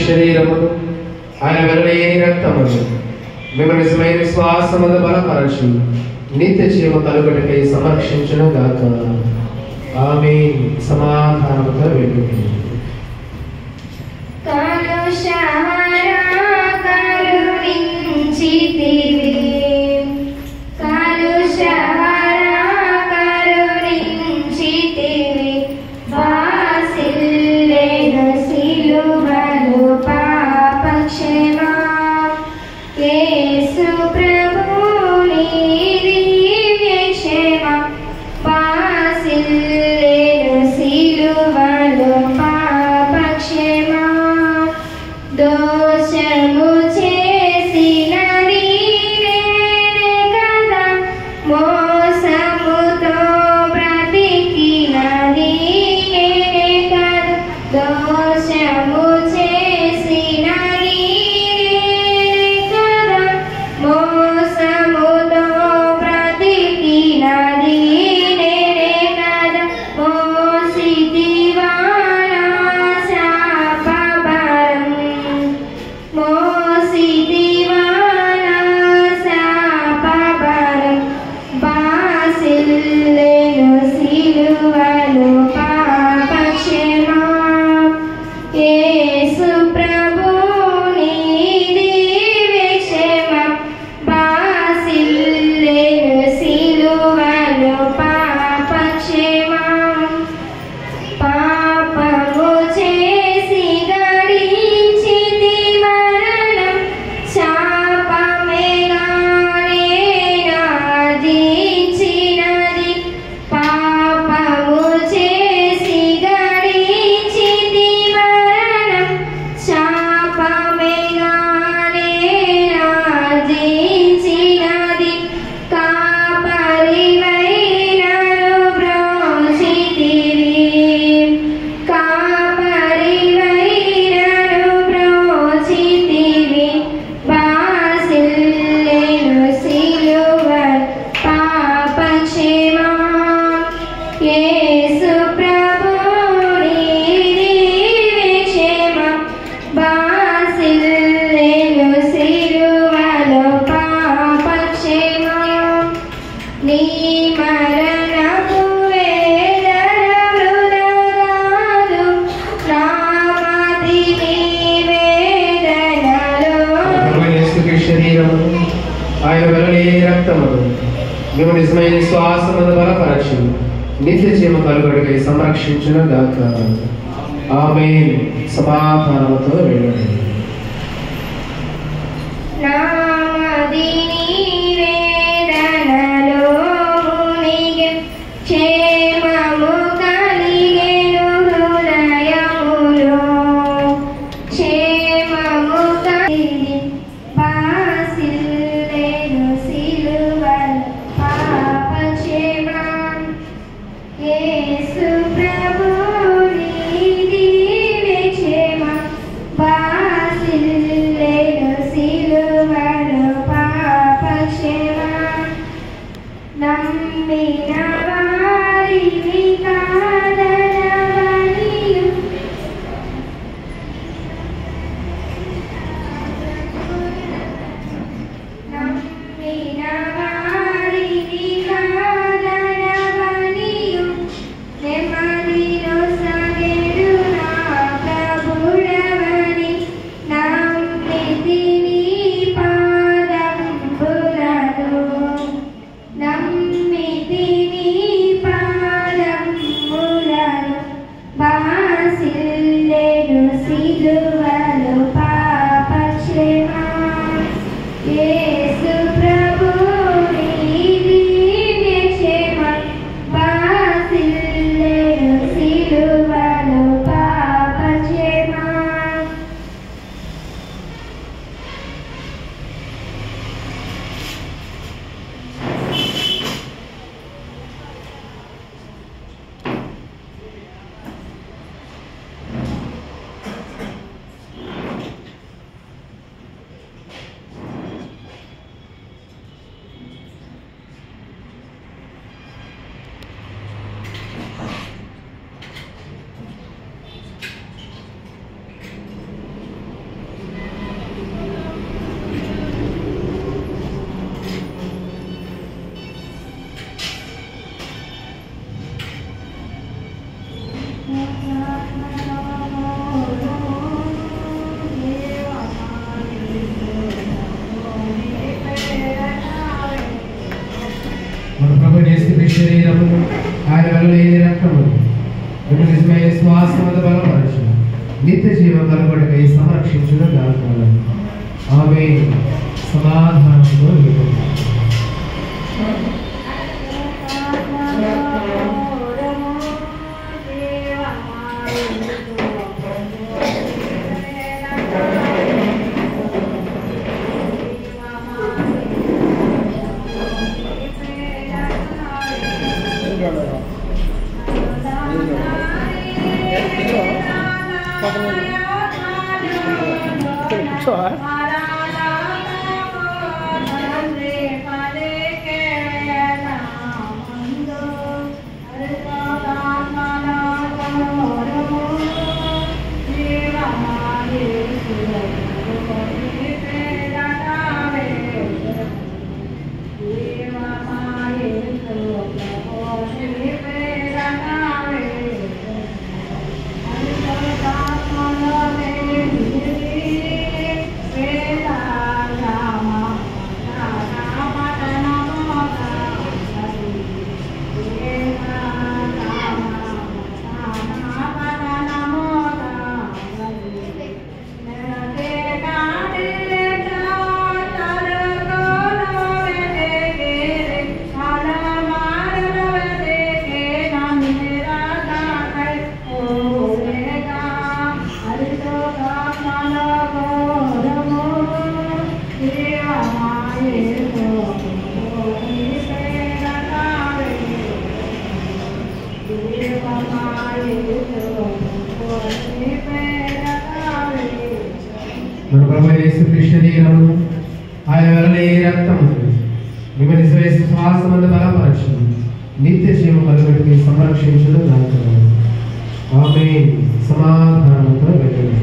శరీరమును ఆయన వెల్లలేని రక్తమును మిమ్మల్ని నిజమైన విశ్వాసమును బలపరచు నిత్య జీవ కలుగుటకై సంరక్షించును గాక. ఆమేన్. సమాధానముతో వెళ్ళుడి. మేము నిజమైన విశ్వాసమును బలపరచు నిత్య జీవ కలుగుడికై సంరక్షించును గాక. ఆమేన్. సమాధానముతో వెళ్ళండి. శరీరము ఆయన వెల్లలేని రక్తము నిజమైన శ్వాసమును బలపరచు నిత్య జీవ కలుగుటకై సంరక్షించును గాక. ఆమేన్. సమాధానముతో వెళ్ళండి. మన ప్రభు యేసుక్రీస్తు శరీరము ఆయన వెల్లలేని రక్తము నిజమైన శ్వాసమును బలపరచు నిత్య జీవ కలుగుటకై సంరక్షించును గాక. ఆమేన్. సమాధానముతో వెళ్ళండి.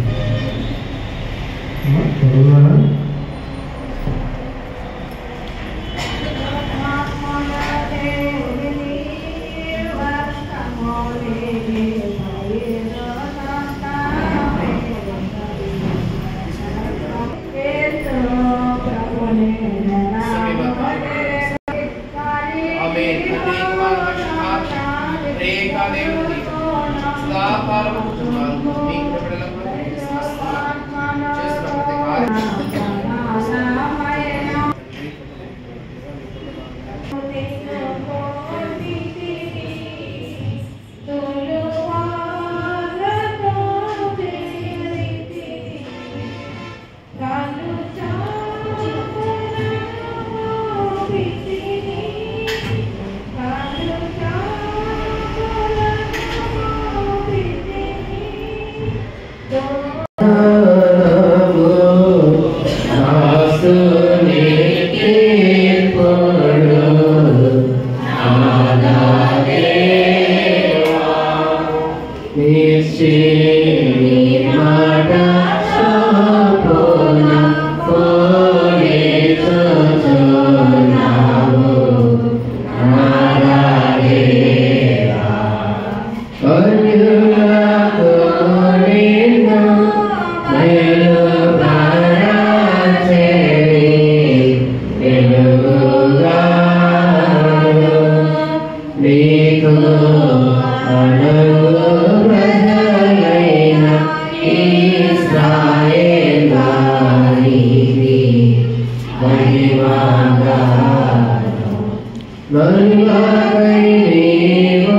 మహిమకై నీవు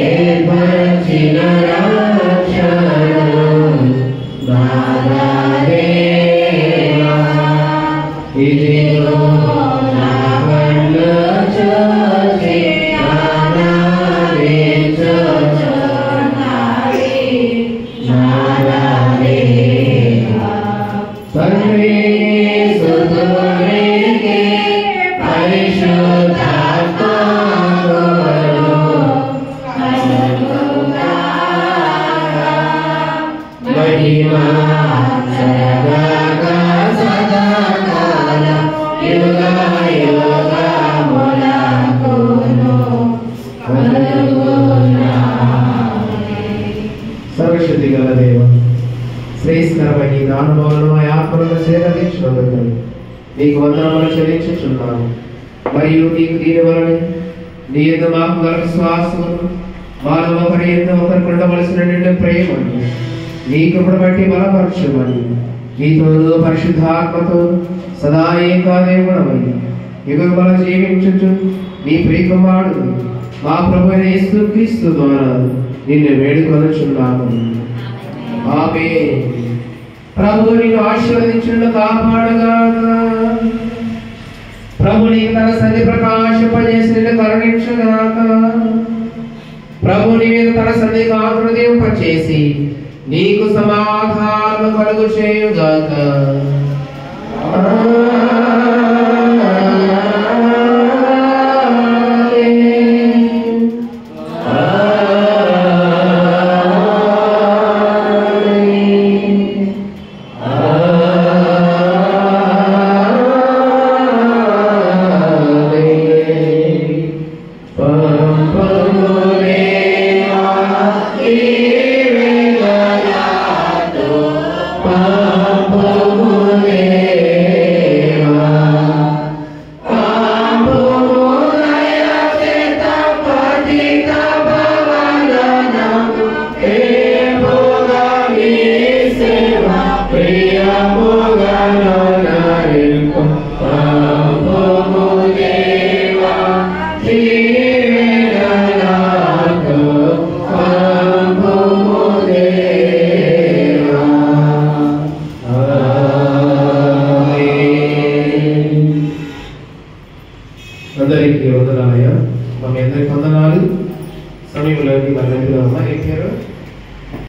ఏర్పరచిన రక్షణను నా దేవా, ఇదిగో నా కళ్ళు చూసి ఆనందించుచున్నవి నా దేవా. తండ్రి సుతునికి పరిశుద్ధాత్మకును మహిమ సదాగా సదాకాలం యుగయుగములకును కలుగునుగాక. సర్వశక్తి గల దేవ, శ్రేయస్కరమైన ఈ దానభవనం మా ఆత్మలను సేకరించినందుకు నీకు వందనములు చెల్లించుచున్నాను. మరియు నీకు దీని వలన నీ యందు మాకు గల విశ్వాసమును, మాలో ఒకరి యందు ఒకరికి ఉండవలసిన ప్రేమను నీ కృపను బట్టి బలపరచుమని నీతోనూ పరిశుద్ధాత్మతో సదా ఏకాదేవుడవై యుగముల జీవించుచు నీ ప్రియకుమారుడు మా ప్రభువైన యేసుక్రీస్తు ద్వారా నిన్ను వేడుకొనుచున్నాము. ఆమేన్. ప్రభు నిన్ను ఆశీర్వదించును కాపాడుగాక. ప్రభు నీకు తన సన్నిధి ప్రకాశింపజేసి నిన్ను కరుణించుగాక. ప్రభు నీ మీద తన సన్నిధి కాంతుదింపచేసి నీకు సమాధానము కలుగు చేయుగాక. అందరికీ వందనాలయ్యా. మా మీ అందరికి వందనాలు. సమయంలోకి మన దగ్గర అమ్మ ఏం పేరు?